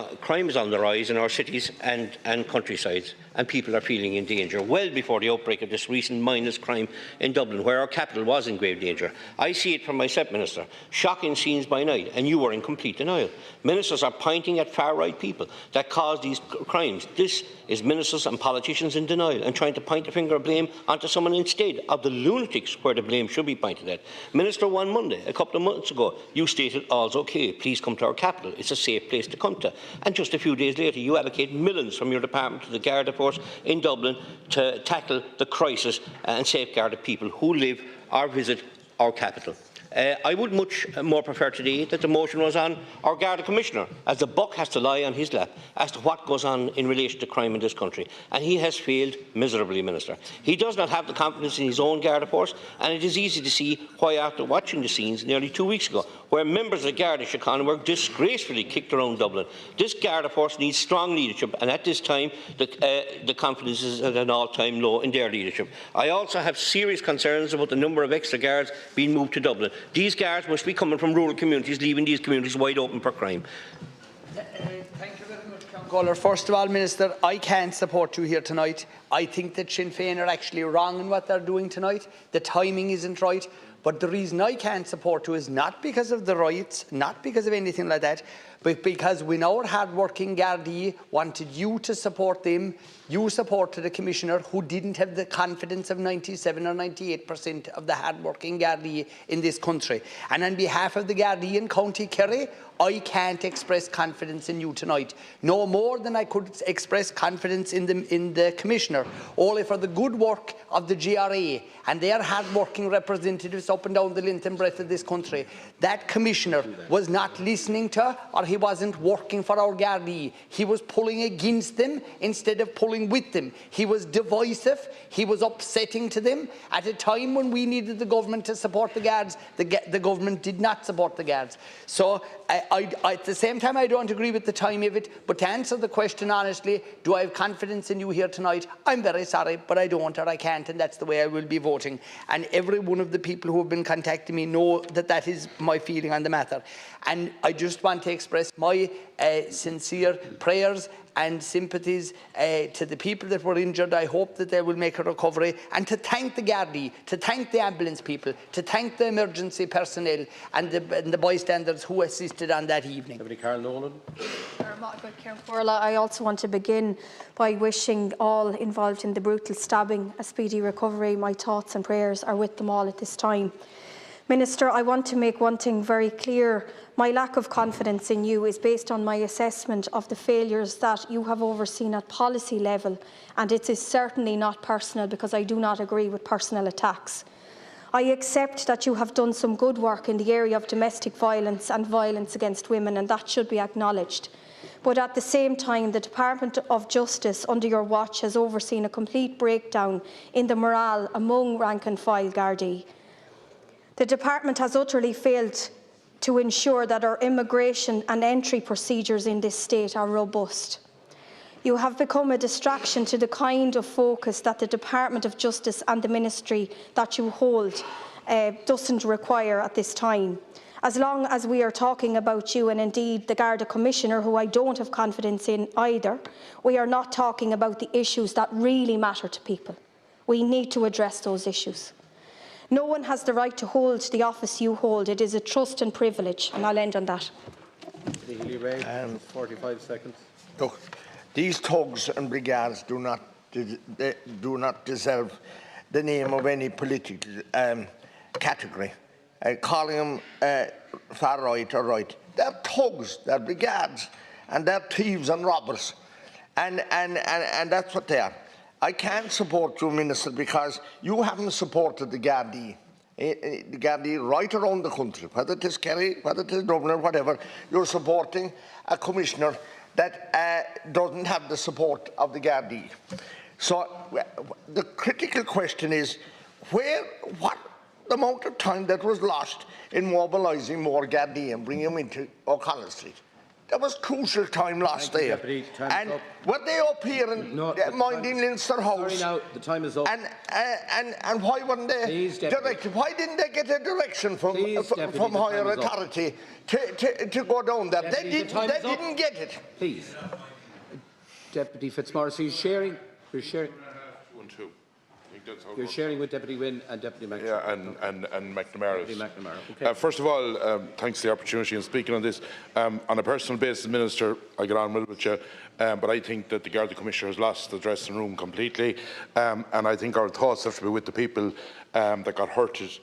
on the rise in our cities and countrysides, and people are feeling in danger well before the outbreak of this recent mindless crime in Dublin, where our capital was in grave danger. I see it from myself, Minister. Shocking scenes by night, and you were in complete denial. Ministers are pointing at far-right people that caused these crimes. This is ministers and politicians in denial and trying to point the finger of blame onto someone instead of the lunatics where the blame should be pointed at. Minister, one Monday, Monday, a couple of months ago, you stated all's OK, please come to our capital, it's a safe place to come to. And just a few days later, you allocate millions from your department to the Garda Force in Dublin to tackle the crisis and safeguard the people who live or visit our capital. I would much more prefer today that the motion was on our Garda Commissioner, as the buck has to lie on his lap as to what goes on in relation to crime in this country. And he has failed miserably, Minister. He does not have the confidence in his own Garda force, and it is easy to see why, after watching the scenes nearly 2 weeks ago, where members of the Garda Síochána were disgracefully kicked around Dublin. This Garda force needs strong leadership, and at this time the confidence is at an all-time low in their leadership. I also have serious concerns about the number of extra guards being moved to Dublin. These guards must be coming from rural communities, leaving these communities wide open for crime. Thank you very much, Count Caller. First of all, Minister, I can't support you here tonight. I think that Sinn Féin are actually wrong in what they're doing tonight. The timing isn't right. But the reason I can't support you is not because of the riots, not because of anything like that, but because when our hard-working Gardaí wanted you to support them, you supported a commissioner who didn't have the confidence of 97 or 98% of the hard-working Gardaí in this country. And on behalf of the Gardaí in County Kerry, I can't express confidence in you tonight, no more than I could express confidence in the Commissioner, only for the good work of the GRA and their hard-working representatives up and down the length and breadth of this country. That Commissioner was not listening to, or he wasn't working for our Gardaí. He was pulling against them instead of pulling with them. He was divisive. He was upsetting to them. At a time when we needed the government to support the Guards, the government did not support the Guards. So at the same time, I don't agree with the time of it, but to answer the question honestly, do I have confidence in you here tonight? I'm very sorry, but I don't, or I can't, and that's the way I will be voting. And every one of the people who have been contacting me know that that is my feeling on the matter. And I just want to express my sincere prayers and sympathies to the people that were injured. I hope that they will make a recovery, and to thank the Gardaí, to thank the ambulance people, to thank the emergency personnel and the bystanders who assisted on that evening. Carl Nolan. I also want to begin by wishing all involved in the brutal stabbing a speedy recovery. My thoughts and prayers are with them all at this time. Minister, I want to make one thing very clear. My lack of confidence in you is based on my assessment of the failures that you have overseen at policy level, and it is certainly not personal, because I do not agree with personal attacks. I accept that you have done some good work in the area of domestic violence and violence against women, and that should be acknowledged. But at the same time, the Department of Justice under your watch has overseen a complete breakdown in the morale among rank-and-file Gardaí. The Department has utterly failed to ensure that our immigration and entry procedures in this state are robust. You have become a distraction to the kind of focus that the Department of Justice and the ministry that you hold doesn't require at this time. As long as we are talking about you, and indeed the Garda Commissioner, who I don't have confidence in either, we are not talking about the issues that really matter to people. We need to address those issues. No one has the right to hold the office you hold. It is a trust and privilege, and I'll end on that. 45 seconds. Look, these thugs and brigades do not deserve the name of any political category. Calling them far right or right. They're thugs, they're brigades, and they're thieves and robbers. And that's what they are. I can't support you, Minister, because you haven't supported the Gardaí. The Gardaí right around the country, whether it is Kerry, whether it is Dublin, or whatever, you're supporting a Commissioner that doesn't have the support of the Gardaí. So the critical question is, what the amount of time that was lost in mobilising more Gardaí and bringing them into O'Connell Street? There was crucial time lost there. And were they up here and minding Leinster House? Sorry now, the time is up. And why weren't they directed? Why didn't they get a direction from higher authority to go down there? They didn't get it. Please. Deputy Fitzmaurice, are you sharing? You're sharing. You're sharing with Deputy Wynne and Deputy McNamara. Yeah, and McNamara. Deputy McNamara. Okay. First of all, thanks for the opportunity in speaking on this. On a personal basis, Minister, I get on well with you, but I think that the Garda Commissioner has lost the dressing room completely, and I think our thoughts have to be with the people that got hurted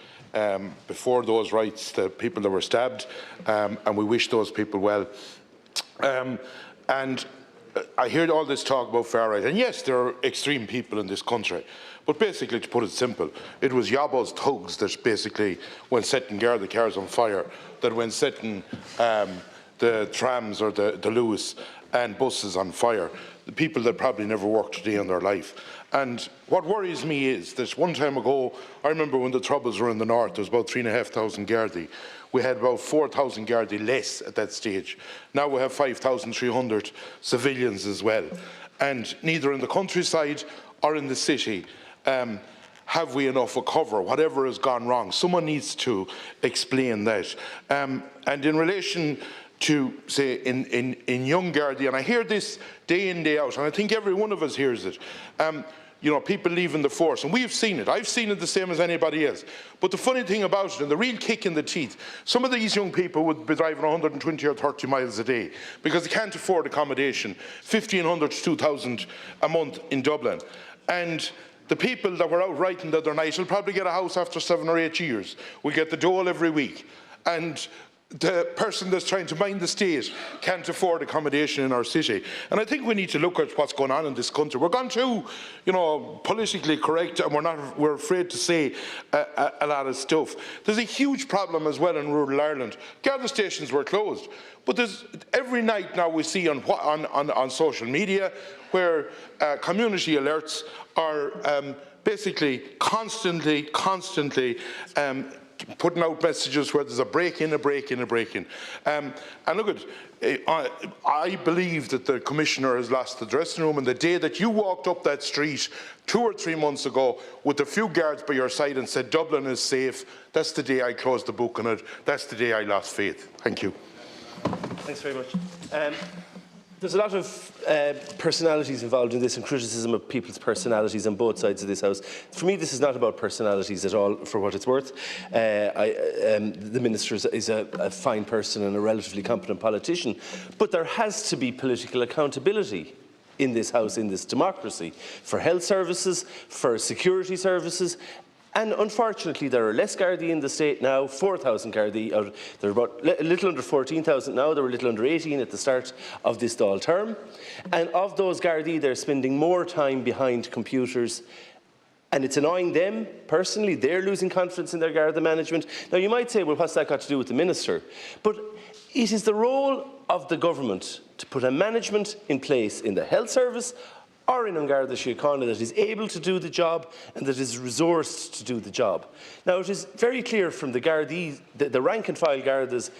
before those rights, the people that were stabbed, and we wish those people well. And I hear all this talk about far right, and yes, there are extreme people in this country, but basically, to put it simple, it was Yabbo's thugs that basically, when setting Garda cars on fire, that when setting the trams or the Lewis and buses on fire, the people that probably never worked a day in their life. And what worries me is that one time ago, I remember when the Troubles were in the north, there was about 3,500 Gardaí. We had about 4,000 Gardaí less at that stage. Now we have 5,300 civilians as well. And neither in the countryside or in the city have we enough of cover, whatever has gone wrong. Someone needs to explain that. And in relation to, say, in young Gardaí, and I hear this day in, day out, and I think every one of us hears it, you know, people leaving the force, and we've seen it. I've seen it the same as anybody else. But the funny thing about it, and the real kick in the teeth, some of these young people would be driving 120 or 30 miles a day because they can't afford accommodation, 1,500 to 2,000 a month in Dublin. And the people that were out writing the other night will probably get a house after 7 or 8 years. We get the dole every week. And the person that's trying to mind the state can't afford accommodation in our city. And I think we need to look at what's going on in this country. We're gone too, you know, politically correct, and we're afraid to say a lot of stuff. There's a huge problem as well in rural Ireland. Garda stations were closed, but there's every night now we see on social media where community alerts are basically constantly putting out messages where there's a break-in. And look at, I believe that the Commissioner has lost the dressing room, and the day that you walked up that street 2 or 3 months ago with a few guards by your side and said Dublin is safe, that's the day I closed the book on it. That's the day I lost faith. Thank you. Thanks very much. There's a lot of personalities involved in this and criticism of people's personalities on both sides of this House. For me, this is not about personalities at all, for what it's worth. The Minister is a fine person and a relatively competent politician, but there has to be political accountability in this House, in this democracy, for health services, for security services. And unfortunately, there are less Gardaí in the state now, 4,000 Gardaí. There are about a little under 14,000 now. There were a little under 18 at the start of this Dáil term. And of those Gardaí, they're spending more time behind computers. And it's annoying them personally. They're losing confidence in their Garda management. Now, you might say, well, what's that got to do with the Minister? But it is the role of the government to put a management in place in the health service or in Garda Síochána that is able to do the job and that is resourced to do the job. Now, it is very clear from the Gardaí, the rank-and-file Garda's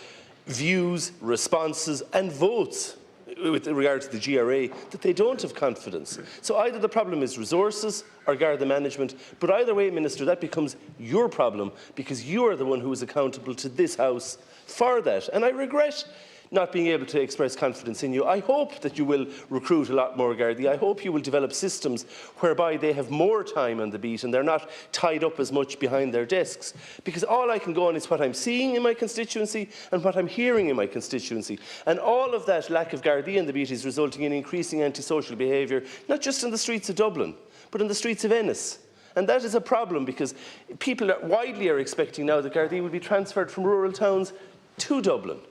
views, responses and votes with regard to the GRA that they don't have confidence. So either the problem is resources or Garda management, but either way, Minister, that becomes your problem because you are the one who is accountable to this House for that. And I regret not being able to express confidence in you. I hope that you will recruit a lot more Gardaí. I hope you will develop systems whereby they have more time on the beat and they're not tied up as much behind their desks. Because all I can go on is what I'm seeing in my constituency and what I'm hearing in my constituency. And all of that lack of Gardaí on the beat is resulting in increasing antisocial behaviour, not just in the streets of Dublin, but in the streets of Ennis. And that is a problem because people widely are expecting now that Gardaí will be transferred from rural towns to Dublin.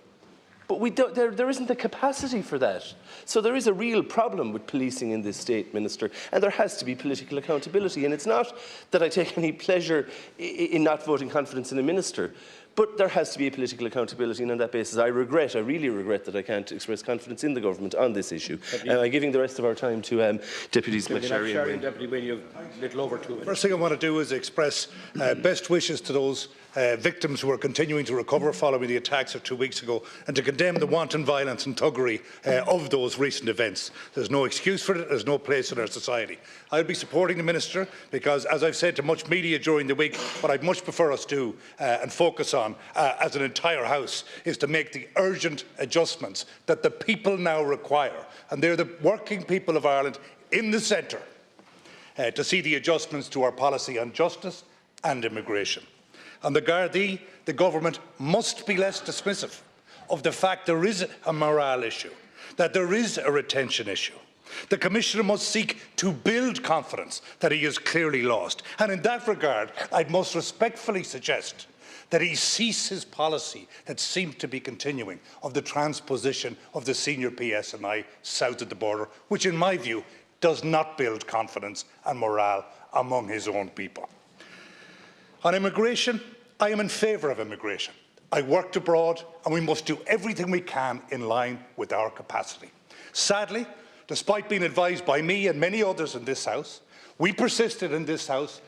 But there isn't the capacity for that. So there is a real problem with policing in this state, Minister, and there has to be political accountability. And it's not that I take any pleasure in not voting confidence in a minister, but there has to be a political accountability, and on that basis I really regret that I can't express confidence in the government on this issue. I'm giving the rest of our time to Deputies McSherry and Deputy Wynne, you've a little over 2 minutes. First thing I want to do is express best wishes to those victims who are continuing to recover following the attacks of 2 weeks ago, and to condemn the wanton violence and thuggery of those recent events. There's no excuse for it. There's no place in our society. I'll be supporting the Minister because, as I've said to much media during the week, what I'd much prefer us do and focus on as an entire House is to make the urgent adjustments that the people now require. And they're the working people of Ireland in the centre. to see the adjustments to our policy on justice and immigration. On the Gardaí, the government must be less dismissive of the fact there is a morale issue, that there is a retention issue. The Commissioner must seek to build confidence that he has clearly lost. And in that regard, I most respectfully suggest that he cease his policy that seems to be continuing of the transposition of the senior PSNI south of the border, which in my view does not build confidence and morale among his own people. On immigration, I am in favour of immigration. I worked abroad and we must do everything we can in line with our capacity. Sadly, despite being advised by me and many others in this House, we persisted in this House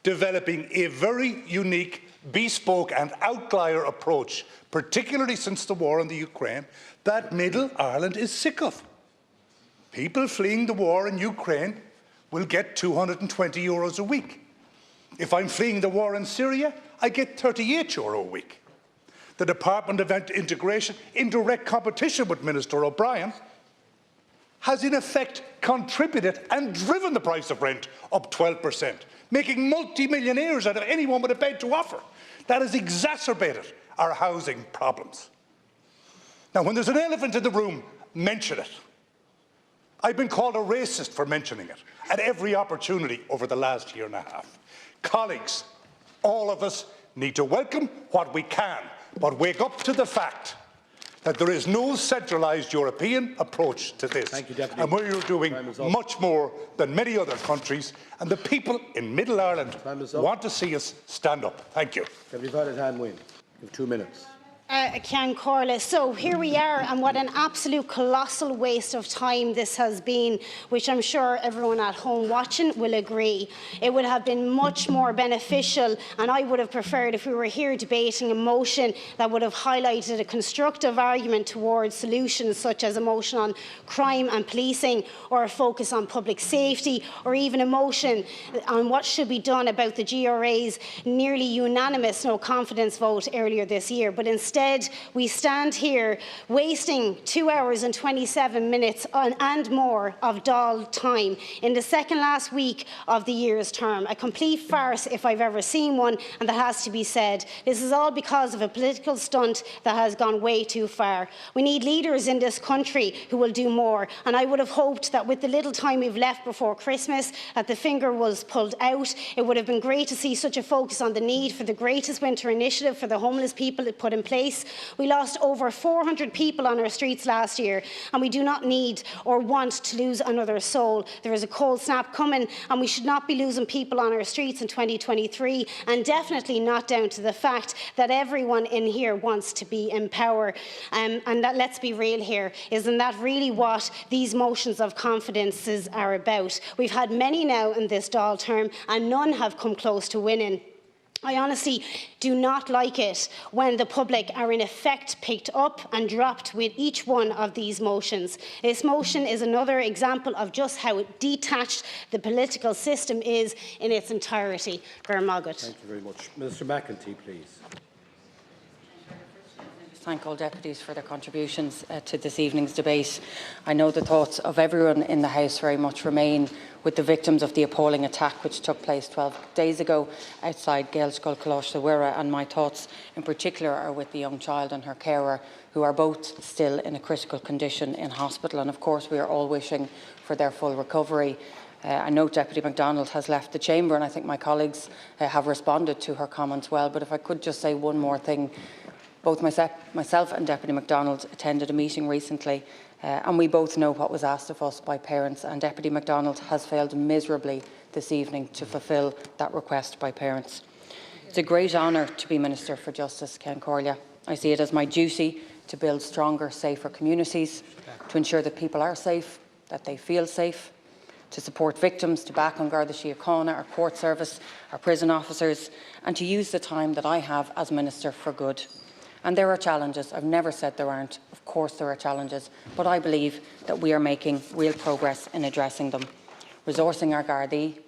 developing a very unique, bespoke and outlier approach, particularly since the war in the Ukraine, that Middle Ireland is sick of. People fleeing the war in Ukraine will get €220 a week. If I'm fleeing the war in Syria, I get €38 a week. The Department of Integration, in direct competition with Minister O'Brien, has in effect contributed and driven the price of rent up 12%, making multi-millionaires out of anyone with a bed to offer. That has exacerbated our housing problems. Now, when there's an elephant in the room, mention it. I've been called a racist for mentioning it at every opportunity over the last year and a half. Colleagues, all of us need to welcome what we can, but wake up to the fact that there is no centralised European approach to this. Thank you, Deputy. And we're doing much more than many other countries, and the people in Middle Ireland want to see us stand up. Thank you. Deputy Voted Hand Win. You have 2 minutes. Ceann Comhairle. So here we are, and what an absolute colossal waste of time this has been, which I'm sure everyone at home watching will agree. It would have been much more beneficial, and I would have preferred if we were here debating a motion that would have highlighted a constructive argument towards solutions such as a motion on crime and policing, or a focus on public safety, or even a motion on what should be done about the GRA's nearly unanimous no confidence vote earlier this year. But instead, we stand here wasting 2 hours and 27 minutes and more of Dáil time in the second last week of the year's term. A complete farce if I've ever seen one, and that has to be said. This is all because of a political stunt that has gone way too far. We need leaders in this country who will do more, and I would have hoped that with the little time we've left before Christmas, that the finger was pulled out. It would have been great to see such a focus on the need for the greatest winter initiative for the homeless people put in place. We lost over 400 people on our streets last year, and we do not need or want to lose another soul. There is a cold snap coming, and we should not be losing people on our streets in 2023, and definitely not down to the fact that everyone in here wants to be in power. And that, let's be real here, isn't that really what these motions of confidence are about? We've had many now in this Dáil term, and none have come close to winning. I honestly do not like it when the public are in effect picked up and dropped with each one of these motions. This motion is another example of just how detached the political system is in its entirety. Thank you very much. Minister McEntee, please. Thank all deputies for their contributions to this evening's debate. I know the thoughts of everyone in the House very much remain with the victims of the appalling attack which took place 12 days ago outside Gaelscoil Coláiste Mhuire, and my thoughts in particular are with the young child and her carer, who are both still in a critical condition in hospital, and of course we are all wishing for their full recovery. I know Deputy MacDonald has left the chamber, and I think my colleagues have responded to her comments well, but if I could just say one more thing. Both myself and Deputy MacDonald attended a meeting recently, and we both know what was asked of us by parents, and Deputy MacDonald has failed miserably this evening to fulfil that request by parents. It's a great honour to be Minister for Justice, Ceann Comhairle. I see it as my duty to build stronger, safer communities, to ensure that people are safe, that they feel safe, to support victims, to back on Garda Síochána, our court service, our prison officers, and to use the time that I have as Minister for good. And there are challenges. I've never said there aren't. Of course there are challenges. But I believe that we are making real progress in addressing them. Resourcing our Gardaí,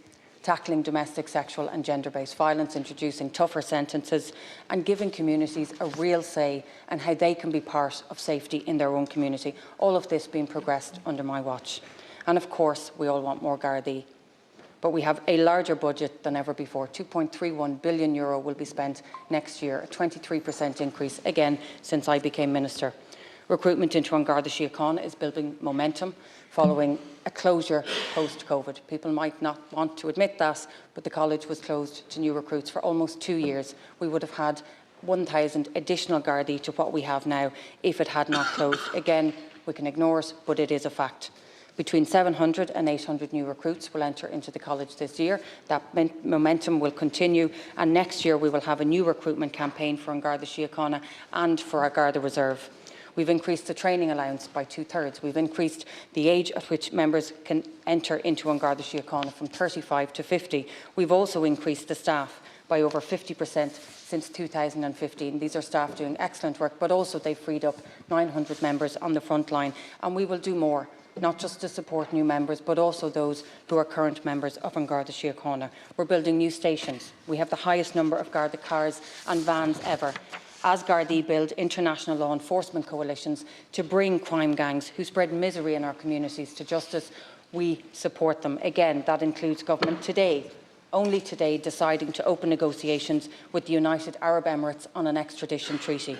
tackling domestic, sexual and gender-based violence, introducing tougher sentences, and giving communities a real say in how they can be part of safety in their own community. All of this being progressed under my watch. And of course, we all want more Gardaí. But we have a larger budget than ever before. €2.31 billion will be spent next year, a 23% increase, again, since I became Minister. Recruitment into An Garda Síochána is building momentum following a closure post-COVID. People might not want to admit that, but the college was closed to new recruits for almost 2 years. We would have had 1,000 additional Gardaí to what we have now if it had not closed. Again, we can ignore it, but it is a fact. Between 700 and 800 new recruits will enter into the college this year. That momentum will continue, and next year we will have a new recruitment campaign for An Garda Síochána and for our Garda Reserve. We've increased the training allowance by 2/3. We've increased the age at which members can enter into An Garda Síochána from 35 to 50. We've also increased the staff by over 50% since 2015. These are staff doing excellent work, but also they've freed up 900 members on the front line, and we will do more, not just to support new members, but also those who are current members of An Garda Síochána. We're building new stations. We have the highest number of Garda cars and vans ever. As Gardaí build international law enforcement coalitions to bring crime gangs who spread misery in our communities to justice, we support them. Again, that includes government today, only today, deciding to open negotiations with the United Arab Emirates on an extradition treaty.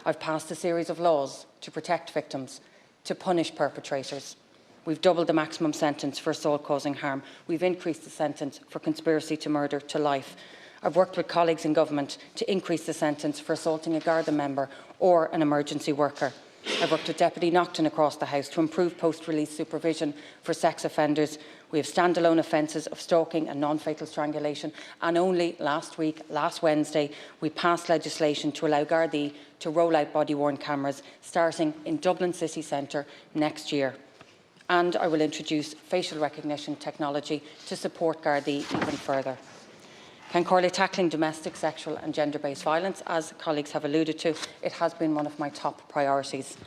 I've passed a series of laws to protect victims, to punish perpetrators. We've doubled the maximum sentence for assault causing harm. We've increased the sentence for conspiracy to murder to life. I've worked with colleagues in government to increase the sentence for assaulting a Garda member or an emergency worker. I've worked with Deputy Naughton across the House to improve post-release supervision for sex offenders. We have standalone offences of stalking and non-fatal strangulation. And only last Wednesday, we passed legislation to allow Gardaí to roll out body-worn cameras, starting in Dublin city centre next year. And I will introduce facial recognition technology to support Gardaí even further. Corley, tackling domestic, sexual and gender-based violence, as colleagues have alluded to, it has been one of my top priorities.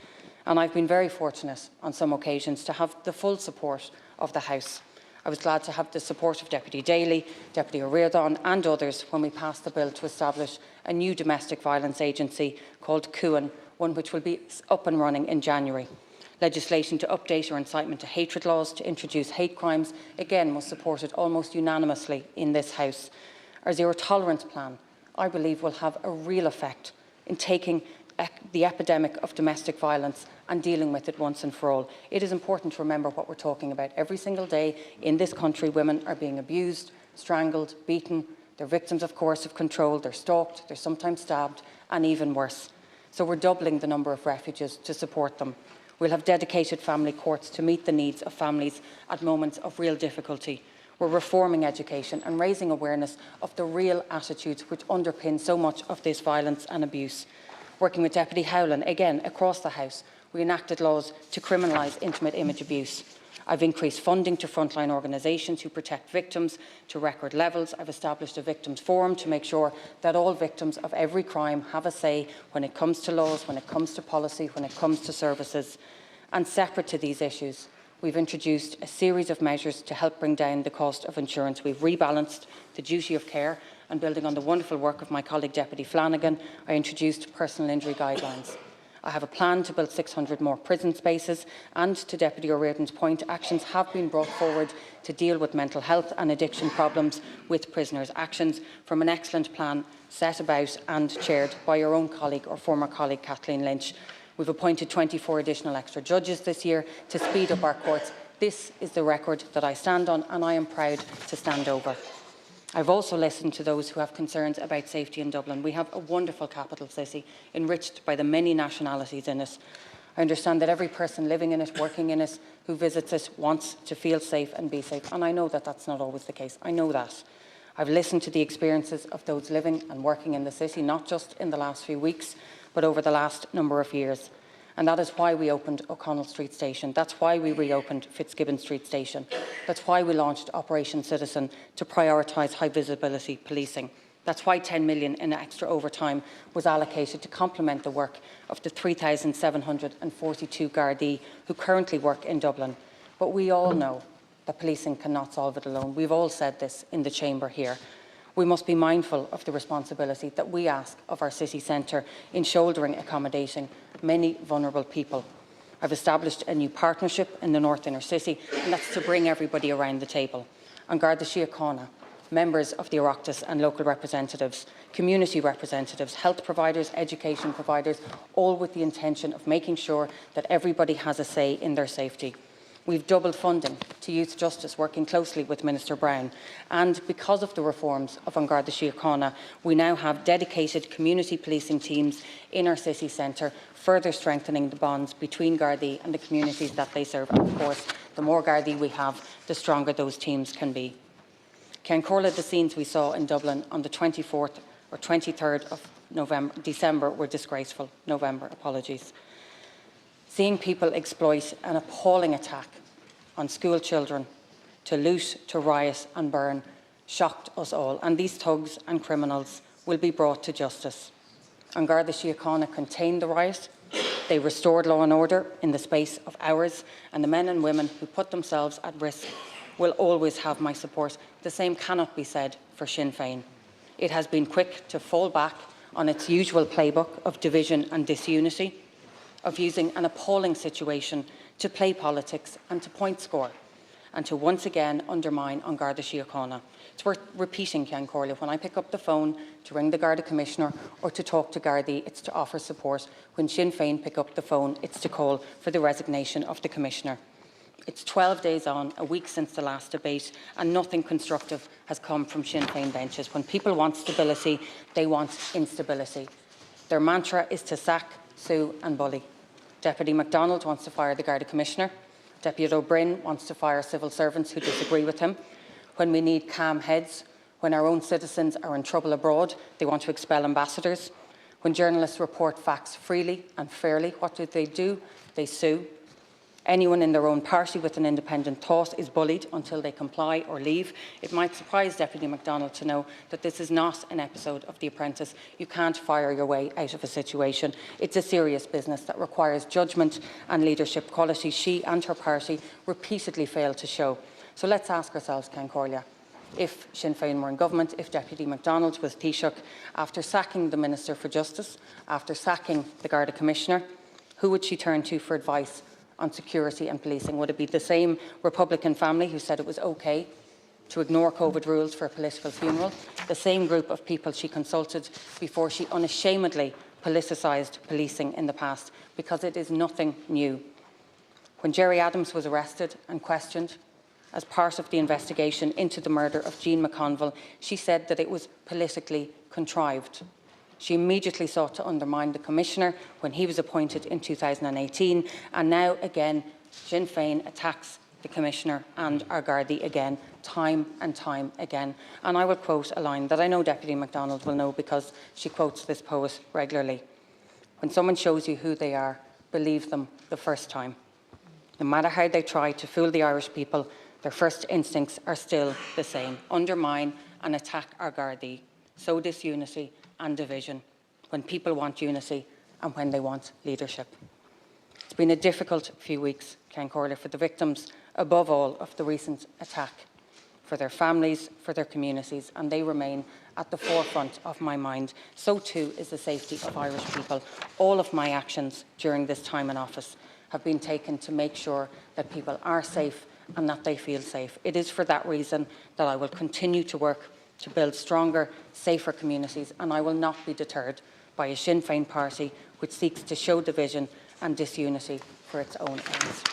And I've been very fortunate on some occasions to have the full support of the House. I was glad to have the support of Deputy Daly, Deputy O'Riordan and others when we passed the bill to establish a new domestic violence agency called CUAN, one which will be up and running in January. Legislation to update our incitement to hatred laws to introduce hate crimes, again, was supported almost unanimously in this House. Our zero tolerance plan, I believe, will have a real effect in taking the epidemic of domestic violence and dealing with it once and for all. It is important to remember what we're talking about. Every single day in this country, women are being abused, strangled, beaten. They're victims of coercive control. They're stalked. They're sometimes stabbed, and even worse. So we're doubling the number of refuges to support them. We'll have dedicated family courts to meet the needs of families at moments of real difficulty. We're reforming education and raising awareness of the real attitudes which underpin so much of this violence and abuse. Working with Deputy Howland, again, across the House, we enacted laws to criminalise intimate image abuse. I've increased funding to frontline organisations who protect victims to record levels. I've established a victims forum to make sure that all victims of every crime have a say when it comes to laws, when it comes to policy, when it comes to services. And separate to these issues, we've introduced a series of measures to help bring down the cost of insurance. We've rebalanced the duty of care, and building on the wonderful work of my colleague Deputy Flanagan, I introduced personal injury guidelines. I have a plan to build 600 more prison spaces, and to Deputy O'Riordan's point, actions have been brought forward to deal with mental health and addiction problems with prisoners. Actions from an excellent plan set about and chaired by your own colleague or former colleague Kathleen Lynch. We've appointed 24 additional extra judges this year to speed up our courts. This is the record that I stand on, and I am proud to stand over. I've also listened to those who have concerns about safety in Dublin. We have a wonderful capital city, enriched by the many nationalities in it. I understand that every person living in it, working in it, who visits it, wants to feel safe and be safe. And I know that that's not always the case. I know that. I've listened to the experiences of those living and working in the city, not just in the last few weeks, but over the last number of years. And that is why we opened O'Connell Street Station. That's why we reopened Fitzgibbon Street Station. That's why we launched Operation Citizen to prioritise high visibility policing. That's why 10 million in extra overtime was allocated to complement the work of the 3,742 Gardaí who currently work in Dublin. But we all know that policing cannot solve it alone. We've all said this in the chamber here. We must be mindful of the responsibility that we ask of our city centre in shouldering accommodating many vulnerable people. I've established a new partnership in the North Inner City, and that's to bring everybody around the table. An Garda Síochána, members of the Oireachtas and local representatives, community representatives, health providers, education providers, all with the intention of making sure that everybody has a say in their safety. We've doubled funding to youth justice, working closely with Minister Brown. And because of the reforms of An Garda Síochána, we now have dedicated community policing teams in our city centre, further strengthening the bonds between Gardaí and the communities that they serve. And of course, the more Gardaí we have, the stronger those teams can be. Cairn-Corla, the scenes we saw in Dublin on the 24th or 23rd of December were disgraceful. Apologies. Seeing people exploit an appalling attack on school children to loot, to riot and burn shocked us all, and these thugs and criminals will be brought to justice. An Garda Síochána contained the riot. They restored law and order in the space of hours, and the men and women who put themselves at risk will always have my support. The same cannot be said for Sinn Féin. It has been quick to fall back on its usual playbook of division and disunity, of using an appalling situation to play politics and to point score, and to once again undermine An Garda Síochána. It's worth repeating, Cairn-Corla, when I pick up the phone to ring the Garda Commissioner or to talk to Gardaí, it's to offer support. When Sinn Féin pick up the phone, it's to call for the resignation of the Commissioner. It's 12 days on, a week since the last debate, and nothing constructive has come from Sinn Féin benches. When people want stability, they want instability. Their mantra is to sack, sue and bully. Deputy MacDonald wants to fire the Garda Commissioner. Deputy O'Brien wants to fire civil servants who disagree with him. When we need calm heads, when our own citizens are in trouble abroad, they want to expel ambassadors. When journalists report facts freely and fairly, what do? They sue. Anyone in their own party with an independent thought is bullied until they comply or leave. It might surprise Deputy MacDonald to know that this is not an episode of The Apprentice. You can't fire your way out of a situation. It's a serious business that requires judgment and leadership qualities she and her party repeatedly failed to show. So let's ask ourselves, Cairn-Corla, if Sinn Féin were in government, if Deputy MacDonald was Taoiseach, after sacking the Minister for Justice, after sacking the Garda Commissioner, who would she turn to for advice on security and policing? Would it be the same Republican family who said it was OK to ignore COVID rules for a political funeral? The same group of people she consulted before she unashamedly politicised policing in the past, because it is nothing new. When Gerry Adams was arrested and questioned as part of the investigation into the murder of Jean McConville, she said that it was politically contrived. She immediately sought to undermine the Commissioner when he was appointed in 2018, and now again Sinn Féin attacks the Commissioner and our Gardaí again, time and time again. And I will quote a line that I know Deputy MacDonald will know, because she quotes this poet regularly. When someone shows you who they are, believe them the first time. No matter how they try to fool the Irish people, their first instincts are still the same: undermine and attack our Gardaí, sow disunity and division, when people want unity and when they want leadership. It's been a difficult few weeks, Cairn-Corla, for the victims, above all, of the recent attack, for their families, for their communities, and they remain at the forefront of my mind. So too is the safety of Irish people. All of my actions during this time in office have been taken to make sure that people are safe and that they feel safe. It is for that reason that I will continue to work to build stronger, safer communities, and I will not be deterred by a Sinn Féin party which seeks to show division and disunity for its own ends.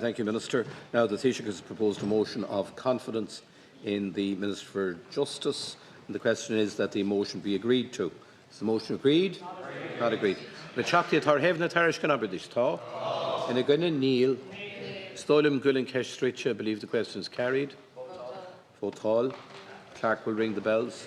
Thank you, Minister. Now, the Taoiseach has proposed a motion of confidence in the Minister for Justice, and the question is that the motion be agreed to. Is the motion agreed? Not agreed. Machakti tar hevna tarish can abedish ta. And again in Neil. Stolim Gullin Kesh Stritch, I believe the question is carried. Vote hall. Clerk will ring the bells.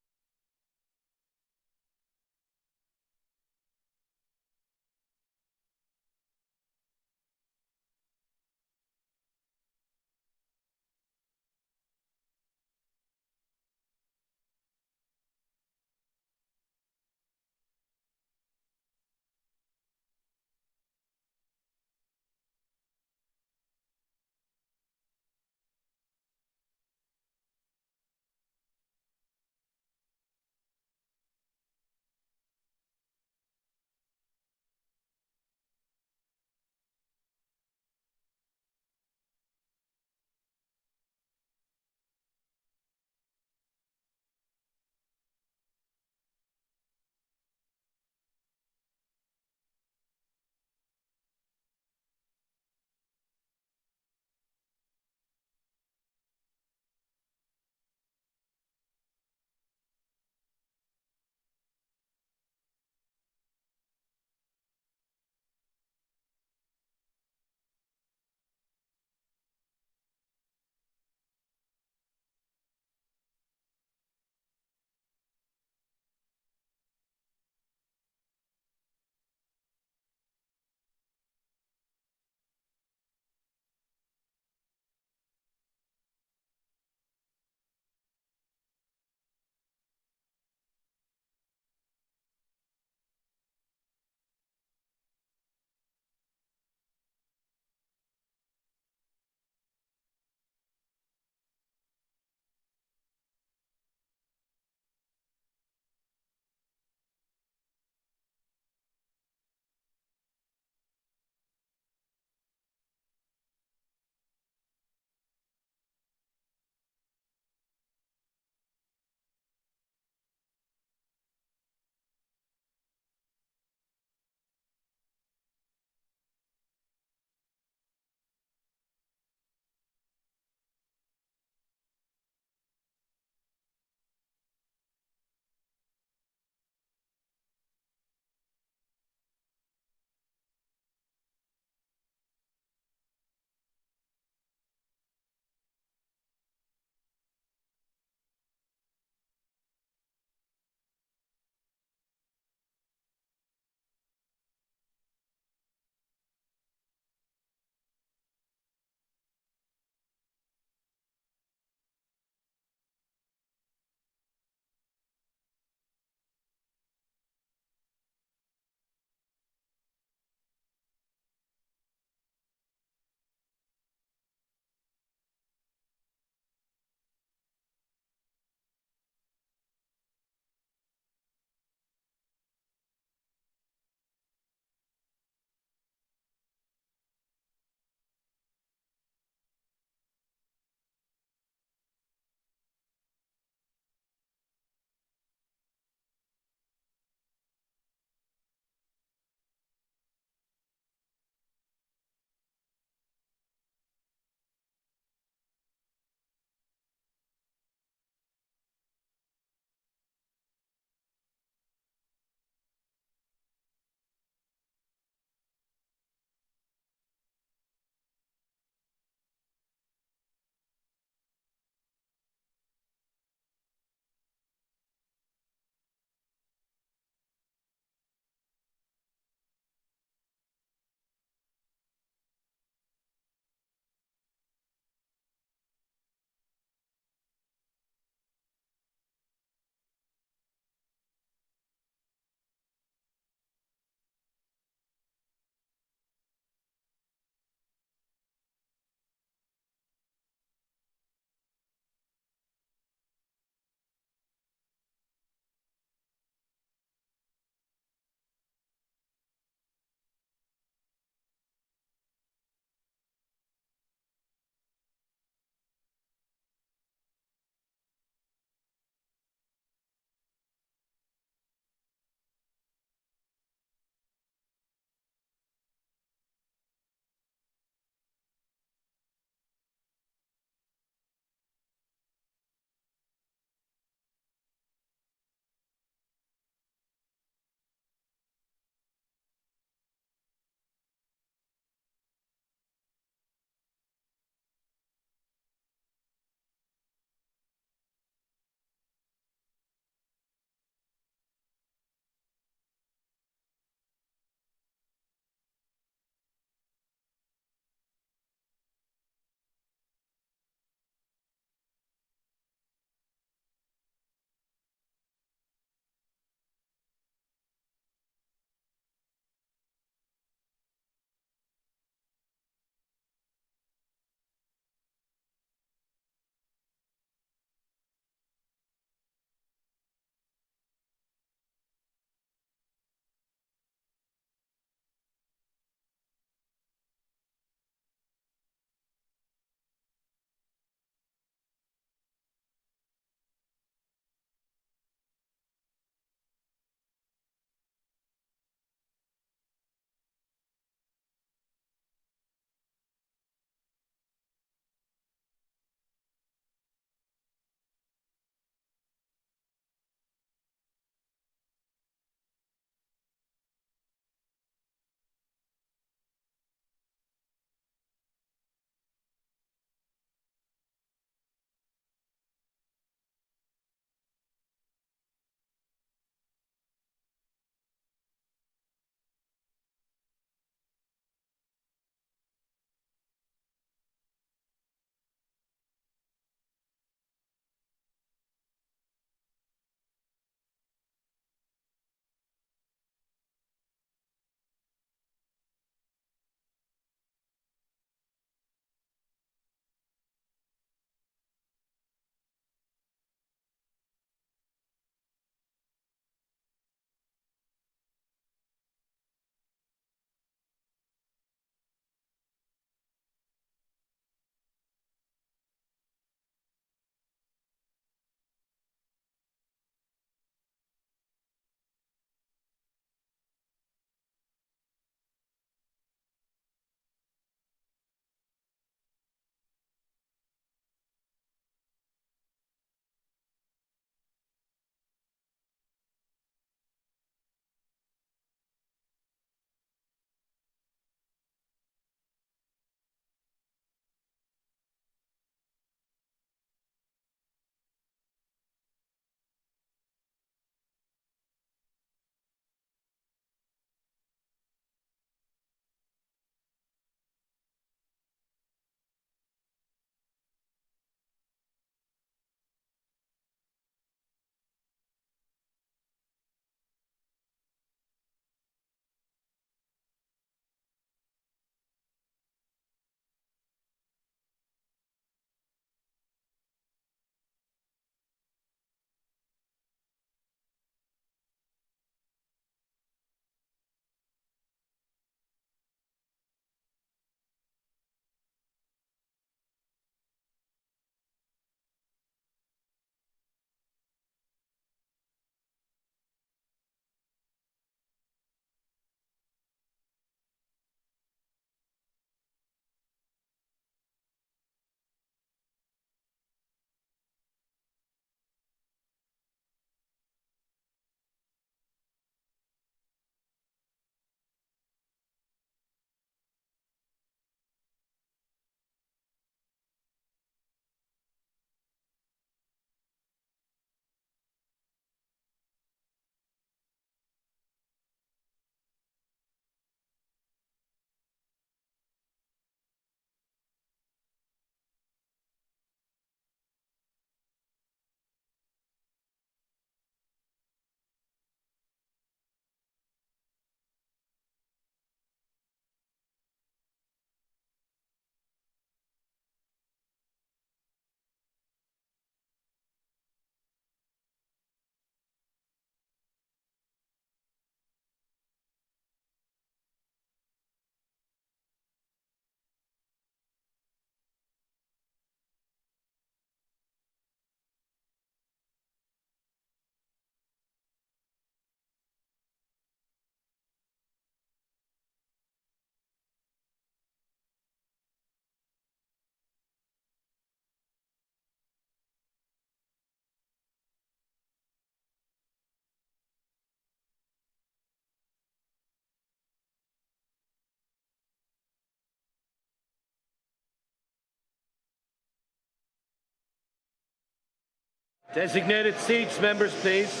Designated seats, members, please.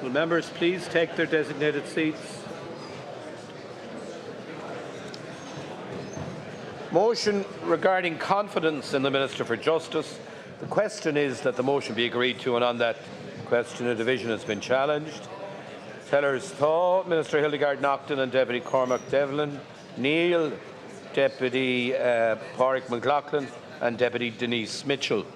Will members please take their designated seats? Motion regarding confidence in the Minister for Justice. The question is that the motion be agreed to, and on that question a division has been challenged. Tellers Thaw, Minister Hildegard Naughton and Deputy Cormac Devlin, Neil, Deputy Pádraig McLaughlin and Deputy Denise Mitchell.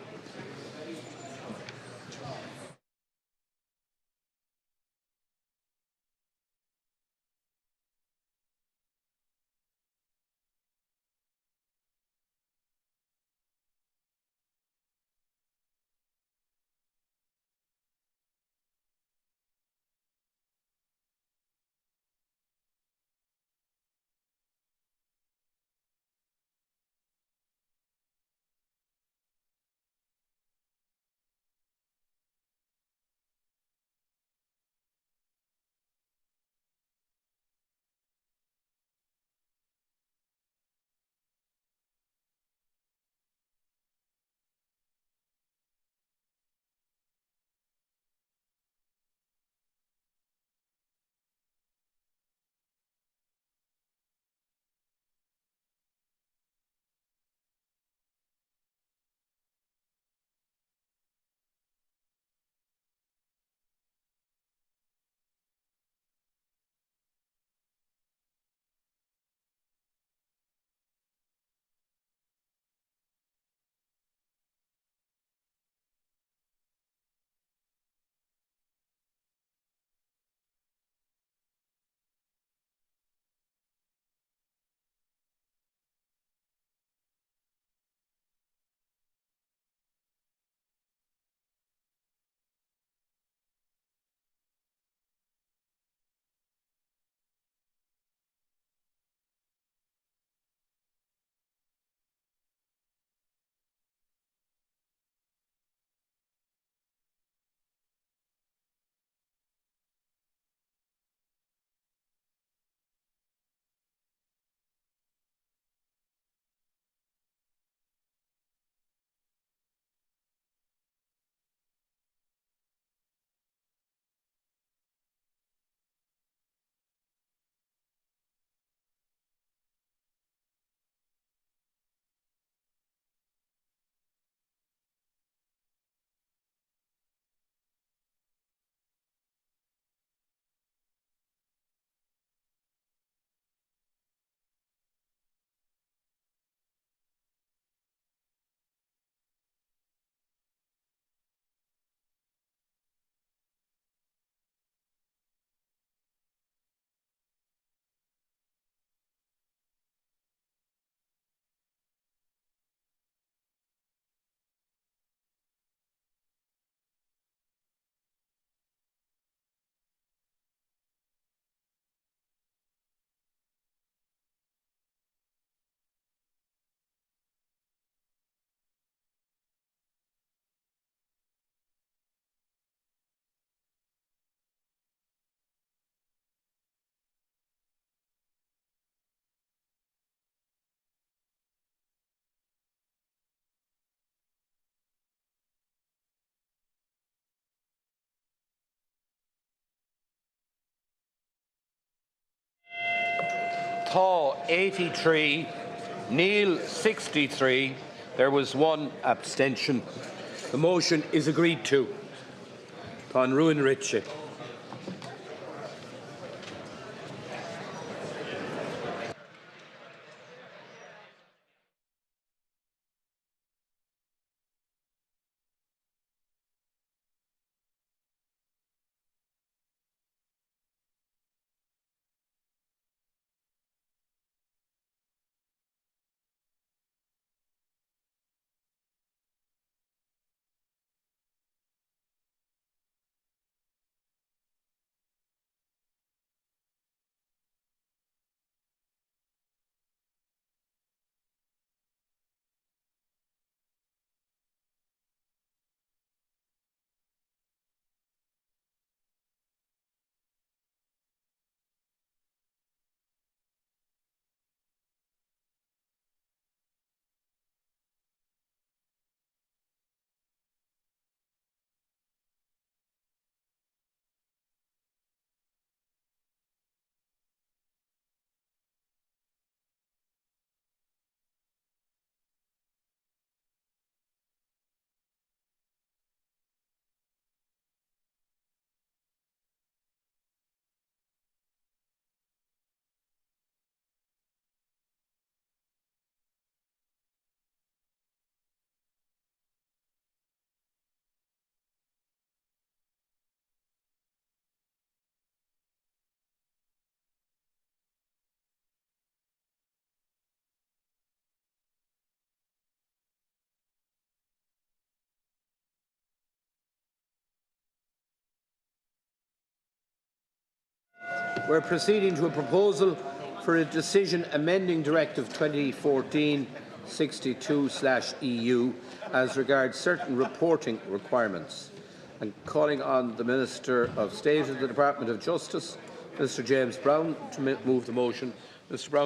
Thaw 83, Neil 63. There was one abstention. The motion is agreed to. Tá Ruin Ritchie. We're proceeding to a proposal for a decision amending Directive 2014-62/EU as regards certain reporting requirements, and calling on the Minister of State of the Department of Justice, Mr James Brown, to move the motion. Mr Brown.